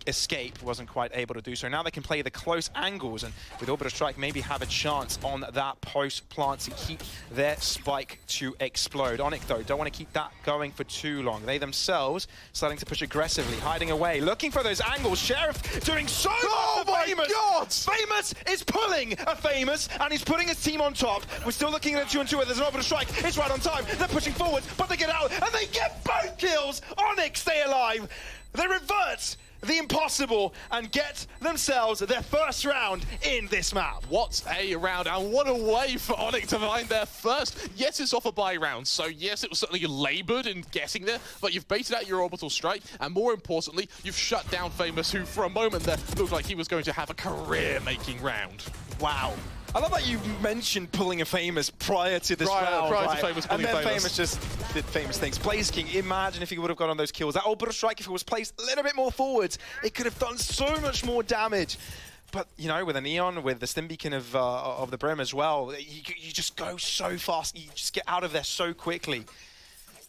escape, wasn't quite able to do so. Now they can play the close angles, and with Orbital Strike maybe have a chance on that post plant to keep their spike to explode. ONIC though don't want to keep that going for too long. They themselves starting to push aggressively, hiding away, looking for those angles. Sheriff doing so much for Famous. God! Famous is pulling a Famous, and he's putting his team on top. We're still looking at a 2-on-2 where there's an Orbital Strike. It's right on time. They're pushing forward, but they get out, and they get both kills. ONIC stay alive. They revert the impossible and get themselves their first round in this map. What a round, and what a way for ONIC to find their first. Yes, it's off a bye round, so yes, it was certainly laboured in getting there, but you've baited out your orbital strike, and more importantly, you've shut down Famous, who for a moment there looked like he was going to have a career-making round. Wow. I love that you mentioned pulling a Famous prior to this round. Prior to Famous pulling and then Famous. just did Famous things. Blaze King, imagine if he would have got on those kills. That Orbital Strike, if it was placed a little bit more forwards, it could have done so much more damage. But, you know, with a Neon, with the Stim Beacon of the Brim as well, you just go so fast. You just get out of there so quickly.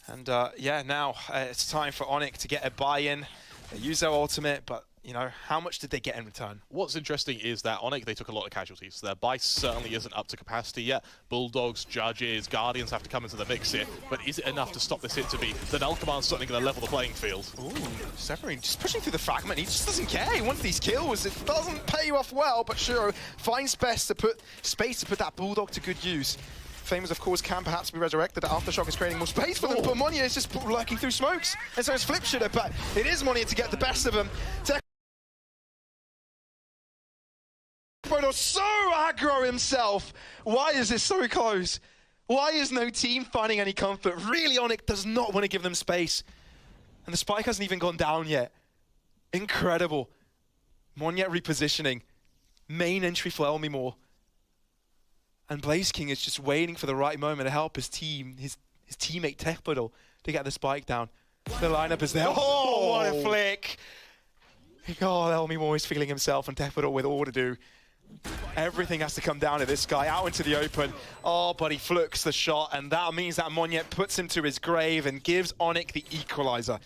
And, yeah, now it's time for ONIC to get a buy-in. They use their ultimate, but you know, how much did they get in return? What's interesting is that ONIC, they took a lot of casualties. Their buy certainly isn't up to capacity yet. Bulldogs, Judges, Guardians have to come into the mix here. But is it enough to stop this hit to be? The Null Command's certainly going to level the playing field. Ooh, Severin just pushing through the fragment. He just doesn't care. He wants these kills. It doesn't pay you off well, but sure, finds space to put that Bulldog to good use. Famous, of course, can perhaps be resurrected. Aftershock is creating more space for them, but Monia is just lurking through smokes. And so it's Flip Shooter, but it is Monia to get the best of them. So aggro himself. Why is this so close? Why is no team finding any comfort? Really, ONIC does not want to give them space. And the spike hasn't even gone down yet. Incredible. Monya repositioning. Main entry for Elmimore. And Blaze King is just waiting for the right moment to help his team, his teammate Techbudle, to get the spike down. The lineup is there. Oh, what a flick. Oh, Elmimore is feeling himself and Techbudle with all to do. Everything has to come down to this guy, out into the open. Oh, but he flukes the shot, and that means that Monya puts him to his grave and gives ONIC the equalizer.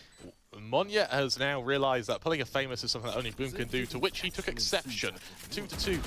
Monya has now realised that pulling a Famous is something that only Boom can do, to which he took exception. 2-2,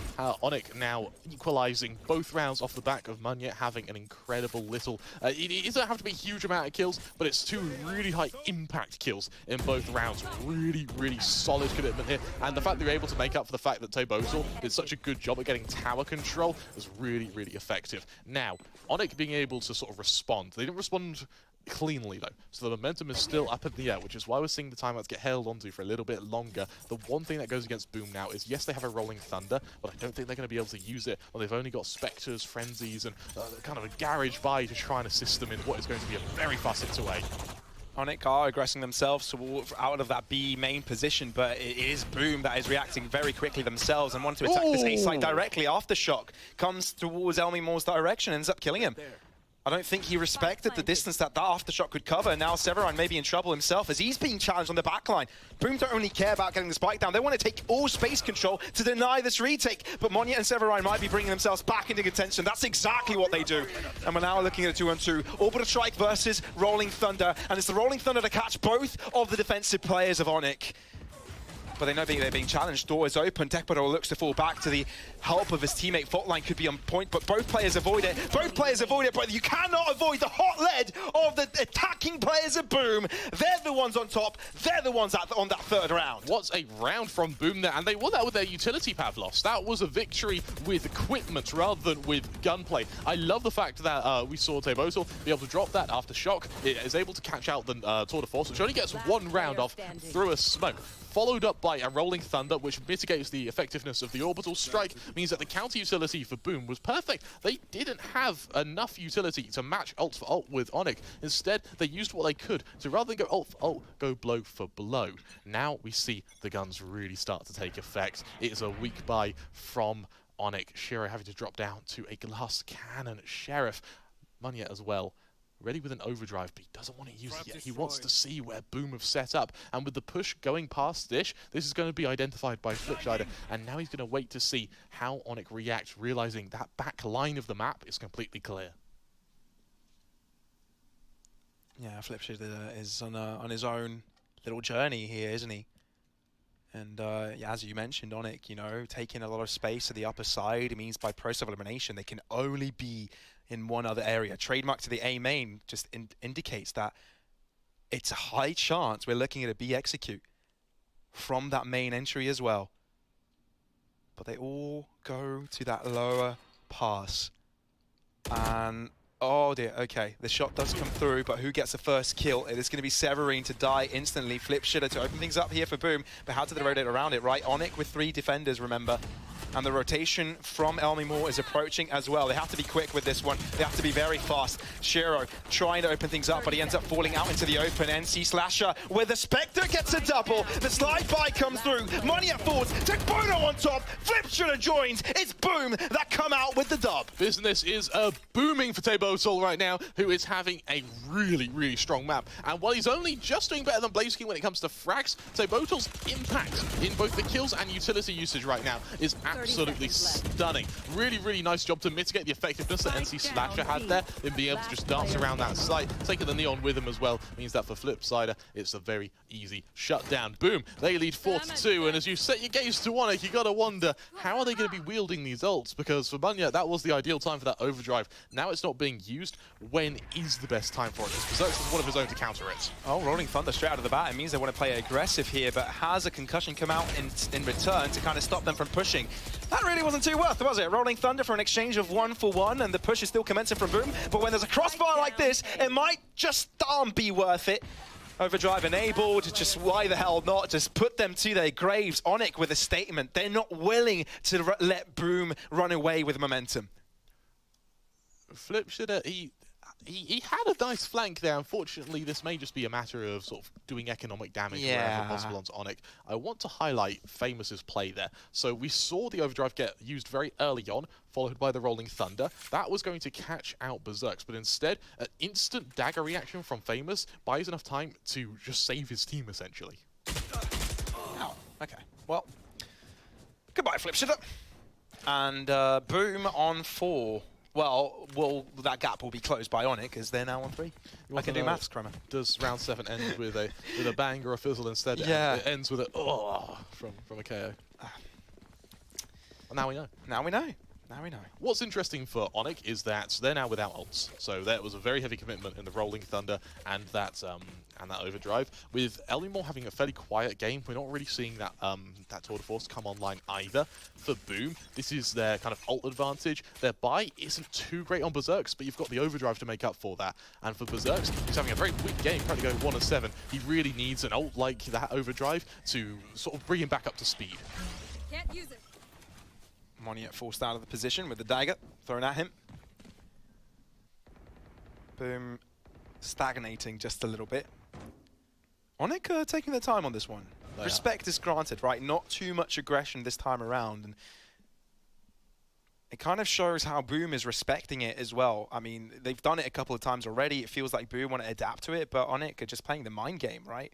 ONIC now equalising both rounds off the back of Monya having an incredible little... it doesn't have to be a huge amount of kills, but it's two really high impact kills in both rounds. Really, really solid commitment here. And the fact that you're able to make up for the fact that Tebozal did such a good job at getting tower control was really, really effective. Now, ONIC being able to sort of respond. They didn't respond cleanly though, so the momentum is still up in the air, which is why we're seeing the timeouts get held onto for a little bit longer. The one thing that goes against Boom now is, yes, they have a Rolling Thunder, but I don't think they're going to be able to use it when they've only got Spectres, Frenzies, and kind of a garage buy to try and assist them in what is going to be a very fast hit away. ONIC are aggressing themselves out of that B main position, but it is Boom that is reacting very quickly themselves and want to attack this A site directly. Aftershock comes towards Elmimore's direction, ends up killing him. I don't think he respected the distance that Aftershock could cover. Now Severin may be in trouble himself as he's being challenged on the backline. Boom don't only care about getting the spike down. They want to take all space control to deny this retake. But Monya and Severin might be bringing themselves back into contention. That's exactly what they do. And we're now looking at a 2-on-2. Orbital Strike versus Rolling Thunder. And it's the Rolling Thunder to catch both of the defensive players of ONIC. But they know they're being challenged. Door is open. Techbudle looks to fall back to the help of his teammate. Faultline could be on point, but both players avoid it. Both players avoid it, but you cannot avoid the hot lead of the attacking players of Boom. They're the ones on top. They're the ones on that third round. What's a round from Boom there, and they won that with their utility Pavlos. That was a victory with equipment rather than with gunplay. I love the fact that we saw Tebozal be able to drop that after shock. It is able to catch out the Tour de Force, which only gets one round off through a smoke. Followed up by a Rolling Thunder, which mitigates the effectiveness of the Orbital Strike, means that the counter utility for Boom was perfect. They didn't have enough utility to match ult for ult with ONIC. Instead, they used what they could to, rather than go ult for ult, go blow for blow. Now we see the guns really start to take effect. It is a weak buy from ONIC. Shiro having to drop down to a glass cannon. Sheriff, Munya as well. Ready with an overdrive, but he doesn't want to use it yet. He wants to see where Boom have set up. And with the push going past Dish, this is going to be identified by Flipshider. And now he's going to wait to see how ONIC reacts, realizing that back line of the map is completely clear. Yeah, Flipshider is on his own little journey here, isn't he? And yeah, as you mentioned, ONIC, you know, taking a lot of space to the upper side, it means by process of elimination, they can only be in one other area. Trademark to the A main just indicates that it's a high chance we're looking at a B execute from that main entry as well. But they all go to that lower pass. And oh dear, okay, the shot does come through, but who gets the first kill? It is going to be Severine to die instantly. Flip Shitter to open things up here for Boom, but how do they rotate around it, right? ONIC with 3 defenders, remember. And the rotation from Elmimore is approaching as well. They have to be quick with this one. They have to be very fast. Shiro trying to open things up, but he ends up falling out into the open. NC Slasher, where the Spectre gets a double. The slide by comes through. Money at forwards. Tekbono on top. Flip Shitter joins. It's Boom that come out with the dub. Business is booming for Tebotol right now, who is having a really, really strong map. And while he's only just doing better than Blazeking when it comes to frags, Tebotol's impact in both the kills and utility usage right now is absolutely stunning. Really, really nice job to mitigate the effectiveness that NC Slasher had there in being able to just dance around that site. Taking the Neon with him as well means that for Flipsider, it's a very easy shutdown. Boom, they lead 4-2, and as you set your gaze to ONIC, you gotta wonder, how are they gonna be wielding these ults? Because for Bunya, that was the ideal time for that overdrive. Now it's not being used. When is the best time for it? Because Berserk is one of his own to counter it. Oh, Rolling Thunder straight out of the bat. It means they want to play aggressive here, but has a concussion come out in return to kind of stop them from pushing? That really wasn't too worth, was it? Rolling Thunder for an exchange of 1-for-1, and the push is still commencing from Boom. But when there's a crossfire like this, it might just be worth it. Overdrive enabled, just why the hell not? Just put them to their graves. ONIC with a statement. They're not willing to let Boom run away with momentum. Flip Shitter, he had a nice flank there. Unfortunately, this may just be a matter of sort of doing economic damage wherever possible onto ONIC. I want to highlight Famous's play there. So we saw the overdrive get used very early on, followed by the Rolling Thunder. That was going to catch out Berserks, but instead, an instant dagger reaction from Famous buys enough time to just save his team, essentially. Oh, okay. Well, goodbye, Flip Shitter. And Boom on 4. Well, that gap will be closed by ONIC as they're now on 3. I can do maths, Cromer. Does round 7 end with a bang or a fizzle instead? Yeah. It ends with a from a KO. Well, now we know. Now we know. Now we know. What's interesting for ONIC is that they're now without ults. So that was a very heavy commitment in the Rolling Thunder and that overdrive. With Elmimore having a fairly quiet game, we're not really seeing that that tour de force come online either. For Boom, this is their kind of ult advantage. Their buy isn't too great on Berserks, but you've got the overdrive to make up for that. And for Berserks, he's having a very weak game, currently going 1-7. He really needs an ult like that overdrive to sort of bring him back up to speed. Can't use it. Money forced out of the position with the dagger thrown at him. Boom stagnating just a little bit. ONIC taking their time on this one. Respect is granted, right? Not too much aggression this time around. And it kind of shows how Boom is respecting it as well. I mean, they've done it a couple of times already. It feels like Boom want to adapt to it, but ONIC are just playing the mind game, right?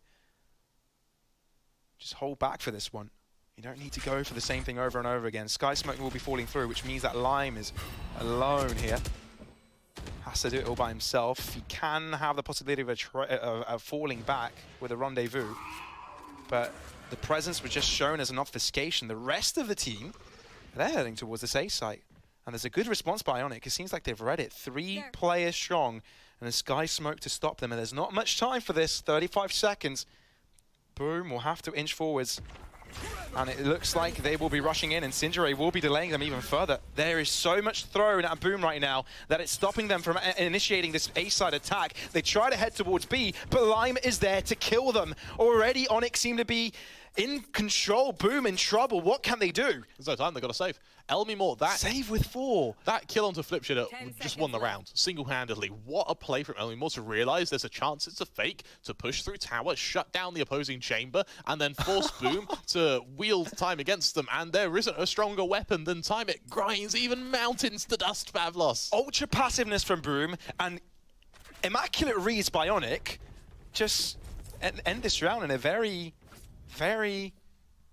Just hold back for this one. You don't need to go for the same thing over and over again. Sky Smoke will be falling through, which means that Lime is alone here. Has to do it all by himself. He can have the possibility of falling back with a rendezvous, but the presence was just shown as an obfuscation. The rest of the team, they're heading towards this A site, and there's a good response by ONIC. It seems like they've read it. 3 players strong, and a Sky Smoke to stop them, and there's not much time for this. 35 seconds. Boom will have to inch forwards. And it looks like they will be rushing in, and Sinjure will be delaying them even further. There is so much thrown at Boom right now that it's stopping them from initiating this A-side attack. They try to head towards B, but Lime is there to kill them. Already, ONIC seem to be in control. Boom in trouble. What can they do? There's no time. They've got to save. Elmimore, that save with 4. That kill onto Flip Shitter just won the round single-handedly. What a play from Elmimore to realize there's a chance it's a fake, to push through tower, shut down the opposing chamber, and then force Boom to wield time against them. And there isn't a stronger weapon than time. It grinds even mountains to dust, Pavlos. Ultra passiveness from Boom and immaculate reads by ONIC just end this round in a very, very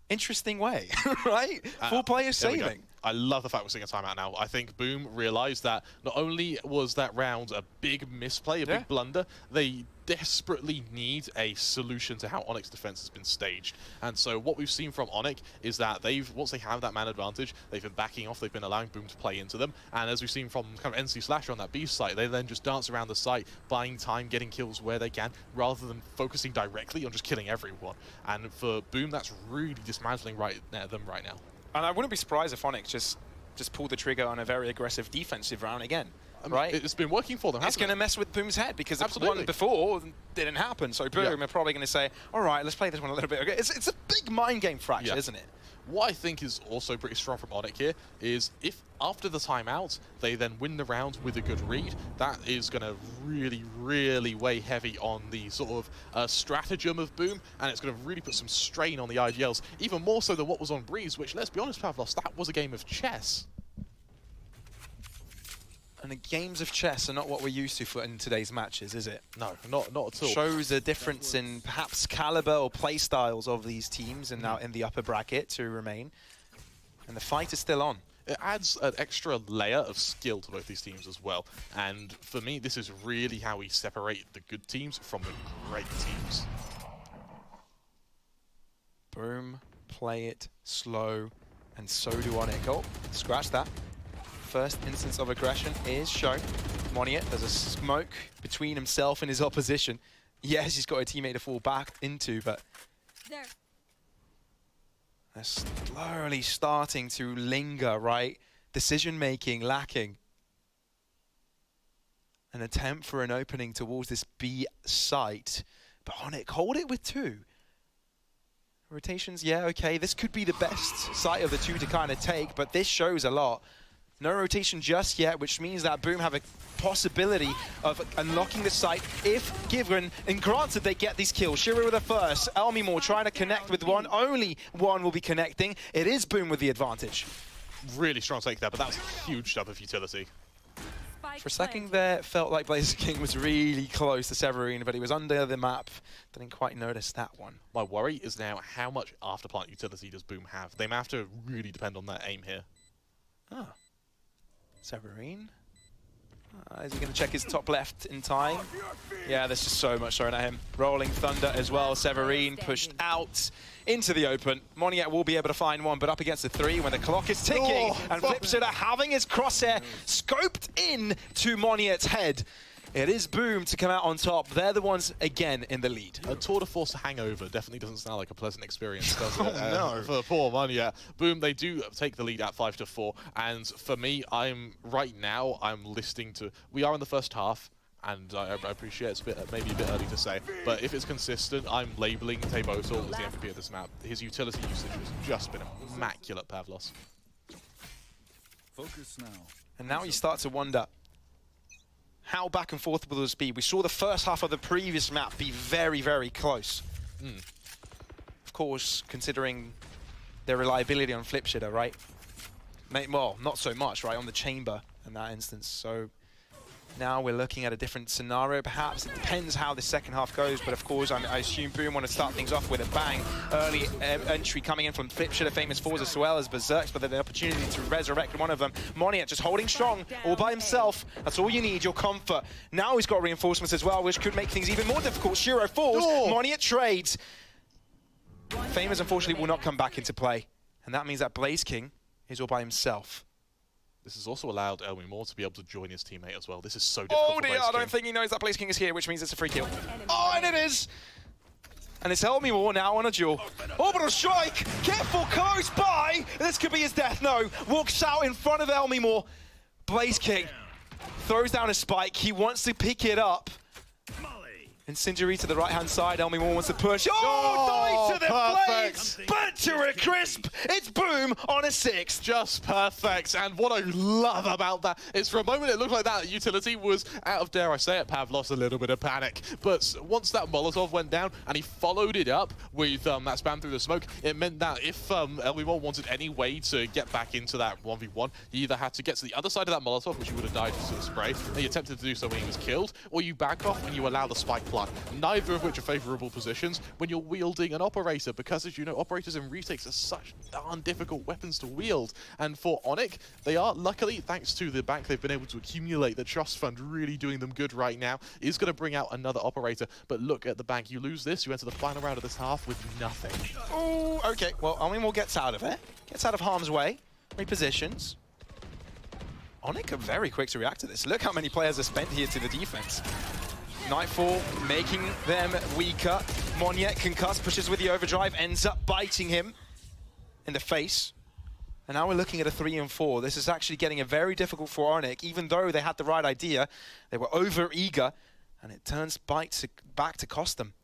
interesting way, right? 4 players saving. I love the fact we're seeing a timeout now. I think Boom realized that not only was that round a big misplay, a big blunder, they desperately need a solution to how ONIC's defense has been staged. And so what we've seen from ONIC is that once they have that man advantage, they've been backing off, they've been allowing Boom to play into them. And as we've seen from kind of NC Slasher on that B site, they then just dance around the site, buying time, getting kills where they can, rather than focusing directly on just killing everyone. And for Boom, that's really dismantling them right now. And I wouldn't be surprised if ONIC just pulled the trigger on a very aggressive defensive round again. I mean, right? It's been working for them, It's going to mess with Boom's head because the one before didn't happen. So Boom are probably going to say, all right, let's play this one a little bit. It's a big mind game fracture, isn't it? What I think is also pretty strong from ONIC here is if after the timeout, they then win the round with a good read, that is going to really, really weigh heavy on the sort of stratagem of Boom, and it's going to really put some strain on the IGLs, even more so than what was on Breeze, which, let's be honest, Pavlos, that was a game of chess. And the games of chess are not what we're used to in today's matches, is it? No, not at all. Shows a difference in perhaps caliber or play styles of these teams and now in the upper bracket to remain. And the fight is still on. It adds an extra layer of skill to both these teams as well. And for me, this is really how we separate the good teams from the great teams. Boom, play it slow, and so do ONIC. Oh, scratch that. First instance of aggression is shown. Moniet, there's a smoke between himself and his opposition. Yes, he's got a teammate to fall back into, but they're slowly starting to linger, right? Decision-making lacking. An attempt for an opening towards this B site, but ONIC hold it with 2. Rotations, yeah, okay. This could be the best site of the 2 to kind of take, but this shows a lot. No rotation just yet, which means that Boom have a possibility of unlocking the site if given, and granted they get these kills. Shiro with the first, Elmimore trying to connect with one, only one will be connecting. It is Boom with the advantage. Really strong take there, but that was a huge jump of utility. For a second there, felt like BlazerKing was really close to Severine, but he was under the map. Didn't quite notice that one. My worry is now how much afterplant utility does Boom have? They may have to really depend on that aim here. Ah. Severine. Is he going to check his top left in time? Yeah, there's just so much thrown at him. Rolling Thunder as well. Severine pushed out into the open. Moniet will be able to find one, but up against the 3 when the clock is ticking. And Flipsitter having his crosshair scoped in to Moniet's head. It is Boom to come out on top. They're the ones, again, in the lead. A Tour de Force hangover definitely doesn't sound like a pleasant experience, does it? No. For poor Moniet. Boom, they do take the lead at 5-4. And for me, right now, I'm listening to... We are in the first half, and I appreciate it's maybe a bit early to say, but if it's consistent, I'm labeling Teboso as the MVP of this map. His utility usage has just been immaculate, Pavlos. Focus now. And now you start to wonder, how back and forth will this be? We saw the first half of the previous map be very, very close. Of course, considering their reliability on Flipshitter, right? Well, not so much, right, on the chamber in that instance. So now we're looking at a different scenario, perhaps. It depends how the second half goes, but of course, I assume Boom want to start things off with a bang. Early entry coming in from Flipshitter, famous fours as well as Berserks, but the opportunity to resurrect one of them. Moniet just holding strong, all by himself. That's all you need, your comfort. Now he's got reinforcements as well, which could make things even more difficult. Shiro falls, Moniet trades. Famous, unfortunately, will not come back into play. And that means that BlazerKing is all by himself. This has also allowed Elmimore to be able to join his teammate as well. This is so difficult for dear, I don't think he knows that BlazerKing is here, which means it's a free kill. Oh, and it is! And it's Elmimore now on a duel. Orbital strike! Careful, close by! This could be his death. No, walks out in front of Elmimore. BlazerKing throws down a spike. He wants to pick it up. Incendiary to the right-hand side. Elmimore wants to push. Oh, die to the blades! Burnt to a crisp! It's Boom on a 6. Just perfect. And what I love about that is for a moment it looked like that utility was out of, dare I say it, Pavlos, a little bit of panic. But once that Molotov went down and he followed it up with that spam through the smoke, it meant that if Elmimore wanted any way to get back into that 1v1, he either had to get to the other side of that Molotov, which he would have died to the spray, and he attempted to do so when he was killed, or you back off and you allow the spike play. plant, neither of which are favorable positions when you're wielding an operator, because as you know, operators and retakes are such darn difficult weapons to wield. And for ONIC, they are, luckily, thanks to the bank they've been able to accumulate, the trust fund really doing them good right now, is going to bring out another operator. But look at the bank, you lose this, you enter the final round of this half with nothing. Oh, okay, well, Almimor gets out of it, gets out of harm's way, repositions. ONIC are very quick to react to this. Look how many players are spent here to the defense. Nightfall making them weaker. Monyet concussed, pushes with the overdrive, ends up biting him in the face. And now we're looking at a 3 and 4. This is actually getting very difficult for ONIC. Even though they had the right idea, they were over eager, and it turns back to cost them.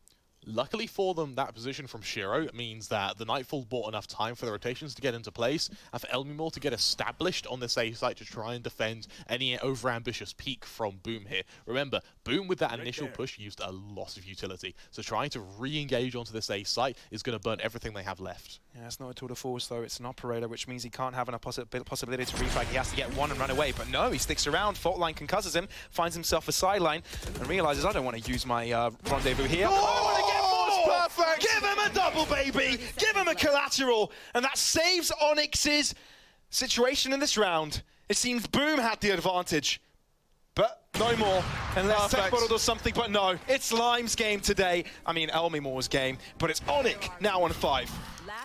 Luckily for them, that position from Shiro means that the Nightfall bought enough time for the rotations to get into place, and for Elmimor to get established on this A site to try and defend any overambitious peak from Boom here. Remember, Boom with that initial push used a lot of utility, so trying to re-engage onto this A site is going to burn everything they have left. Yeah, it's not a tour de force though, it's an operator, which means he can't have a possibility to refrag. He has to get one and run away, but no, he sticks around. Fault line concusses him, finds himself a sideline, and realizes, I don't want to use my rendezvous here. Perfect. Give him a double, baby! Give him a collateral! And that saves Onyx's situation in this round. It seems Boom had the advantage, but no more. Unless Tech Bottle does something, but no. It's Lime's game today. I mean, Elmimor's game, but it's ONIC now on 5.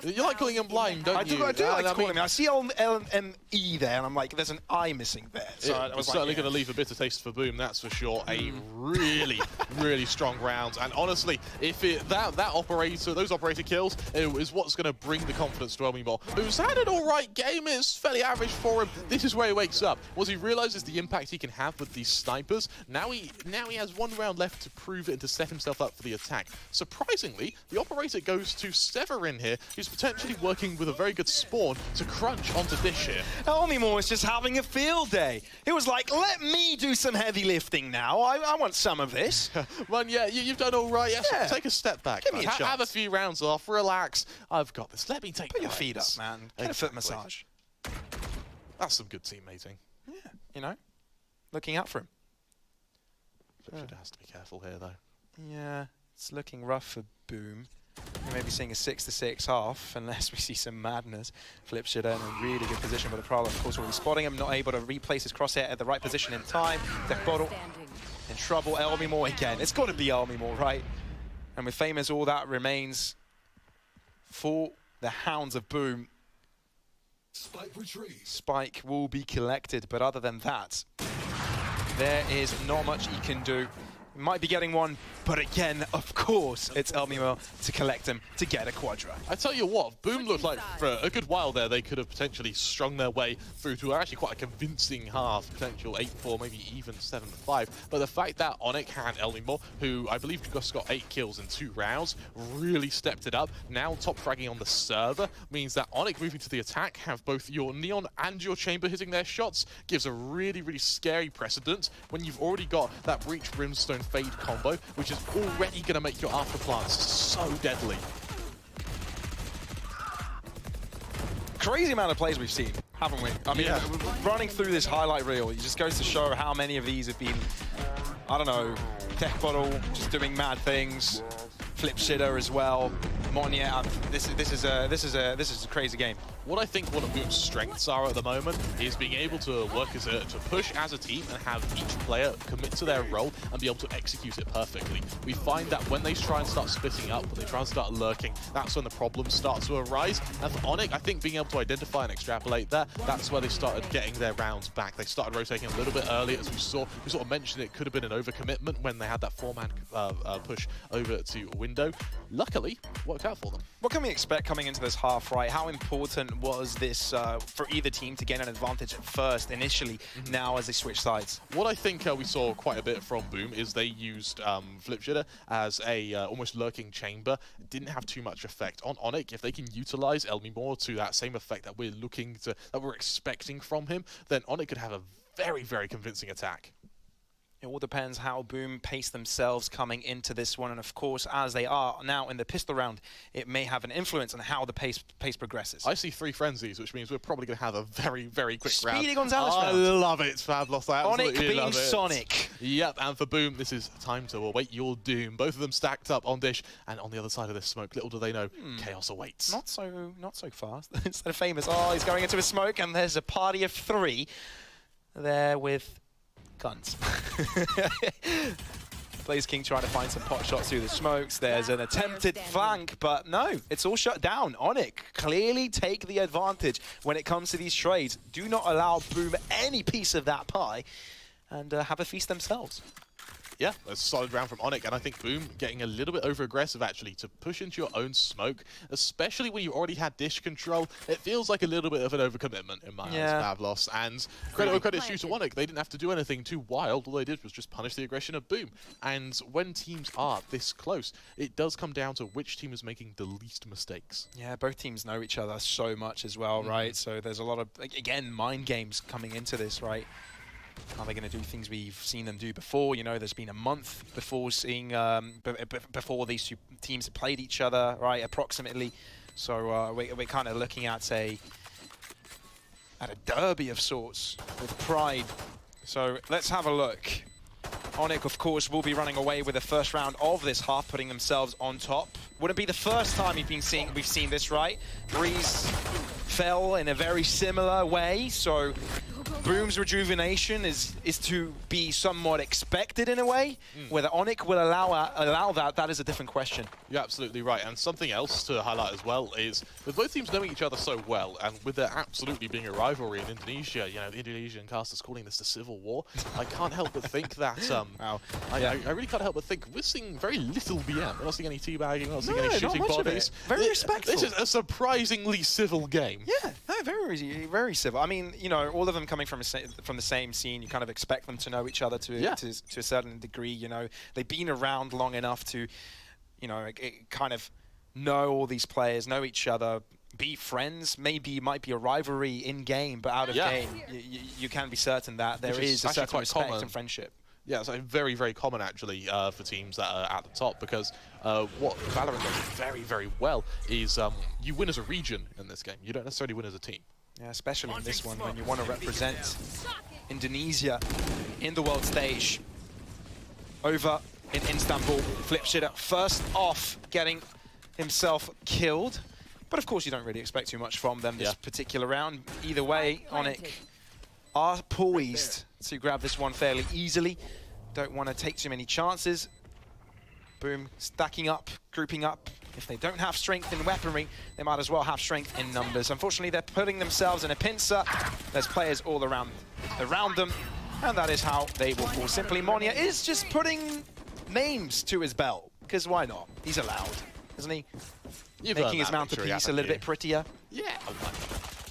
You like calling him Lime, don't you? I do like to call him. I see L-M-E there, and I'm like, there's an I missing there. So I was certainly going to leave a bitter taste for Boom, that's for sure. A really, really strong round. And honestly, if that operator, those operator kills, is what's going to bring the confidence to Elmimor, who's had an all-right game. It's fairly average for him. This is where he wakes up. Once he realizes the impact he can have with these snipers, now he has one round left to prove it and to set himself up for the attack. Surprisingly, the operator goes to Severin here, who's potentially working with a very good spawn to crunch onto Dish here. Elmimor is just having a field day. It was like, let me do some heavy lifting now. I want some of this. Well, yeah, you've done all right. Yes, Yeah. Take a step back. Give me a chance. Have a few rounds off. Relax. I've got this. Let me take Put the your feet up, reins. man. Get a foot massage. That's some good teammating. Yeah, you know, looking out for him. Flipshitter has to be careful here, though. Yeah, it's looking rough for Boom. We may be seeing a 6-6 half, unless we see some madness. Flipshitter in a really good position, but the Prowler, of course, will be spotting him, not able to replace his crosshair at the right position in time. Death Bottle in trouble. Elmimor again. It's got to be Elmimor, right? And with Famous, all that remains for the Hounds of Boom. Spike will be collected, but other than that, there is not much he can do. Might be getting one, but again, of course, it's Elmimor to collect him to get a Quadra. I tell you what, Boom looked like for a good while there they could have potentially strung their way through to actually quite a convincing half, potential 8-4, maybe even 7-5. But the fact that ONIC had Elmimor, who I believe just got 8 kills in 2 rounds, really stepped it up. Now top fragging on the server means that ONIC moving to the attack have both your Neon and your Chamber hitting their shots, gives a really, really scary precedent when you've already got that Breach Brimstone Fade combo, which is already going to make your afterplants so deadly. Crazy amount of plays we've seen, haven't we? I mean, running through this highlight reel, it just goes to show how many of these have been, I don't know, Tech Bottle just doing mad things, Flipshitter as well, Monyet. This is a crazy game. What I think one of Boom's strengths are at the moment is being able to work to push as a team and have each player commit to their role and be able to execute it perfectly. We find that when they try and start splitting up, when they try and start lurking, that's when the problems start to arise. And for ONIC, I think being able to identify and extrapolate that, that's where they started getting their rounds back. They started rotating a little bit earlier, as we saw. We sort of mentioned it could have been an overcommitment when they had that 4-man push over to Window. Luckily, worked out for them. What can we expect coming into this half, right? How important was this for either team to gain an advantage at first, initially, now as they switch sides? What I think we saw quite a bit from Boom is they used Flipshitter as a almost lurking chamber. It didn't have too much effect on ONIC. If they can utilize Elmimor to that same effect that we're expecting from him, then ONIC could have a very, very convincing attack. It all depends how Boom pace themselves coming into this one. And of course, as they are now in the pistol round, it may have an influence on how the pace progresses. I see 3 frenzies, which means we're probably going to have a very, very quick round. Speedy Gonzalez I round. love it, Fablos. I absolutely ONIC being love it. Sonic. Yep, and for Boom, this is time to await your doom. Both of them stacked up on Dish, and on the other side of this smoke, little do they know, chaos awaits. Not so fast. Instead of famous, oh, he's going into a smoke, and there's a party of 3 there with guns. Blaze King trying to find some pot shots through the smokes. There's an attempted flank, but no, it's all shut down. ONIC clearly take the advantage when it comes to these trades. Do not allow Boom any piece of that pie and have a feast themselves. Yeah, a solid round from ONIC, and I think Boom getting a little bit over-aggressive, actually, to push into your own smoke, especially when you already had Dish control. It feels like a little bit of an overcommitment in my eyes, Pavlos. And credit due to ONIC, they didn't have to do anything too wild. All they did was just punish the aggression of Boom. And when teams are this close, it does come down to which team is making the least mistakes. Yeah, both teams know each other so much as well, right? So there's a lot of, again, mind games coming into this, right? Are they going to do things we've seen them do before? You know, there's been a month before seeing before these 2 teams have played each other, right? Approximately. So we're kind of looking at a derby of sorts with Pride. So let's have a look. ONIC, of course, will be running away with the first round of this half, putting themselves on top. Wouldn't be the first time we've seen this, right? Breeze fell in a very similar way, so Boom's rejuvenation is to be somewhat expected in a way. Whether ONIC will allow that is a different question. You're absolutely right. And something else to highlight as well is with both teams knowing each other so well, and with there absolutely being a rivalry in Indonesia, you know, the Indonesian casters calling this the Civil War, I can't help but think that, I really can't help but think we're seeing very little BM. We're not seeing any teabagging, we're not seeing any shooting bodies. Very respectful. This is a surprisingly civil game. Yeah, no, very civil. I mean, you know, all of them coming from the same scene, you kind of expect them to know each other to a certain degree. You know, they've been around long enough to, you know, kind of know all these players, know each other, be friends. Maybe it might be a rivalry in game, but out of game, you can be certain that there is a certain respect and friendship. Yeah, it's very, very common actually for teams that are at the top, because what Valorant does very, very well is you win as a region in this game. You don't necessarily win as a team. Yeah, especially in this one when you want to represent Indonesia in the world stage. Over in Istanbul, Flipshitter first off getting himself killed. But of course you don't really expect too much from them this particular round. Either way, ONIC are poised to grab this one fairly easily. Don't want to take too many chances. Boom, stacking up, grouping up. If they don't have strength in weaponry, they might as well have strength in numbers. Unfortunately, they're putting themselves in a pincer. There's players all around them, and that is how they will fall. Simply, Monya is just putting names to his belt, because why not? He's allowed, isn't he? Making his mountainpiece a little bit prettier. Yeah,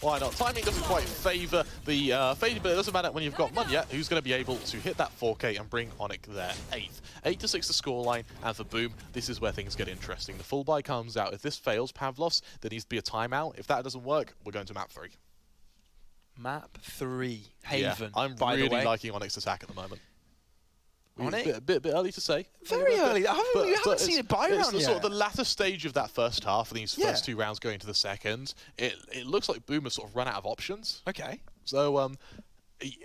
why not? Timing doesn't quite favour the fade, but it doesn't matter when you've got Munya, who's going to be able to hit that 4K and bring ONIC their 8th. 8-6 the scoreline, and for Boom, this is where things get interesting. The full buy comes out. If this fails, Pavlos, there needs to be a timeout. If that doesn't work, we're going to map 3. Map 3, Haven. Yeah, I'm really liking ONIC's attack at the moment. ONIC? A bit early to say. Very early. You haven't seen it buy round yet. Sort of the latter stage of that first half, and these first 2 rounds going to the second. It looks like Boom has sort of run out of options. Okay. So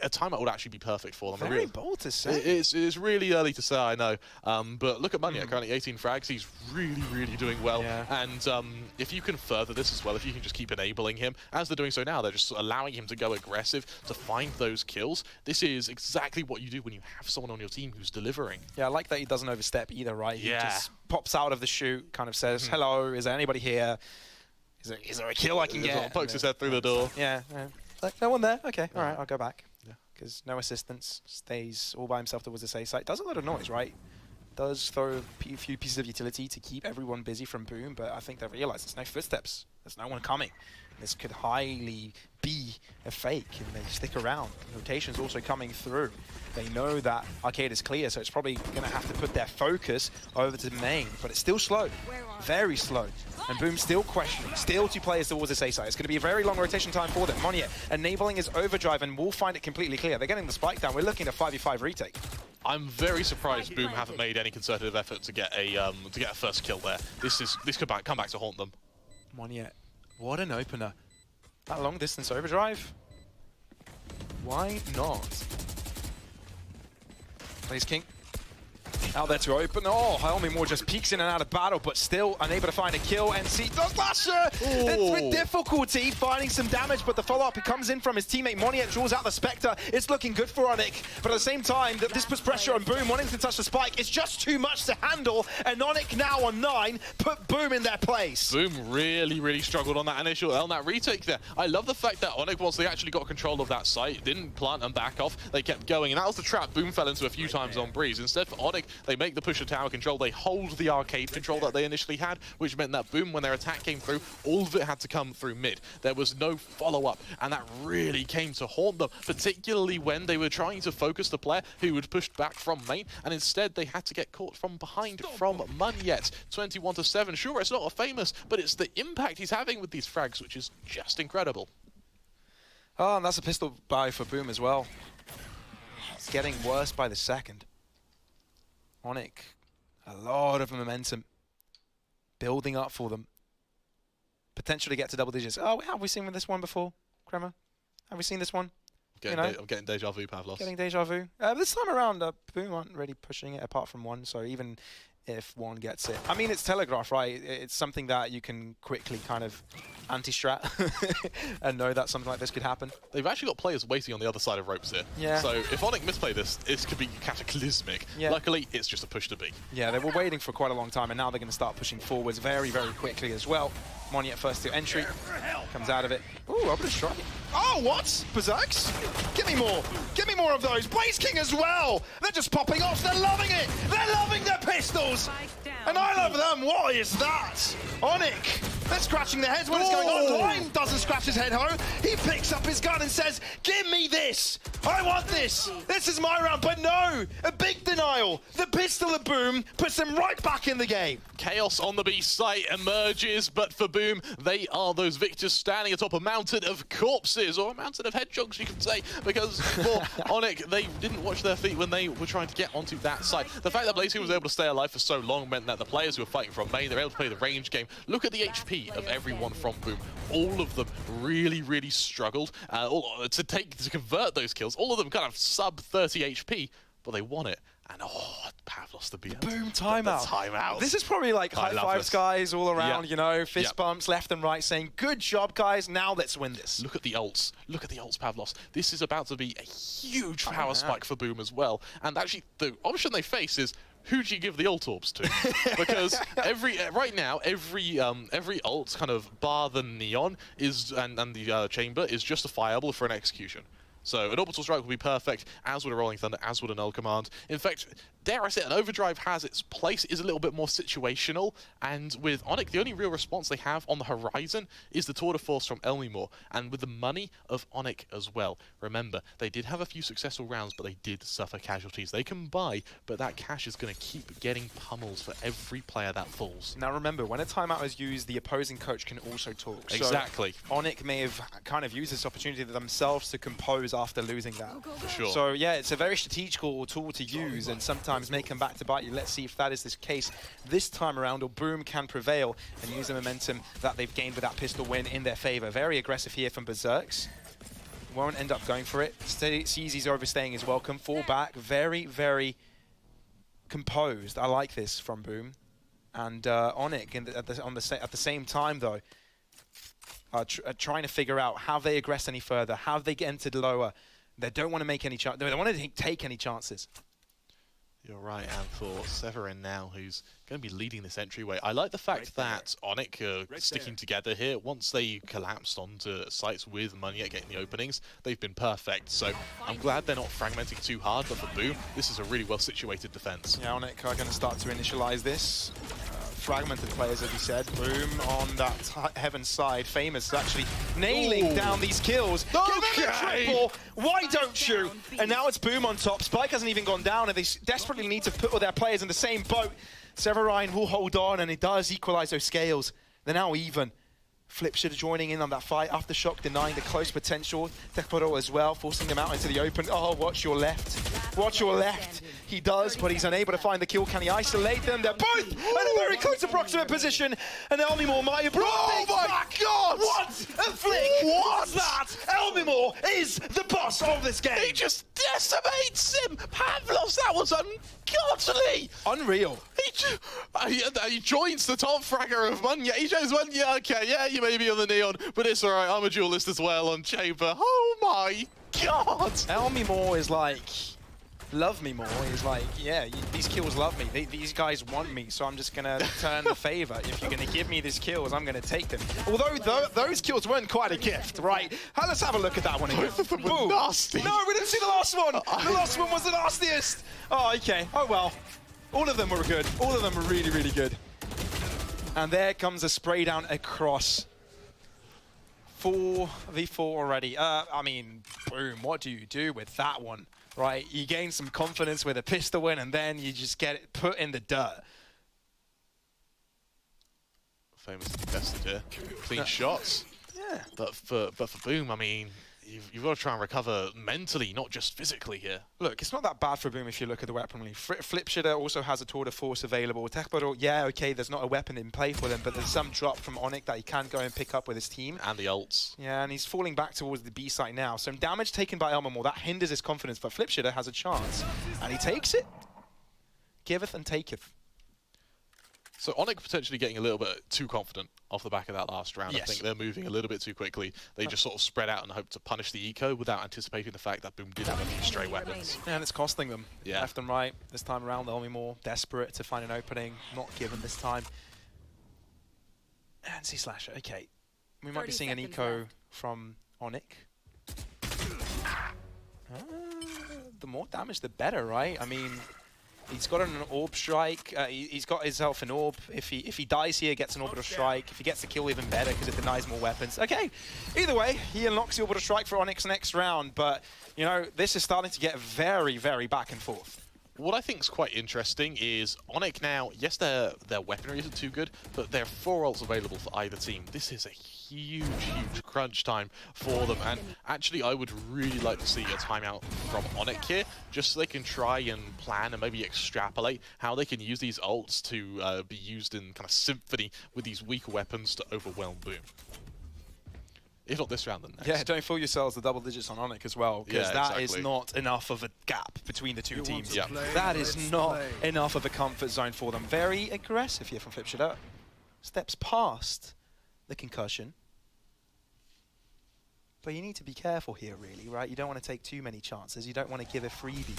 a timeout would actually be perfect for them. Very bold to say. It's really early to say, I know. But look at Munya, currently 18 frags. He's really, really doing well. Yeah. And if you can further this as well, if you can just keep enabling him, as they're doing so now, they're just allowing him to go aggressive, to find those kills. This is exactly what you do when you have someone on your team who's delivering. Yeah, I like that he doesn't overstep either, right? He just pops out of the chute, kind of says, hello, is there anybody here? Is there a kill I can get? Pokes his head through the door. Yeah. Like, no one there? Okay, all right, I'll go back. Because no assistance, stays all by himself towards the A site. Does a lot of noise, right? Does throw a few pieces of utility to keep everyone busy from Boom, but I think they realize there's no footsteps. There's no one coming. This could highly be a fake, and they stick around. The rotation's also coming through. They know that Arcade is clear, so it's probably going to have to put their focus over to main, but it's still slow. Very slow. And Boom still questioning, still 2 players towards this A side. It's going to be a very long rotation time for them. Monya enabling his overdrive, and will find it completely clear. They're getting the spike down. We're looking at a 5v5 retake. I'm very surprised Boom haven't made any concerted effort to get a first kill there. This could come back to haunt them. Moniet, what an opener. That long distance overdrive. Why not? Plays King. Out there to open. Oh, Helmi Moore just peeks in and out of battle, but still unable to find a kill. NC does Lasher! It's with difficulty finding some damage, but the follow-up, he comes in from his teammate Moniet, draws out the Spectre. It's looking good for ONIC, but at the same time, this puts pressure on Boom, wanting to touch the spike. It's just too much to handle, and ONIC now on 9 put Boom in their place. Boom really struggled on that retake there. I love the fact that ONIC, once they actually got control of that site, didn't plant and back off, they kept going, and that was the trap Boom fell into a few times on Breeze. Instead for ONIC, they make the push to tower control, they hold the arcade control that they initially had, which meant that Boom, when their attack came through, all of it had to come through mid. There was no follow-up, and that really came to haunt them, particularly when they were trying to focus the player who had pushed back from main, and instead they had to get caught from behind from Moniet. 21-7. Sure, it's not a famous, but it's the impact he's having with these frags, which is just incredible. Oh, and that's a pistol buy for Boom as well. It's getting worse by the second. ONIC, a lot of momentum building up for them. Potentially get to double digits. Oh, have we seen this one before, Kremer? Have we seen this one? I'm getting deja vu, Pavlos. Getting deja vu. This time around, Boom aren't really pushing it apart from one, so even if one gets it. I mean, it's telegraph, right? It's something that you can quickly kind of anti-strat and know that something like this could happen. They've actually got players waiting on the other side of ropes here. Yeah. So if ONIC misplay this, it could be cataclysmic. Yeah. Luckily, it's just a push to B. Yeah, they were waiting for quite a long time, and now they're going to start pushing forwards very quickly as well. Moniet first to entry, comes out of it. Ooh, open a strike. Oh, what? Berserks? Give me more. Give me more of those. Blaze King as well. They're just popping off. They're loving it. They're loving their pistols. And I love them. What is that? ONIC. They're scratching their heads. What is going on? Lime doesn't scratch his head, ho. He picks up his gun and says, give me this. I want this. This is my round. But no, a big denial. The pistol of Boom puts them right back in the game. Chaos on the B site emerges, but for Boom, they are those victors standing atop a mountain of corpses, or a mountain of hedgehogs, you could say, because for ONIC, they didn't watch their feet when they were trying to get onto that site. The fact that Blaze King was able to stay alive for so long meant that the players who were fighting from main, they were able to play the range game. Look at the HP of everyone from Boom. All of them really struggled to convert those kills. All of them kind of sub 30 HP, but they won it. And Pavlos the BM. Boom timeout. The timeout. This is probably like high fives, guys, all around, you know, fist bumps left and right saying, good job, guys, now let's win this. Look at the ults. Look at the ults, Pavlos. This is about to be a huge power spike for Boom as well. And actually, the option they face is, who do you give the ult orbs to? Because right now, every ult, kind of bar the neon, and the chamber is justifiable for an execution. So an orbital strike would be perfect, as would a rolling thunder, as would a null command. In fact, dare I say, an overdrive has its place, is a little bit more situational, and with ONIC, the only real response they have on the horizon is the tour de force from Elmimore, and with the money of ONIC as well. Remember, they did have a few successful rounds, but they did suffer casualties. They can buy, but that cash is going to keep getting pummels for every player that falls. Now remember, when a timeout is used, the opposing coach can also talk. Exactly. So ONIC may have kind of used this opportunity themselves to compose after losing that. For sure. So yeah, it's a very strategical tool to use, and sometimes may come back to bite you. Let's see if that is the case this time around, or Boom can prevail and use the momentum that they've gained with that pistol win in their favor. Very aggressive here from Berserks. Won't end up going for it. CZ's overstaying is welcome. Fall back. Very composed. I like this from Boom. And ONIC at the same time though, trying to figure out, have they aggressed any further? Have they entered lower? They don't want to make any chances. They don't want to take any chances. You're right, and for Severin now, who's going to be leading this entryway, I like the fact that ONIC are sticking together here. Once they collapsed onto sites with Moniet getting the openings, they've been perfect. So I'm glad they're not fragmenting too hard, but for Boom, this is a really well-situated defense. Yeah, ONIC are going to start to initialize this. Fragmented players, as you said. Boom on that heaven side. Famous actually nailing down these kills. Give him a triple! Why don't you? And now it's Boom on top. Spike hasn't even gone down, and they desperately need to put all their players in the same boat. Severine will hold on, and it does equalize those scales. They're now even. Flipshit joining in on that fight. Aftershock denying the close potential. Tekporo as well, forcing them out into the open. Oh, watch your left. Watch your left. He does, but he's unable to find the kill. Can he isolate them? They're both in a very close approximate position. And Elmimore might have brought Oh my God! What a flick! What's that? Elmimore is the boss of this game. He just decimates him! Pavlos, that was ungodly! Unreal. He joins the top fragger of Munya. He shows Munya, okay, yeah, you may be on the Neon, but it's alright, I'm a duelist as well on Chamber. Oh my God! Elmimore is like, love me more. He's like, yeah, these kills love me. These guys want me, so I'm just going to turn the favor. If you're going to give me these kills, I'm going to take them. Although those kills weren't quite a gift, right? Let's have a look at that one again. Both of them were nasty. No, we didn't see the last one. The last one was the nastiest. Oh, okay. Oh, well. All of them were good. All of them were really, really good. And there comes a spray down across. 4v4 already. I mean, boom. What do you do with that one? Right, you gain some confidence with a pistol win, and then you just get it put in the dirt. Famously contested here. Clean shots. Yeah. But for Boom, I mean, you've got to try and recover mentally, not just physically here. Look, it's not that bad for Boom if you look at the weaponry. Flipshitter also has a tour de force available. Tekporo, yeah, okay, there's not a weapon in play for them, but there's some drop from ONIC that he can go and pick up with his team. And the ults. Yeah, and he's falling back towards the B site now. Some damage taken by Elmimore, that hinders his confidence, but Flipshitter has a chance. And he takes it. Giveth and taketh. So ONIC potentially getting a little bit too confident off the back of that last round. Yes. I think they're moving a little bit too quickly. They just sort of spread out and hope to punish the eco without anticipating the fact that Boom did have a few stray weapons. Yeah, and it's costing them Yeah. left and right. This time around, Elmimore desperate to find an opening, not given this time. And see Slasher, okay. We might be seeing an eco from ONIC. The more damage, the better, right? I mean, he's got an orb strike. He's got himself an orb. If he dies here, gets an orbital strike. If he gets the kill, even better because it denies more weapons. Okay, either way, he unlocks the orbital strike for ONIC next round. But you know, this is starting to get very, very back and forth. What I think is quite interesting is ONIC now, yes, their weaponry isn't too good, but there are 4 ults available for either team. This is a huge, huge crunch time for them. And actually, I would really like to see a timeout from ONIC here, just so they can try and plan and maybe extrapolate how they can use these ults to be used in kind of symphony with these weaker weapons to overwhelm Boom. If not this round, then next. Yeah, don't fool yourselves, the double digits on ONIC as well, because that is not enough of a gap between the two teams. Yeah. That is not enough of a comfort zone for them. Very aggressive here from Flipshitter. Steps past the concussion. But you need to be careful here, really, right? You don't want to take too many chances. You don't want to give a freebie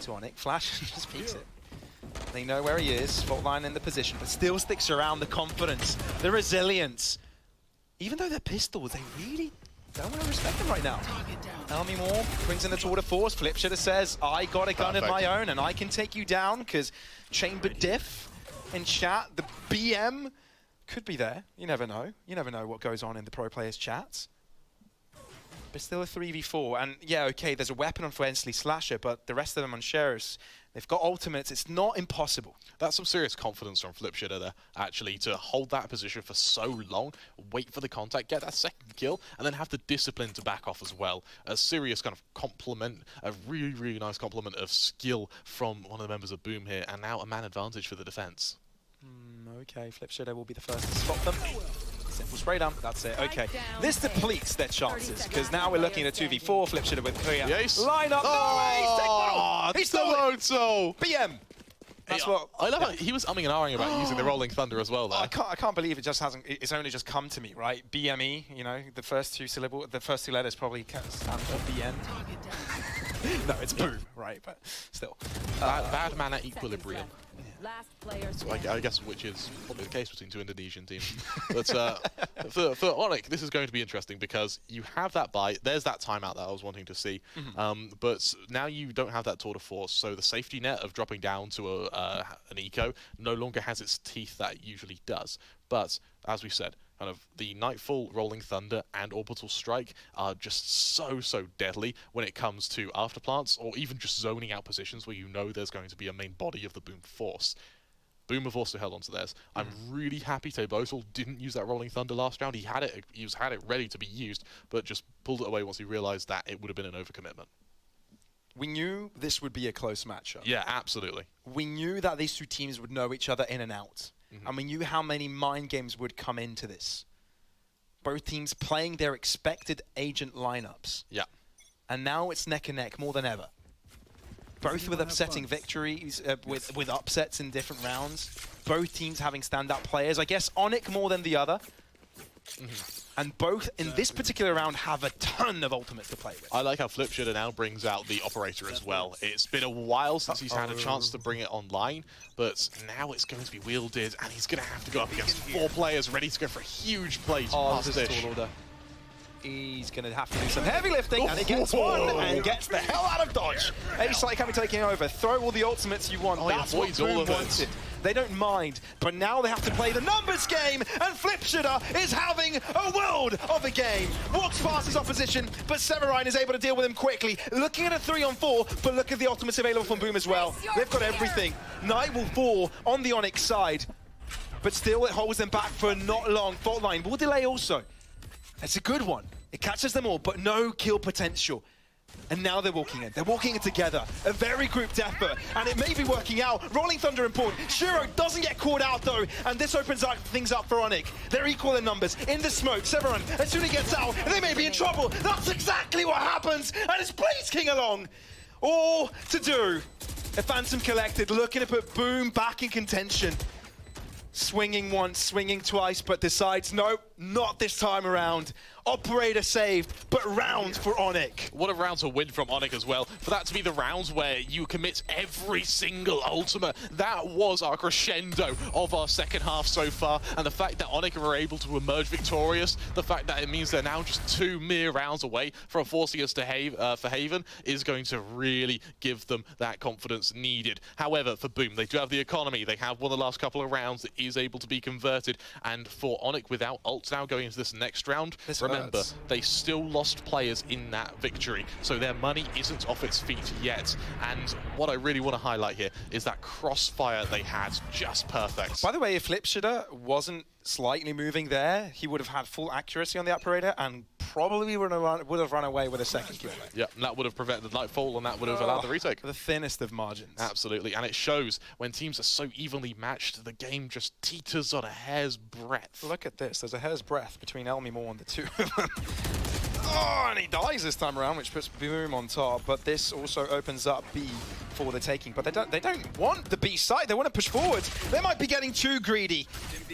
to ONIC. Flash just peeks it. They know where he is, fault line in the position, but still sticks around the confidence, the resilience. Even though they're pistols, they really don't want to respect them right now. Elmimore brings in the tour de force. Flipshitter says, I got a gun of my own and I can take you down because chamber diff in chat, the BM could be there. You never know. You never know what goes on in the pro players' chats. But still a 3v4. And yeah, okay, there's a weapon on Wensley Slasher, but the rest of them on Sheriffs, they've got ultimates. It's not impossible. That's some serious confidence from Flipshitter there, actually, to hold that position for so long, wait for the contact, get that second kill, and then have the discipline to back off as well. A serious kind of compliment, a really, really nice compliment of skill from one of the members of Boom here, and now a man advantage for the defense. Okay, Flipshitter will be the first to spot them. Simple spray down, that's it, okay. This depletes their chances, because now we're looking at a 2v4, Flipshitter with clear line up, he's so BM! That's what I love. He was umming and ahhing about using the Rolling Thunder as well. There. I can't believe it just hasn't. It's only just come to me, right? BME. You know, the first two letters probably stand for BN. No, it's Boom, right? But still, bad man at equilibrium. Last player So I guess which is probably the case between 2 Indonesian teams. But for ONIC, this is going to be interesting because you have that buy. There's that timeout that I was wanting to see. But now you don't have that tour de force, so the safety net of dropping down to an eco no longer has its teeth that it usually does. But as we said, kind of the Nightfall, Rolling Thunder, and Orbital Strike are just so deadly when it comes to afterplants or even just zoning out positions where you know there's going to be a main body of the Boom force. Boom have also held on to theirs. I'm really happy Tebotal didn't use that Rolling Thunder last round. He had it ready to be used, but just pulled it away once he realized that it would have been an overcommitment. We knew this would be a close matchup. Yeah, absolutely. We knew that these two teams would know each other in and out. And we knew how many mind games would come into this. Both teams playing their expected agent lineups. Yeah. And now it's neck and neck more than ever. Both with upsetting victories, with upsets in different rounds. Both teams having standout players. I guess ONIC more than the other. And both, in this particular round, have a ton of ultimates to play with. I like how Flipshooter now brings out the Operator as well. It's been a while since he's had a chance to bring it online, but now it's going to be wielded, and he's going to have to go up against 4 players ready to go for a huge play to pass this is Dish. tall order. He's going to have to do some heavy lifting, and he gets one, and gets the hell out of dodge. Ace like having taking over. Throw all the ultimates you want. That's what Boom wanted. They don't mind, but now they have to play the numbers game, and Flipshooter is having a world of a game. Walks past his opposition, but Severine is able to deal with him quickly. Looking at a 3-on-4, but look at the ultimates available from Boom as well. They've got everything. Night will fall on the ONIC side, but still it holds them back for not long. Fault line will delay also. It's a good one. It catches them all, but no kill potential. And now they're walking in. They're walking in together. A very grouped effort, and it may be working out. Rolling Thunder important. Shiro doesn't get caught out though, and this opens things up for ONIC. They're equal in numbers. In the smoke, Severin, as soon as he gets out, they may be in trouble. That's exactly what happens, and it's Blaze King along. All to do. A Phantom collected, looking to put Boom back in contention. Swinging once, swinging twice, but decides, nope, not this time around. Operator saved, but rounds for ONIC. What a round to win from ONIC as well. For that to be the rounds where you commit every single ultimate, that was our crescendo of our second half so far. And the fact that ONIC were able to emerge victorious, the fact that it means they're now just 2 mere rounds away from forcing us to for Haven is going to really give them that confidence needed. However, for Boom, they do have the economy. They have won the last couple of rounds that is able to be converted. And for ONIC, without ults now going into this next round, remember, they still lost players in that victory, so their money isn't off its feet yet. And what I really want to highlight here is that crossfire they had, just perfect. By the way, if Flipshooter wasn't slightly moving there, he would have had full accuracy on the Operator and probably would have run away with a second kill. Yeah, and that would have prevented the Nightfall, and that would have allowed the retake. The thinnest of margins. Absolutely, and it shows when teams are so evenly matched, the game just teeters on a hair's breadth. Look at this. There's a hair's breadth between Elmi Moore and the two of them. Oh, and he dies this time around, which puts Boom on top. But this also opens up B for the taking. But they don't want the B side. They want to push forwards. They might be getting too greedy.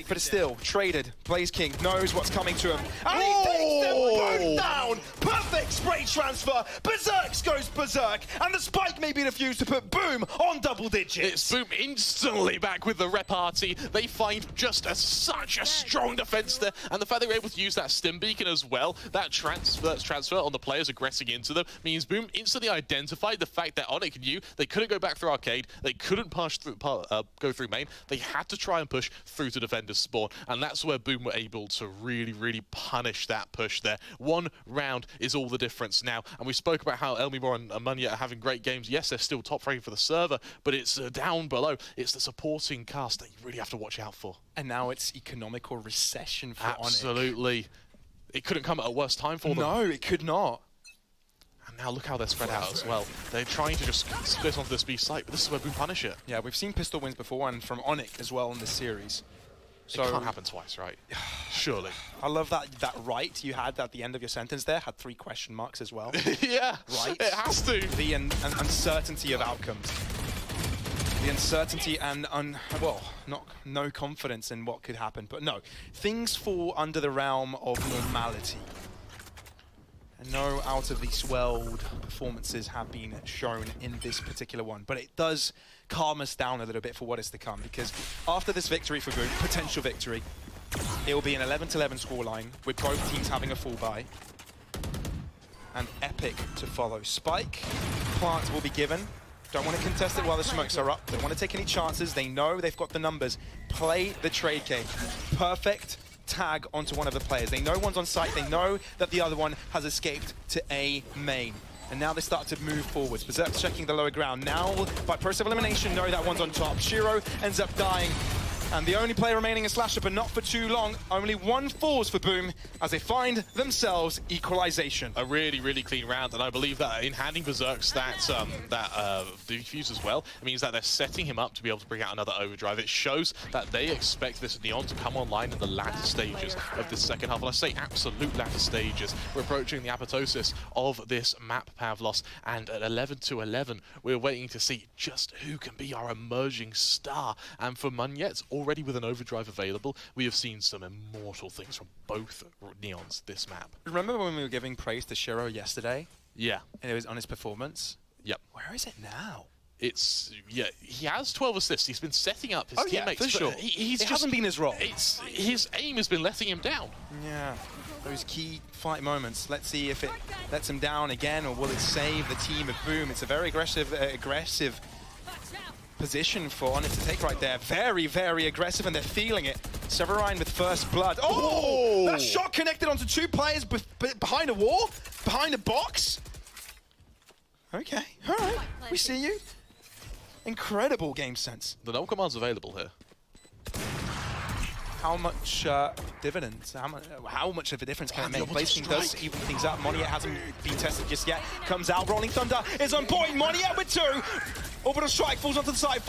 But it's still traded. Blaze King knows what's coming to him. And he takes them both down. Perfect spray transfer. Berserk goes berserk. And the spike may be defused to put Boom on double digits. It's Boom instantly back with the repartee. They find just such a strong defense there. And the fact they were able to use that stim beacon as well, that transfer on the players aggressing into them, means Boom instantly identified the fact that ONIC knew they couldn't go back through arcade, they couldn't push through, go through main, they had to try and push through to defenders spawn, and that's where Boom were able to really punish that push there. 1 round is all the difference now, and we spoke about how Elmimore and Amunya are having great games. Yes, they're still top ranked for the server, but it's down below. It's the supporting cast that you really have to watch out for. And now it's economical recession for ONIC. Absolutely. It couldn't come at a worse time for them. No, it could not. And now look how they're spread out as well. They're trying to just split onto this B site, but this is where Boom punish it. Yeah, we've seen pistol wins before, and from ONIC as well in this series. So it can't happen twice, right? Surely. I love that right you had at the end of your sentence there had 3 question marks as well. Yeah, right. It has to. The uncertainty of outcomes. The uncertainty and well, no confidence in what could happen, but no, things fall under the realm of normality. And no out of this world performances have been shown in this particular one, but it does calm us down a little bit for what is to come, because after this victory for Boom, potential victory, it will be an 11-11 scoreline with both teams having a full buy. And Epic to follow. Spike, plant will be given. Don't want to contest it while the smokes are up. Don't want to take any chances. They know they've got the numbers. Play the trade game. Perfect tag onto one of the players. They know one's on site. They know that the other one has escaped to A main. And now they start to move forwards. Berserk's checking the lower ground. Now, by process of elimination, no, that one's on top. Shiro ends up dying. And the only player remaining is Slasher, but not for too long. Only one falls for Boom as they find themselves equalization. A really, really clean round, and I believe that in handing Berserk's that defuse as well, it means that they're setting him up to be able to bring out another overdrive. It shows that they expect this Neon to come online in the latter stages of this second half. And I say absolute latter stages. We're approaching the apoptosis of this map, Pavlos, and at 11-11, we're waiting to see just who can be our emerging star. And for Munyet, already with an overdrive available, we have seen some immortal things from both Neons this map. Remember when we were giving praise to Shiro yesterday? Yeah. And it was on his performance? Yep. Where is it now? It's, yeah, he has 12 assists. He's been setting up his teammates. Yeah, for sure. It hasn't been his role. His aim has been letting him down. Yeah, those key fight moments. Let's see if it lets him down again, or will it save the team of Boom? It's a very aggressive position for ONIC to take right there. Very, very aggressive, and they're feeling it. Severine with first blood. Oh! That shot connected onto two players behind a wall? Behind a box? Okay, all right. We see you. Incredible game sense. The null command's available here. How much dividends, how much of a difference can it make? Placing does even things up. Moniet hasn't been tested just yet. Comes out, Rolling Thunder is on point. Moniet with 2. Orbital Strike falls onto the side,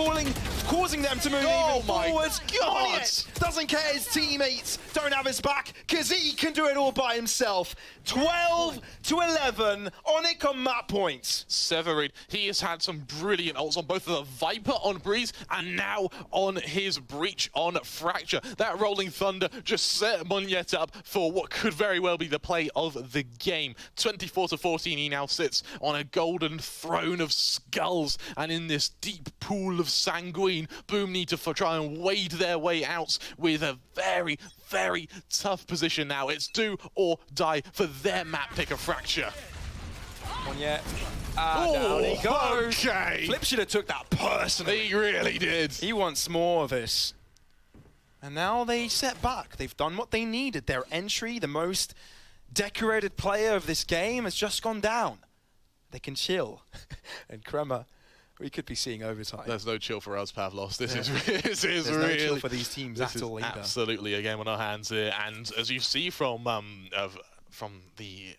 causing them to move even forwards. Moniet doesn't care his teammates don't have his back, because he can do it all by himself. 12-11, ONIC on map points. Severin, he has had some brilliant ults on both of the Viper on Breeze and now on his Breach on Fracture. That Rolling Thunder just set Munyet up for what could very well be the play of the game. 24-14, he now sits on a golden throne of skulls, and in this deep pool of sanguine, Boom need to try and wade their way out with a very, very tough position now. It's do or die for their map pick of Fracture. Moniet. Down he goes. Okay. Flip should have took that personally. He really did. He wants more of this. And now they set back. They've done what they needed. Their entry, the most decorated player of this game, has just gone down. They can chill. And Kremer, we could be seeing overtime. There's no chill for us, Pavlos. This is There's really no chill for these teams at all either. Absolutely a game on our hands here. And as you see from the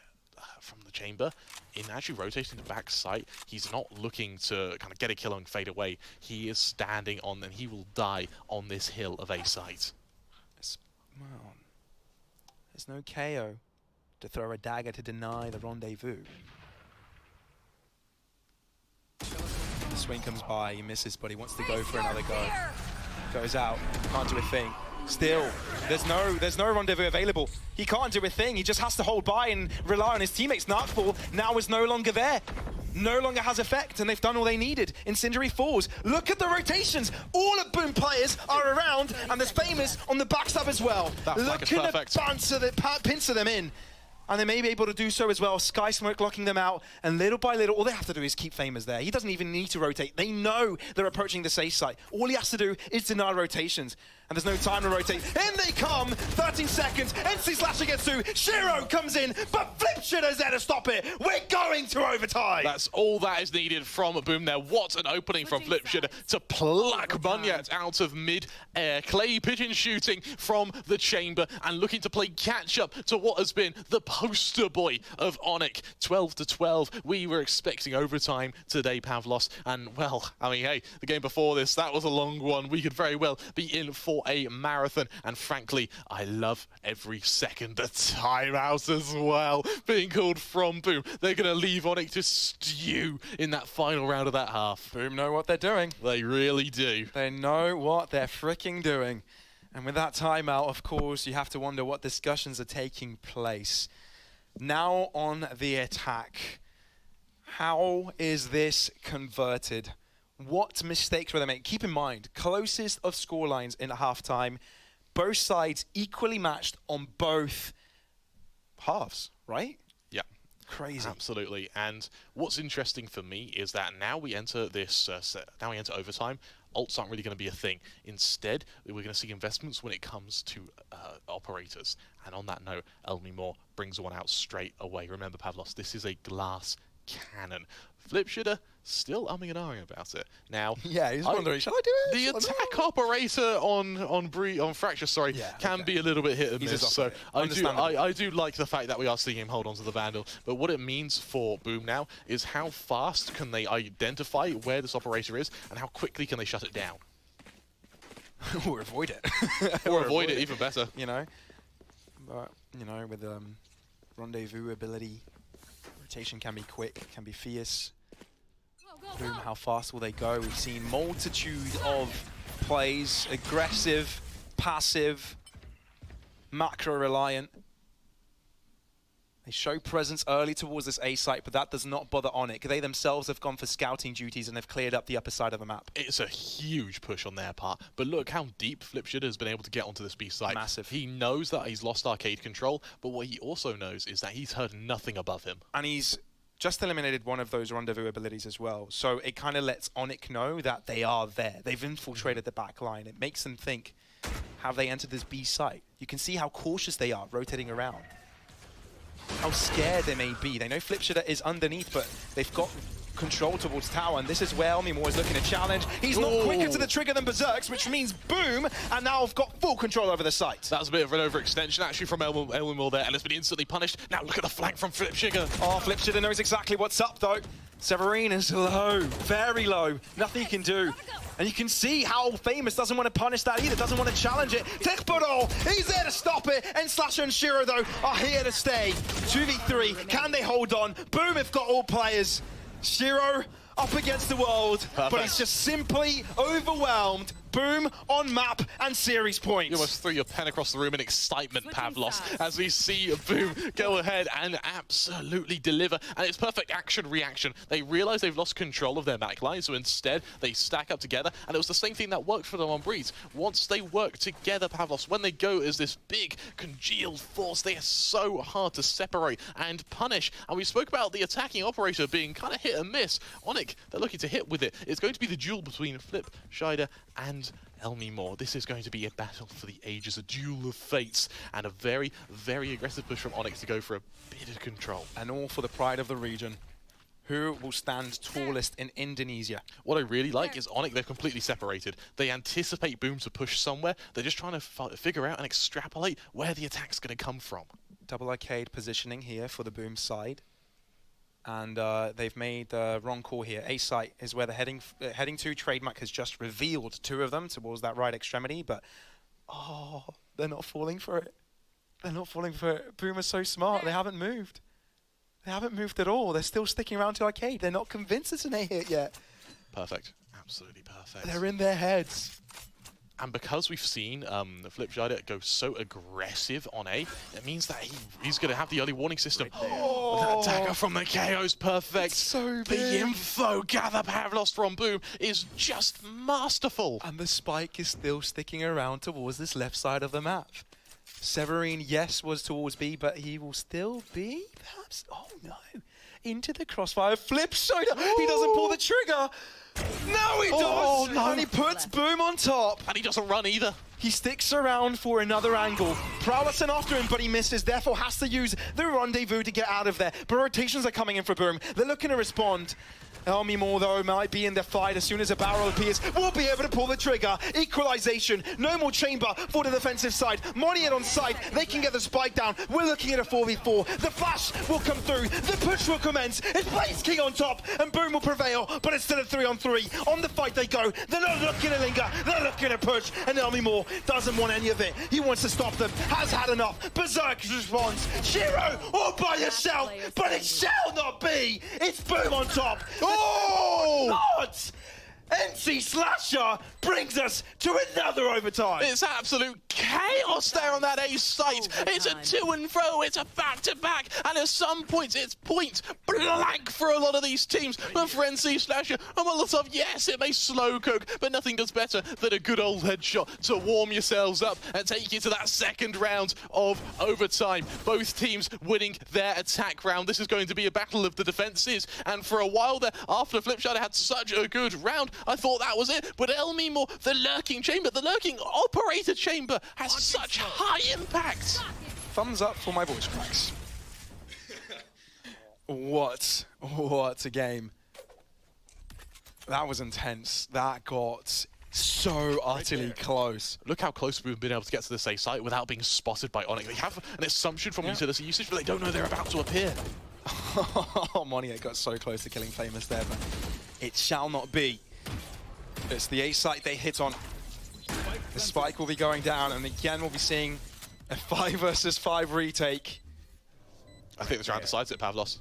chamber, in actually rotating the back site, he's not looking to kind of get a kill and fade away. He is standing on, and he will die on this hill of A site. There's no KO to throw a dagger to deny the rendezvous. The swing comes by, he misses, but he wants to go for another go. Goes out, can't do a thing. Still, there's no rendezvous available. He can't do a thing. He just has to hold by and rely on his teammates. Nightfall now is no longer there. No longer has effect, and they've done all they needed. Incendiary falls. Look at the rotations. All of Boom players are around, and there's Famous on the backstab as well. Look at the pincer them in. And they may be able to do so as well. Sky Smoke locking them out, and little by little, all they have to do is keep Famous there. He doesn't even need to rotate. They know they're approaching the safe site. All he has to do is deny rotations, and there's no time to rotate. In they come, 13 seconds, NC Slasher gets through, Shiro comes in, but Flipshitter's there to stop it. We're going to overtime. That's all that is needed from Boom there. What an opening from Flipshitter to pluck Munyet out of mid-air. Clay pigeon shooting from the chamber and looking to play catch-up to what has been the poster boy of ONIC. 12-12. We were expecting overtime today, Pavlos, and well, I mean, hey, the game before this, that was a long one. We could very well be in for a marathon, and frankly, I love every second. The timeout as well being called from Boom. They're going to leave ONIC to stew in that final round of that half. Boom know what they're doing. They really do. They know what they're freaking doing. And with that timeout, of course, you have to wonder what discussions are taking place. Now on the attack. How is this converted? What mistakes were they making? Keep in mind, closest of scorelines in halftime. Both sides equally matched on both halves, right? Yeah. Crazy. Absolutely. And what's interesting for me is that now we enter this, now we enter overtime. Ults aren't really going to be a thing. Instead, we're going to see investments when it comes to operators. And on that note, Elmi Moore brings one out straight away. Remember, Pavlos, this is a glass cannon. Flipshooter still umming and ahhing about it. Now, yeah, he's wondering, shall I do it? The attack operator on Fracture, sorry, can be a little bit hit and miss. So I do like the fact that we are seeing him hold on to the Vandal. But what it means for Boom now is how fast can they identify where this operator is and how quickly can they shut it down. Or avoid it. or avoid it, even better. You know, but you know, with rendezvous ability, rotation can be quick, can be fierce. Boom, how fast will they go? We've seen multitude of plays, aggressive, passive, macro-reliant. They show presence early towards this A site, but that does not bother ONIC. They themselves have gone for scouting duties and have cleared up the upper side of the map. It's a huge push on their part, but look how deep Flipshooter has been able to get onto this B site. Massive. He knows that he's lost arcade control, but what he also knows is that he's heard nothing above him. And he's just eliminated one of those rendezvous abilities as well. So it kind of lets ONIC know that they are there. They've infiltrated the back line. It makes them think, have they entered this B site? You can see how cautious they are rotating around. How scared they may be. They know Flipshooter is underneath, but they've got control towards tower, and this is where Elmimo is looking to challenge. He's not quicker to the trigger than Berserks, which means Boom, and now I've got full control over the site. That was a bit of an overextension actually from Elmimo there, and it's been instantly punished. Now look at the flank from Flipshooter. Oh, Flipshooter knows exactly what's up though. Severine is low, very low. Nothing he can do. And you can see how Famous doesn't want to punish that either, doesn't want to challenge it. Tekporo, he's there to stop it. And Slasher and Shiro, though, are here to stay. 2v3, can they hold on? Boom, have got all players. Shiro up against the world, but he's just simply overwhelmed. Boom on map and series points. You almost threw your pen across the room in excitement, Pavlos, as we see Boom go ahead and absolutely deliver. And it's perfect action-reaction. They realize they've lost control of their backline, so instead they stack up together. And it was the same thing that worked for them on Breeze. Once they work together, Pavlos, when they go as this big congealed force, they are so hard to separate and punish. And we spoke about the attacking operator being kind of hit and miss. ONIC, they're looking to hit with it. It's going to be the duel between Flip, Shider, and Elmimo. This is going to be a battle for the ages, a duel of fates, and a very, very aggressive push from ONIC to go for a bit of control. And all for the pride of the region. Who will stand tallest in Indonesia? What I really like is ONIC, they're completely separated. They anticipate Boom to push somewhere. They're just trying to figure out and extrapolate where the attack's going to come from. Double arcade positioning here for the Boom side. And they've made the wrong call here. A site is where they're heading to. Trademark has just revealed two of them towards that right extremity, but oh, they're not falling for it. They're not falling for it. Boom are so smart. They haven't moved. They haven't moved at all. They're still sticking around to arcade. They're not convinced it's an A hit yet. Perfect. Absolutely perfect. They're in their heads. And because we've seen the Flip Shider go so aggressive on A, it means that he's going to have the early warning system. That dagger from the KO's perfect. It's so big. The info gather Pavlos from Boom is just masterful. And the spike is still sticking around towards this left side of the map. Severine, yes, was towards B, but he will still be, perhaps, oh no, into the crossfire. Flip Shider, he doesn't pull the trigger. No, he does! No. And he puts Boom on top. And he doesn't run either. He sticks around for another angle. Prowlison after him, but he misses, therefore has to use the rendezvous to get out of there. But rotations are coming in for Boom. They're looking to respond. Elmimo, though, might be in the fight as soon as a barrel appears. Will be able to pull the trigger. Equalization. No more chamber for the defensive side. Moniet on site. They can get the spike down. We're looking at a 4v4. The flash will come through. The push will commence. It's Blaze King on top, and Boom will prevail. But it's still a 3-on-3. On the fight they go. They're not looking to linger. They're looking to push. And Elmimo doesn't want any of it. He wants to stop them. Has had enough. Berserk responds. Shiro, all by yourself. But it shall not be. It's Boom on top. Oh! God! NC Slasher brings us to another overtime. It's absolute chaos there on that A site. It's a to and fro, it's a back-to-back, and at some points it's point blank for a lot of these teams. But for NC Slasher and Molotov, yes, it may slow cook, but nothing does better than a good old headshot to warm yourselves up and take you to that second round of overtime. Both teams winning their attack round. This is going to be a battle of the defenses, and for a while there, after Flipshot had such a good round, I thought that was it, but Elmimo, the lurking chamber, the lurking operator chamber has such high impact. Thumbs up for my voice cracks. What a game. That was intense. That got so utterly close. Look how close we've been able to get to this A site without being spotted by ONIC. They have an assumption from utility usage, but they don't know they're about to appear. Monier got so close to killing Famous there, but it shall not be. It's the A site they hit on. The spike will be going down, and again we'll be seeing a 5 versus 5 retake. I think this round decides it, Pavlos.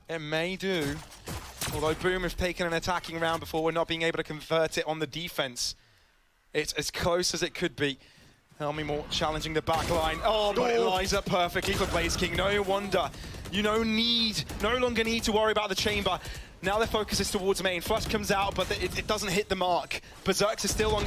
It may do. Although Boom have taken an attacking round before, we're not being able to convert it on the defense. It's as close as it could be. Helmimore challenging the back line. Oh, but it lines up perfectly for Blaze King. No wonder. You no longer need to worry about the chamber. Now their focus is towards main. Flush comes out, but it doesn't hit the mark. Berserks is still in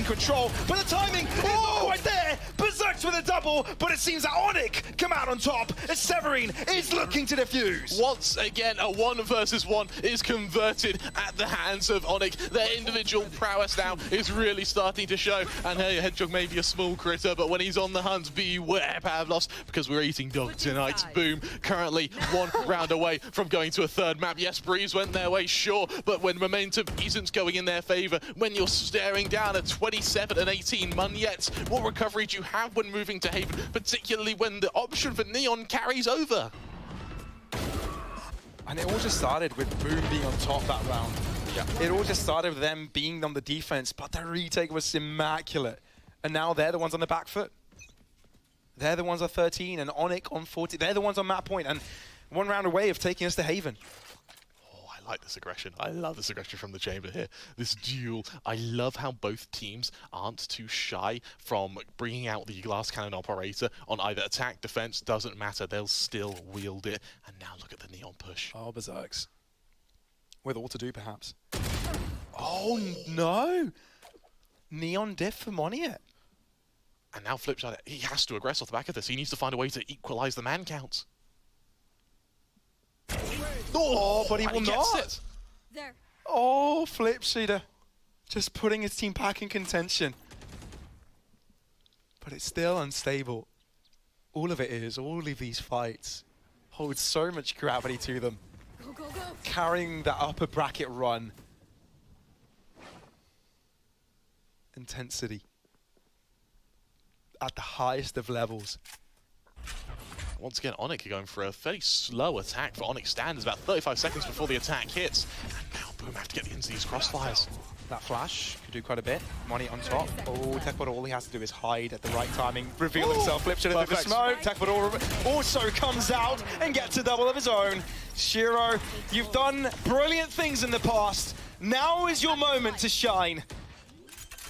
control, but the timing is not quite there. Berserks with a double, but it seems that ONIC come out on top as Severine is looking to defuse. Once again, a 1 versus 1 is converted at the hands of ONIC. Their individual prowess now is really starting to show. And hey, Hedgehog may be a small critter, but when he's on the hunt, beware, Pavlos, because we're eating dog tonight. Boom, currently 1 round away from going to a 3rd map. Yes, Breeze went their way, sure, but when momentum isn't going in their favor, when you're staring down at 27 and 18 Munyets, what recovery do you have when moving to Haven, particularly when the option for Neon carries over? And it all just started with Boom being on top that round. Yeah. It all just started with them being on the defense, but the retake was immaculate. And now they're the ones on the back foot. They're the ones on 13 and ONIC on 40. They're the ones on map point and 1 round away of taking us to Haven. I like this aggression. I love this aggression from the chamber here. This duel. I love how both teams aren't too shy from bringing out the glass cannon operator on either attack, defense, doesn't matter. They'll still wield it. And now look at the Neon push. Oh, Berserks. With all to do, perhaps. Oh, no. Neon diff for Monier. And now flip side, he has to aggress off the back of this. He needs to find a way to equalize the man counts. Oh, but he will not. It. There. Oh, Flip Shooter. Just putting his team back in contention. But it's still unstable. All of it is, all of these fights hold so much gravity to them. Go, go, go. Carrying that upper bracket run. Intensity. At the highest of levels. Once again, ONIC are going for a fairly slow attack for ONIC standards, about 35 seconds before the attack hits. And now Boom have to get into these crossfires. That flash could do quite a bit. Money on top. Oh, Techbot, all he has to do is hide at the right timing, reveal himself, flip shot into the smoke. Techbot also comes out and gets a double of his own. Shiro, you've done brilliant things in the past. Now is your moment to shine.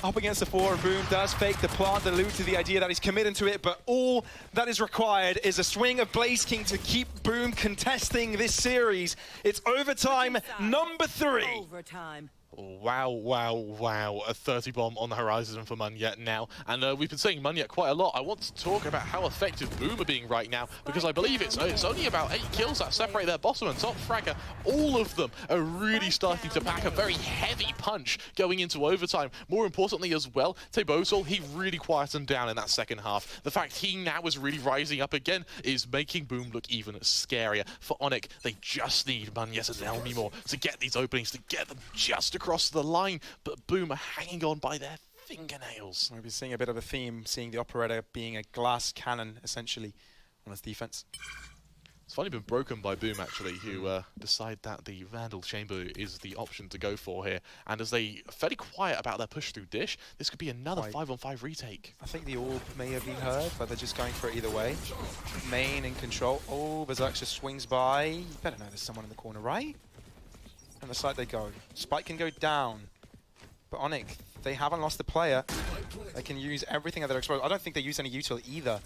Up against the 4, Boom does fake the plant, allude to the idea that he's committed to it, but all that is required is a swing of Blaze King to keep Boom contesting this series. It's overtime number 3. Overtime. Wow, wow, wow. A 30 bomb on the horizon for Munyet now. And we've been saying Munyet quite a lot. I want to talk about how effective Boom are being right now, because I believe it's only about 8 kills that separate their bottom and top fragger. All of them are really starting to pack a very heavy punch going into overtime. More importantly as well, Tebosol, he really quietened down in that second half. The fact he now is really rising up again is making Boom look even scarier. For ONIC, they just need Munyet and Elmimore to get these openings, to get them just across the line, but Boom are hanging on by their fingernails. We've been seeing a bit of a theme, seeing the operator being a glass cannon, essentially, on his defense. It's finally been broken by Boom, actually, who decide that the Vandal Chamber is the option to go for here. And as they are fairly quiet about their push through Dish, this could be another 5-on-5 retake. I think the orb may have been heard, but they're just going for it either way. Main in control. Oh, Berserk just swings by. You better know there's someone in the corner, right? And the side they go. Spike can go down. But ONIC, they haven't lost the player. They can use everything at their exposure. I don't think they use any util either.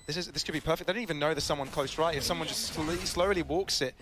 This could be perfect. They don't even know there's someone close right. If someone just slowly walks it,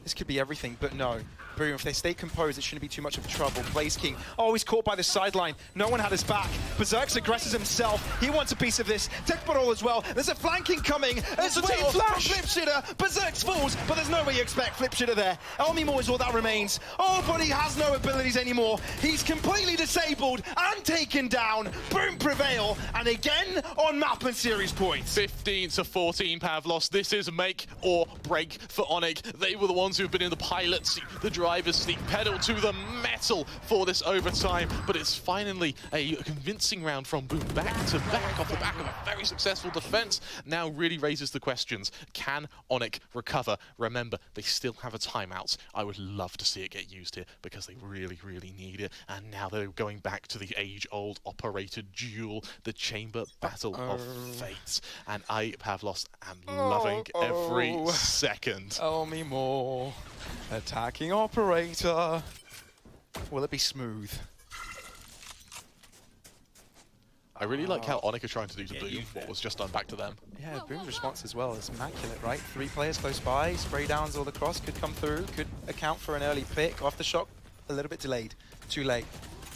This could be everything, but no. Boom, if they stay composed, it shouldn't be too much of trouble. Blaze King, oh, he's caught by the sideline. No one had his back. Berserk's aggresses himself. He wants a piece of this. Tech Bottle as well. There's a flanking coming as well. Flash! Flip Shitter, Berserk's falls, but there's no way you expect Flip Shitter there. Elmimore is all that remains. Oh, but he has no abilities anymore. He's completely disabled and taken down. Boom, prevail, and again on map and series points. 15 to 14, Pavlos. This is make or break for ONIC. They were the ones who've been in the pilot seat, the driver's seat, pedal to the metal for this overtime. But it's finally a convincing round from Boom, back to back, off the back of a very successful defense. Now really raises the questions. Can ONIC recover? Remember, they still have a timeout. I would love to see it get used here because they really, really need it. And now they're going back to the age-old operator duel, the chamber battle of fates. And I, Pavlos, am loving every second. Elmimore, attacking operator. Will it be smooth? I really like how ONIC are trying to do to Boom what was just done back to them. Yeah, Boom's response as well is immaculate, right? 3 players close by, spray downs all across, could come through, could account for an early pick. Off the shot, a little bit delayed, too late.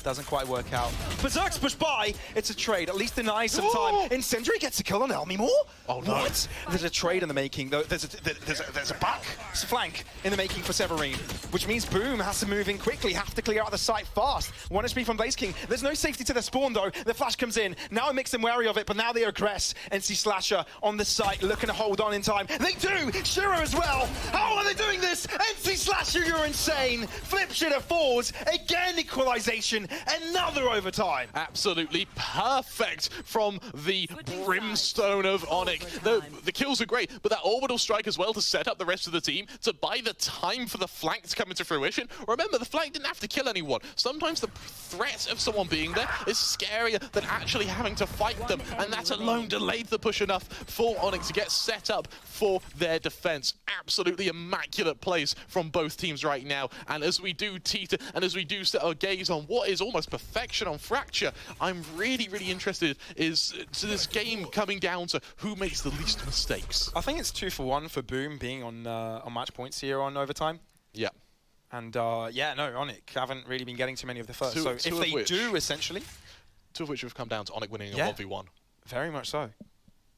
Doesn't quite work out. Berserk's pushed by. It's a trade. At least denies some time. Incendiary gets a kill on Elmimore. Oh no! What? There's a trade in the making. There's a back flank in the making for Severine, which means Boom has to move in quickly. Have to clear out the site fast. 1 HP from Blaze King. There's no safety to the spawn though. The flash comes in. Now it makes them wary of it, but now they aggress. NC Slasher on the site, looking to hold on in time. They do. Shiro as well. How are they doing this? NC Slasher, you're insane. Flip Shitter falls again. Equalization. Another overtime. Absolutely perfect from the brimstone of ONIC. The kills are great, but that orbital strike as well to set up the rest of the team, to buy the time for the flank to come into fruition. Remember, the flank didn't have to kill anyone. Sometimes the threat of someone being there is scarier than actually having to fight them, and that alone delayed the push enough for ONIC to get set up for their defense. Absolutely immaculate plays from both teams right now, and as we do teeter and as we do set our gaze on what is almost perfection on Fracture, I'm really, really interested to this game coming down to who makes the least mistakes. I think it's 2 for 1 for Boom being on match points here on overtime. Yeah. And yeah, no, ONIC haven't really been getting too many of the first. So if they do, essentially... 2 of which have come down to ONIC winning a 1v1. Very much so.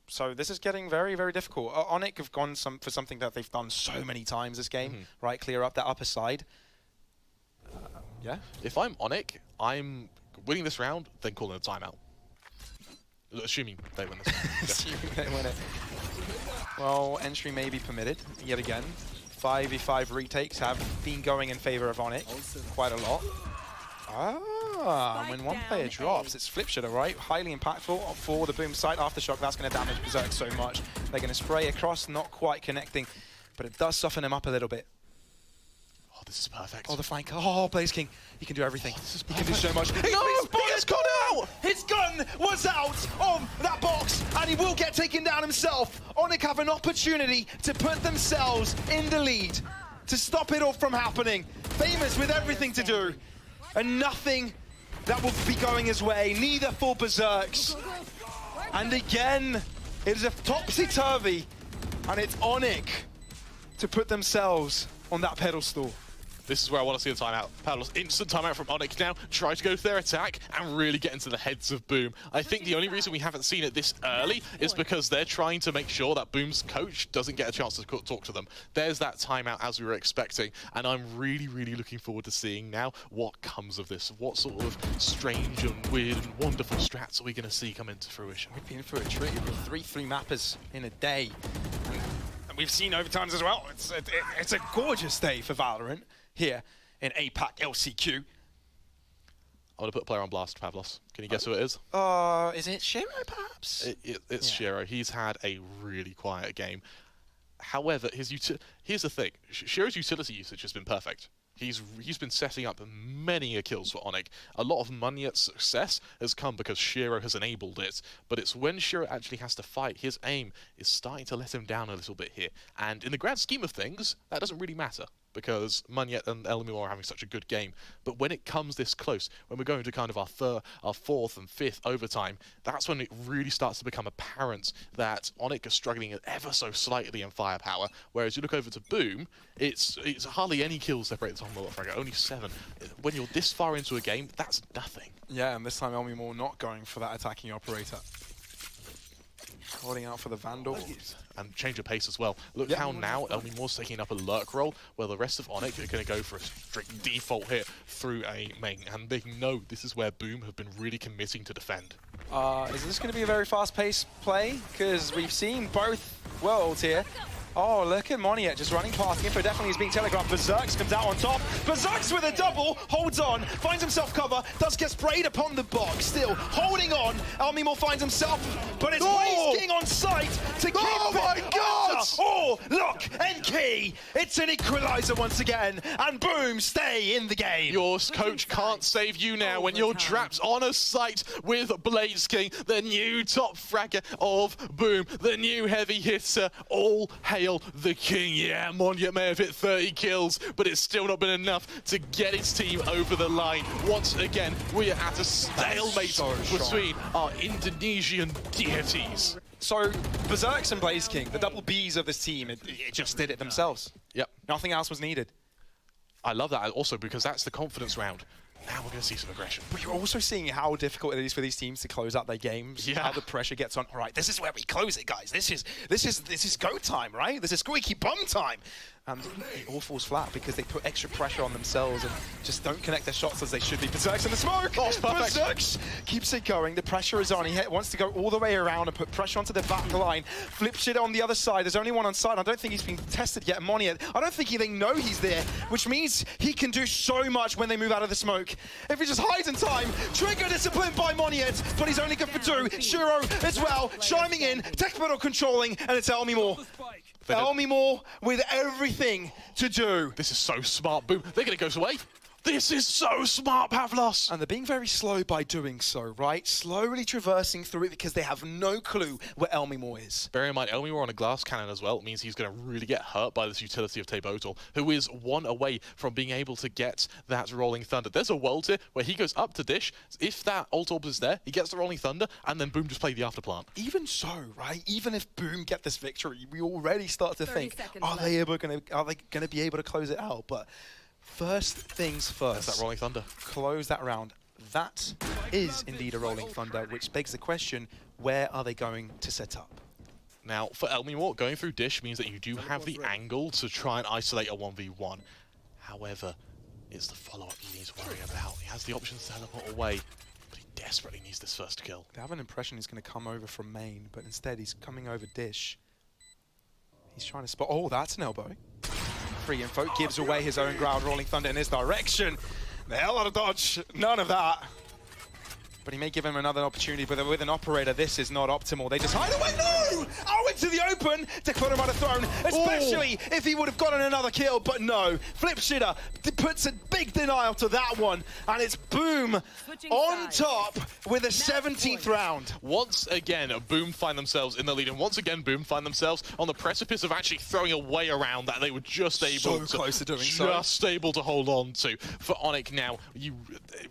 So this is getting very, very difficult. ONIC have gone for something that they've done so many times this game, right? Clear up that upper side. Yeah. If I'm ONIC, I'm winning this round, then calling a timeout. Assuming they win this round. Assuming they win it. Well, entry may be permitted yet again. 5v5 retakes have been going in favor of ONIC quite a lot. When one player drops, it's Flip Shitter, right? Highly impactful for the Boom site. Aftershock, that's going to damage Berserk so much. They're going to spray across, not quite connecting, but it does soften him up a little bit. Oh, this is perfect. Oh, the flank. Oh, Blaze King. He can do everything. He can do so much. No, he's gone out! His gun was out of that box, and he will get taken down himself. ONIC have an opportunity to put themselves in the lead, to stop it all from happening. Famous with everything to do, and nothing that will be going his way. Neither for Berserks. And again, it is a topsy-turvy, and it's ONIC to put themselves on that pedestal. This is where I want to see the timeout. Pavlos, instant timeout from ONIC now. Try to go to their attack and really get into the heads of Boom. I think the only reason we haven't seen it this early is because they're trying to make sure that Boom's coach doesn't get a chance to talk to them. There's that timeout as we were expecting, and I'm really, really looking forward to seeing now what comes of this. What sort of strange and weird and wonderful strats are we going to see come into fruition? We've been for a treat with 3 mappers in a day. And we've seen overtimes as well. It's a gorgeous day for Valorant here in APAC LCQ. I'm going to put a player on blast, Pavlos. Can you guess who it is? Is it Shiro, perhaps? It's Shiro. He's had a really quiet game. However, here's the thing. Shiro's utility usage has been perfect. He's been setting up many kills for ONIC. A lot of money at success has come because Shiro has enabled it, but it's when Shiro actually has to fight, his aim is starting to let him down a little bit here. And in the grand scheme of things, that doesn't really matter. because Munyet and Elmimor are having such a good game. But when it comes this close, when we're going to kind of our fourth and fifth overtime, that's when it really starts to become apparent that ONIC are struggling ever so slightly in firepower. Whereas you look over to Boom, it's hardly any kills separate the top of the fragger, only 7. When you're this far into a game, that's nothing. Yeah, and this time Elmimor not going for that attacking operator. Calling out for the Vandal. And change of pace as well. Look how now Elmimor's taking up a lurk role, where the rest of ONIC are going to go for a strict default hit through a main. And they know this is where Boom have been really committing to defend. Is this going to be a very fast-paced play? Because we've seen both worlds here. Oh, look at Moniet just running past. Info definitely is being telegraphed. Berserks comes out on top. Berserks with a double, holds on, finds himself cover, does get sprayed upon the box. Still holding on. Elmimor finds himself, but it's Blaze King on site to keep it. My God! Oh, look, NK. It's an equalizer once again, and Boom stay in the game. Your coach can't save you now when you're trapped on a site with Blaze King, the new top fragger of Boom, the new heavy hitter. All hail the king. Yeah, Monyet may have hit 30 kills, but it's still not been enough to get his team over the line. Once again, we are at a stalemate between our Indonesian deities. So, Berserks and Blaze King, the double Bs of this team, it just did it themselves. Yep. Nothing else was needed. I love that also because that's the confidence round. Now we're going to see some aggression. But you're also seeing how difficult it is for these teams to close out their games. Yeah. How the pressure gets on. All right, this is where we close it, guys. This is go time, right? This is squeaky bum time. And it all falls flat because they put extra pressure on themselves and just don't connect their shots as they should be. Berserks in the smoke! Oh, perfect. Berserks keeps it going. The pressure is on. He wants to go all the way around and put pressure onto the back line. Flip shit on the other side. There's only one on side. I don't think he's been tested yet. Moniet, I don't think they know he's there, which means he can do so much when they move out of the smoke. If he just hides in time, trigger discipline by Moniet, but he's only good for 2. Shuro as well, chiming in, tech pedal controlling, and it's Elmimor. Elmimor with everything to do. This is so smart, Boom. They're going to go away. This is so smart, Pavlos. And they're being very slow by doing so, right? Slowly traversing through it because they have no clue where Elmimor is. Bear in mind, Elmimor on a glass cannon as well means he's going to really get hurt by this utility of Tebotal, who is 1 away from being able to get that Rolling Thunder. There's a world here where he goes up to Dish. If that Ult Orb is there, he gets the Rolling Thunder, and then Boom just play the afterplant. Even so, right? Even if Boom get this victory, we already start to think, are they going to be able to close it out? But first things first. That's that Rolling Thunder. Close that round. That is indeed a Rolling Thunder, which begs the question, where are they going to set up? Now, for Elmimor, going through Dish means that you do have the angle to try and isolate a 1v1. However, it's the follow-up he needs to worry about. He has the option to teleport away, but he desperately needs this first kill. They have an impression he's going to come over from main, but instead he's coming over Dish. He's trying to spot... Oh, that's an elbow. Free info, gives away his own ground, Rolling Thunder in his direction. The hell out of dodge, none of that. But he may give him another opportunity, but with an operator, this is not optimal. They just hide away, no! Oh, into the open to put him on a throne, especially if he would have gotten another kill, but no. Flip Shitter puts a big denial to that one, and it's Boom on top with a 17th round. Once again, Boom find themselves in the lead, and once again, Boom find themselves on the precipice of actually throwing a way around that they were just able just able to hold on to. For ONIC now,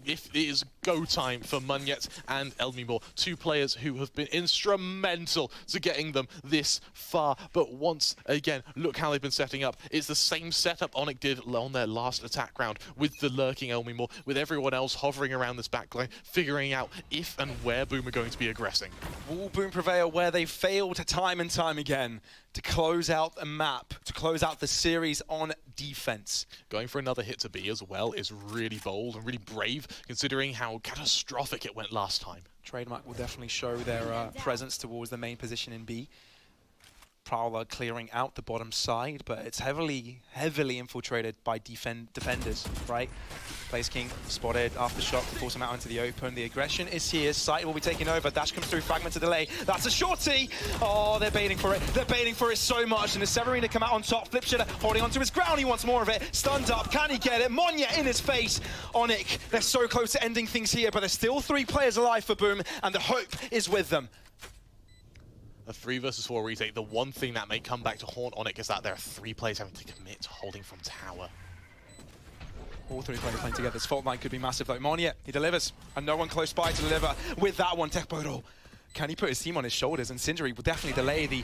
if it is go time for Munyet and Elmimor, 2 players who have been instrumental to getting them this far. But once again, look how they've been setting up. It's the same setup ONIC did on their last attack round, with the lurking Elmimor, with everyone else hovering around this backline, figuring out if and where Boom are going to be aggressing. Will Boom prevail where they failed time and time again to close out a map, to close out the series on defense? Going for another hit to B as well is really bold and really brave, considering how catastrophic it went last time. Trademark will definitely show their presence towards the main position in B. Prowler clearing out the bottom side, but it's heavily infiltrated by defenders, right? Blaze King spotted aftershock to force him out into the open. The aggression is here. Sight will be taking over. Dash comes through, fragment to delay. That's a shorty! Oh, they're baiting for it. They're baiting for it so much. And the Severine to come out on top. Flip Shitter holding onto his ground. He wants more of it. Stunned up. Can he get it? Monyet in his face. ONIC, they're so close to ending things here, but there's still 3 players alive for Boom, and the hope is with them. A 3 versus 4 retake. The one thing that may come back to haunt ONIC is that there are 3 players having to commit to holding from tower. All 3 players playing together. This fault line could be massive though. Monia, he delivers, and no one close by to deliver with that one. Tekporo, can he put his team on his shoulders? And Cindery will definitely delay the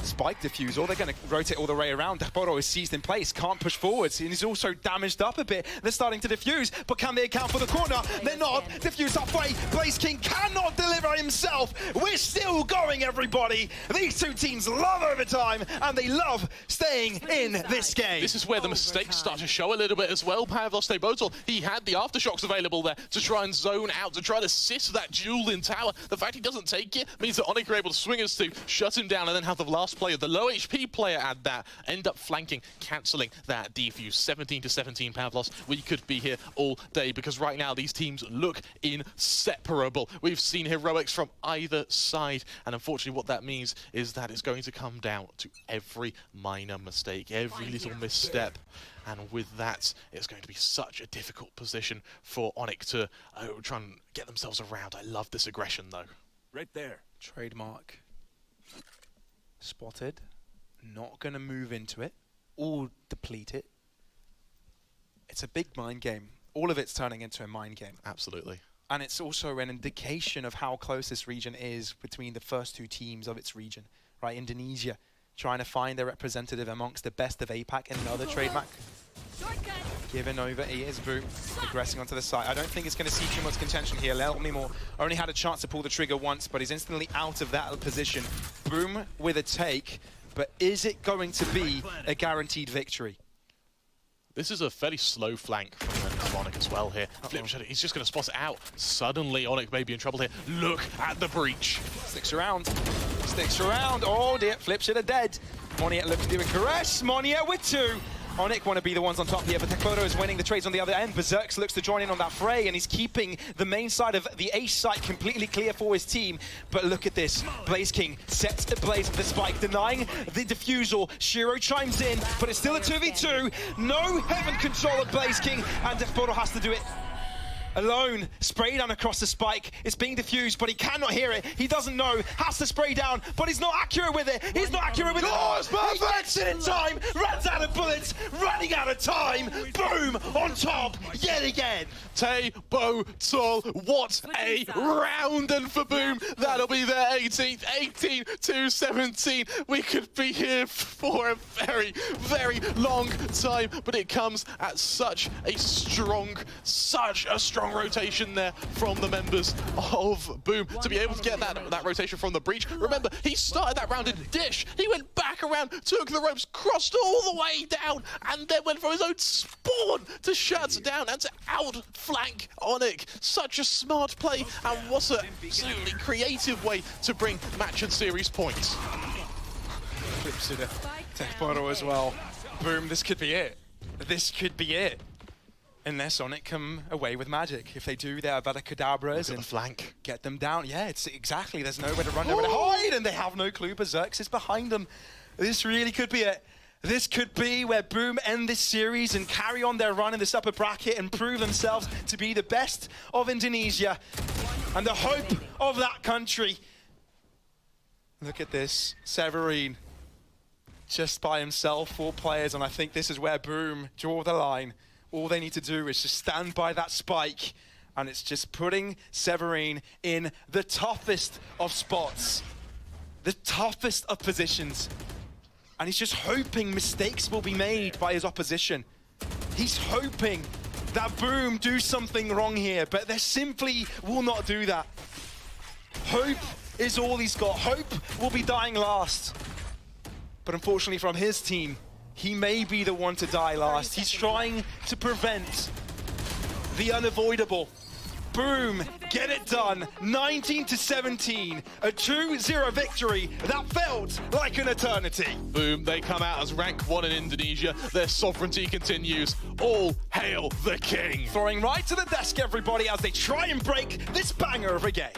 spike diffuse, or they're going to rotate all the way around. Tekporo is seized in place, can't push forwards, and he's also damaged up a bit. They're starting to diffuse, but can they account for the corner? They're not. Diffuse halfway. Blaze King cannot deliver himself. We're still going, everybody. These 2 teams love overtime, and they love staying in this game. This is where the mistakes start to show a little bit as well. Pavlos Botol, he had the aftershocks available there to try and zone out, to try to sit that duel in tower. The fact he doesn't take it means that ONIC are able to swing his 2, shut him down, and then have the last player, the low HP player at that, end up flanking, cancelling that defuse. 17 to 17, Pavlos. We could be here all day because right now these teams look inseparable. We've seen heroics from either side, and unfortunately what that means is that it's going to come down to every minor mistake, every little misstep. And with that, it's going to be such a difficult position for ONIC to try and get themselves around. I love this aggression though. Right there. Trademark. Spotted. Not going to move into it. Or deplete it. It's a big mind game. All of it's turning into a mind game. Absolutely. And it's also an indication of how close this region is between the first 2 teams of its region. Right, Indonesia trying to find their representative amongst the best of APAC. Another trademark. Given over, he is Boom, progressing onto the side. I don't think it's going to see too much contention here. Lelmimo only had a chance to pull the trigger once, but he's instantly out of that position. Boom with a take, but is it going to be a guaranteed victory? This is a fairly slow flank from ONIC as well here. Flip Shadow, he's just going to spot it out. Suddenly, ONIC may be in trouble here. Look at the breach. Sticks around. Sticks around. Oh dear, Flip Shadow dead. Moniet looks to do a caress. Moniet with 2. ONIC want to be the ones on top here, but Tekporo is winning the trades on the other end. Berserks looks to join in on that fray, and he's keeping the main side of the ace site completely clear for his team. But look at this. Blaze King sets ablaze with the spike, denying the defusal. Shiro chimes in, but it's still a 2v2. No heaven control of Blaze King, and Tekporo has to do it alone. Spray down across the spike. It's being diffused, but he cannot hear it. He doesn't know. Has to spray down, but he's not accurate with it. He's not accurate with it. Oh, it's perfect! He gets it in time. Runs out of bullets. Running out of time. Boom! On top yet again. Botol, what a round, and for Boom, that'll be their 18th, 18 to 17. We could be here for a very, very long time, but it comes at such a strong rotation there from the members of Boom to be able to get that rotation from the breach. Remember, he started that round in dish. He went back around, took the ropes, crossed all the way down, and then went from his own spawn to shut down and to outflank ONIC. Such a smart play, and what an absolutely creative way to bring match and series points. Flips to the Tekporo as well. Boom, this could be it. This could be it. Unless ONIC come away with magic. If they do, they're better cadabras and flank. Get them down. Yeah, it's exactly. There's nowhere to run, nowhere to hide, and they have no clue. Berserks is behind them. This really could be it. This could be where Boom end this series and carry on their run in this upper bracket and prove themselves to be the best of Indonesia and the hope of that country. Look at this. Severine just by himself, 4 players, and I think this is where Boom draw the line. All they need to do is just stand by that spike, and it's just putting Severine in the toughest of spots, the toughest of positions. And he's just hoping mistakes will be made by his opposition. He's hoping that Boom do something wrong here, but they simply will not do that. Hope is all he's got. Hope will be dying last. But unfortunately from his team, he may be the one to die last. He's trying to prevent the unavoidable. Boom, get it done. 19 to 17, a 2-0 victory that felt like an eternity. Boom, they come out as rank 1 in Indonesia. Their sovereignty continues. All hail the king. Throwing right to the desk, everybody, as they try and break this banger of a game.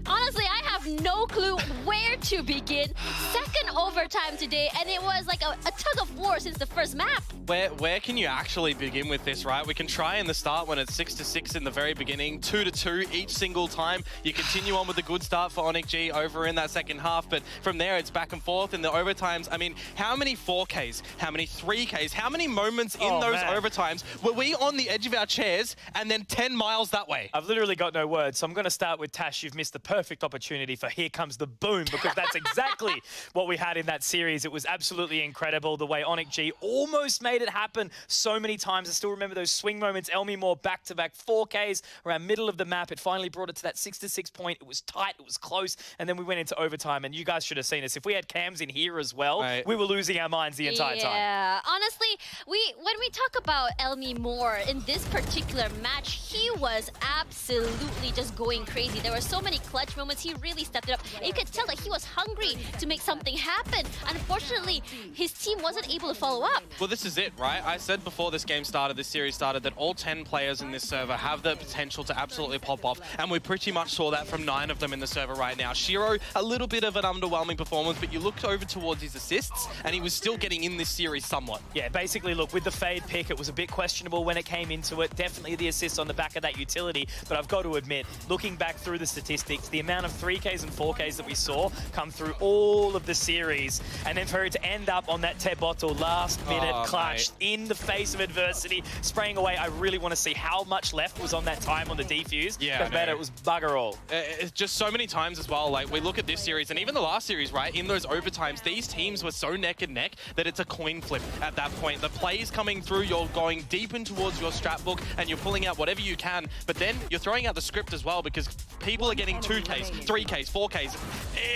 Honestly, I have have no clue where to begin. Second overtime today, and it was like a tug of war since the first map. Where can you actually begin with this, right? We can try in the start when it's 6-6 in the very beginning, 2-2 each single time. You continue on with a good start for ONIC G over in that second half, but from there it's back and forth in the overtimes. I mean, how many 4Ks, how many 3Ks, how many moments in those overtimes were we on the edge of our chairs and then 10 miles that way? I've literally got no words, so I'm going to start with Tash. You've missed the perfect opportunity for Here Comes the Boom, because that's exactly what we had in that series. It was absolutely incredible the way ONIC G almost made it happen so many times. I still remember those swing moments. Elmi Moore back-to-back 4Ks around middle of the map. It finally brought it to that 6-6 point. It was tight, it was close, and then we went into overtime, and you guys should have seen us. If we had cams in here as well, we were losing our minds the entire time. Yeah, honestly, when we talk about Elmi Moore in this particular match, he was absolutely just going crazy. There were so many clutch moments. He really stepped it up. And you could tell that he was hungry to make something happen. Unfortunately, his team wasn't able to follow up. Well, this is it, right? I said before this game started, this series started, that all 10 players in this server have the potential to absolutely pop off, and we pretty much saw that from 9 of them in the server right now. Shiro, a little bit of an underwhelming performance, but you looked over towards his assists, and he was still getting in this series somewhat. Yeah, basically, look, with the Fade pick, it was a bit questionable when it came into it. Definitely the assist on the back of that utility, but I've got to admit, looking back through the statistics, the amount of 3Ks and 4Ks that we saw come through all of the series, and then for it to end up on that Te Bottle last-minute clutch in the face of adversity, spraying away. I really want to see how much left was on that time on the defuse. Yeah, but it was bugger all. It's just so many times as well. Like, we look at this series, and even the last series, right? In those overtimes, these teams were so neck and neck that it's a coin flip at that point. The plays coming through, you're going deep in towards your strat book, and you're pulling out whatever you can, but then you're throwing out the script as well, because people are getting 2Ks, 3Ks, 4Ks.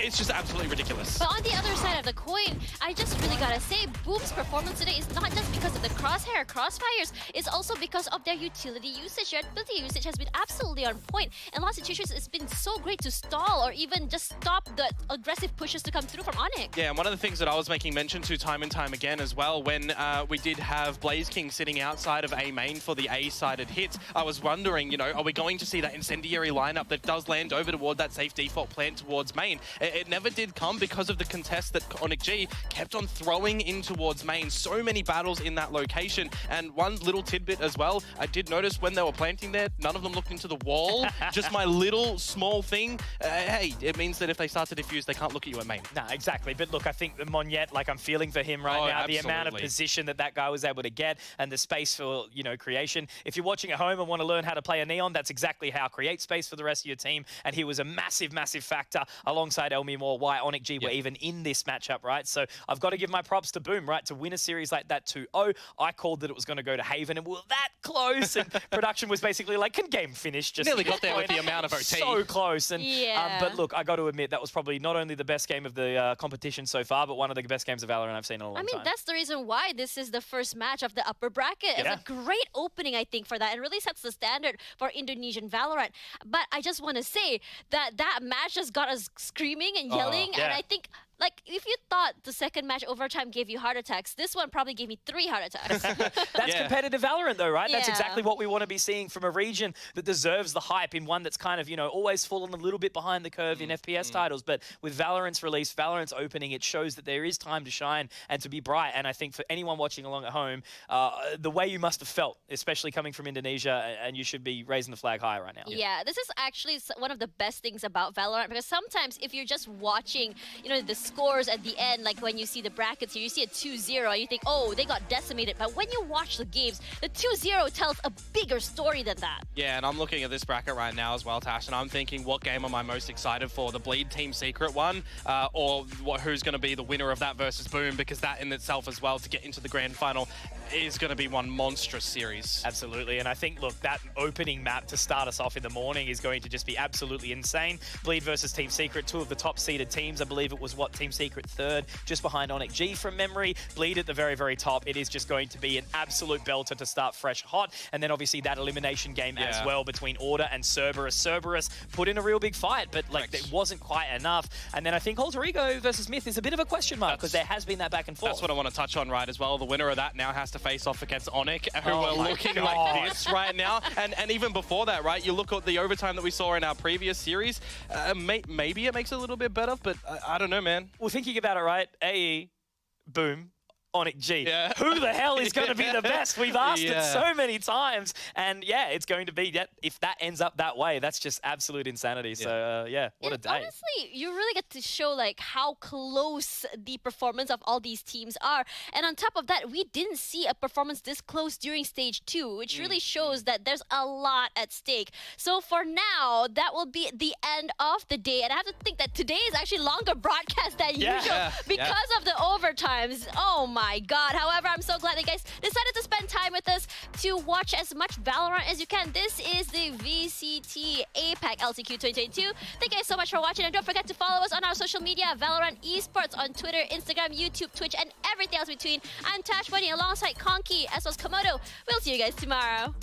It's just absolutely ridiculous. But on the other side of the coin, I just really gotta say, Boom's performance today is not just because of the crossfires, it's also because of their utility usage. Their ability usage has been absolutely on point. In a lot of situations, it's been so great to stall or even just stop the aggressive pushes to come through from ONIC. Yeah, and one of the things that I was making mention to time and time again as well, when we did have Blaze King sitting outside of A main for the A-sided hits, I was wondering, you know, are we going to see that incendiary lineup that does land over toward that safe default plant towards main? It never did come because of the contest that ONIC G kept on throwing in towards main. So many battles in that location. And one little tidbit as well, I did notice when they were planting there, none of them looked into the wall. Just my little small thing. Hey, it means that if they start to defuse, they can't look at you at main. No, exactly. But look, I think the Monyet, like, I'm feeling for him right now. Absolutely. The amount of position that guy was able to get and the space for, you know, creation. If you're watching at home and want to learn how to play a Neon, that's exactly how. Create space for the rest of your team. And he was a massive, massive factor alongside Elmi Moore, why ONIC G were even in this matchup, right? So I've got to give my props to Boom, right? To win a series like that 2-0, I called that it was going to go to Haven, and we were that close. And production was basically like, can game finish? Just nearly got there with the amount of OT. So close. And yeah. But look, I got to admit, that was probably not only the best game of the competition so far, but one of the best games of Valorant I've seen in a long time. I mean, that's the reason why this is the first match of the upper bracket. Yeah. It's a great opening, I think, for that. It really sets the standard for Indonesian Valorant. But I just want to say that that match just got us screaming and yelling. And I think, like, if you thought the second match overtime gave you heart attacks, this one probably gave me 3 heart attacks. That's competitive Valorant, though, right? That's Yeah. exactly what we want to be seeing from a region that deserves the hype, in one that's kind of, you know, always fallen a little bit behind the curve in FPS titles. But with Valorant's release, Valorant's opening, it shows that there is time to shine and to be bright. And I think for anyone watching along at home, the way you must have felt, especially coming from Indonesia, and you should be raising the flag high right now. Yeah, this is actually one of the best things about Valorant, because sometimes if you're just watching, you know, the scores at the end, like when you see the brackets here, you see a 2-0 and you think, oh, they got decimated. But when you watch the games, the 2-0 tells a bigger story than that. Yeah, and I'm looking at this bracket right now as well, Tash, and I'm thinking, what game am I most excited for? The Bleed Team Secret one, or who's going to be the winner of that versus Boom? Because that in itself as well, to get into the grand final, is going to be one monstrous series. Absolutely, and I think, look, that opening map to start us off in the morning is going to just be absolutely insane. Bleed versus Team Secret, 2 of the top seeded teams. I believe it was, what, Team Secret third, just behind ONIC G from memory. Bleed at the very, very top. It is just going to be an absolute belter to start fresh hot. And then obviously that elimination game as well between Order and Cerberus. Cerberus put in a real big fight, but like it wasn't quite enough. And then I think Alter Ego versus Myth is a bit of a question mark because there has been that back and forth. That's what I want to touch on right as well. The winner of that now has to face off against ONIC, who are looking like this right now. And even before that, right, you look at the overtime that we saw in our previous series, maybe it makes it a little bit better, but I don't know, man. Well, thinking about it, right, AE, boom, ONIC G. Who the hell is going to be the best? We've asked it so many times. And yeah, it's going to be that. If that ends up that way, that's just absolute insanity. So what a day. Honestly, you really get to show like how close the performance of all these teams are. And on top of that, we didn't see a performance this close during stage 2, which really shows that there's a lot at stake. So for now, that will be the end of the day. And I have to think that today is actually longer broadcast than usual because of the overtimes. Oh my God. However, I'm so glad that you guys decided to spend time with us to watch as much Valorant as you can. This is the VCT APAC LCQ 2022. Thank you guys so much for watching, and don't forget to follow us on our social media, Valorant Esports on Twitter, Instagram, YouTube, Twitch, and everything else between. I'm Tash Bunny alongside Conky as well as Komodo. We'll see you guys tomorrow.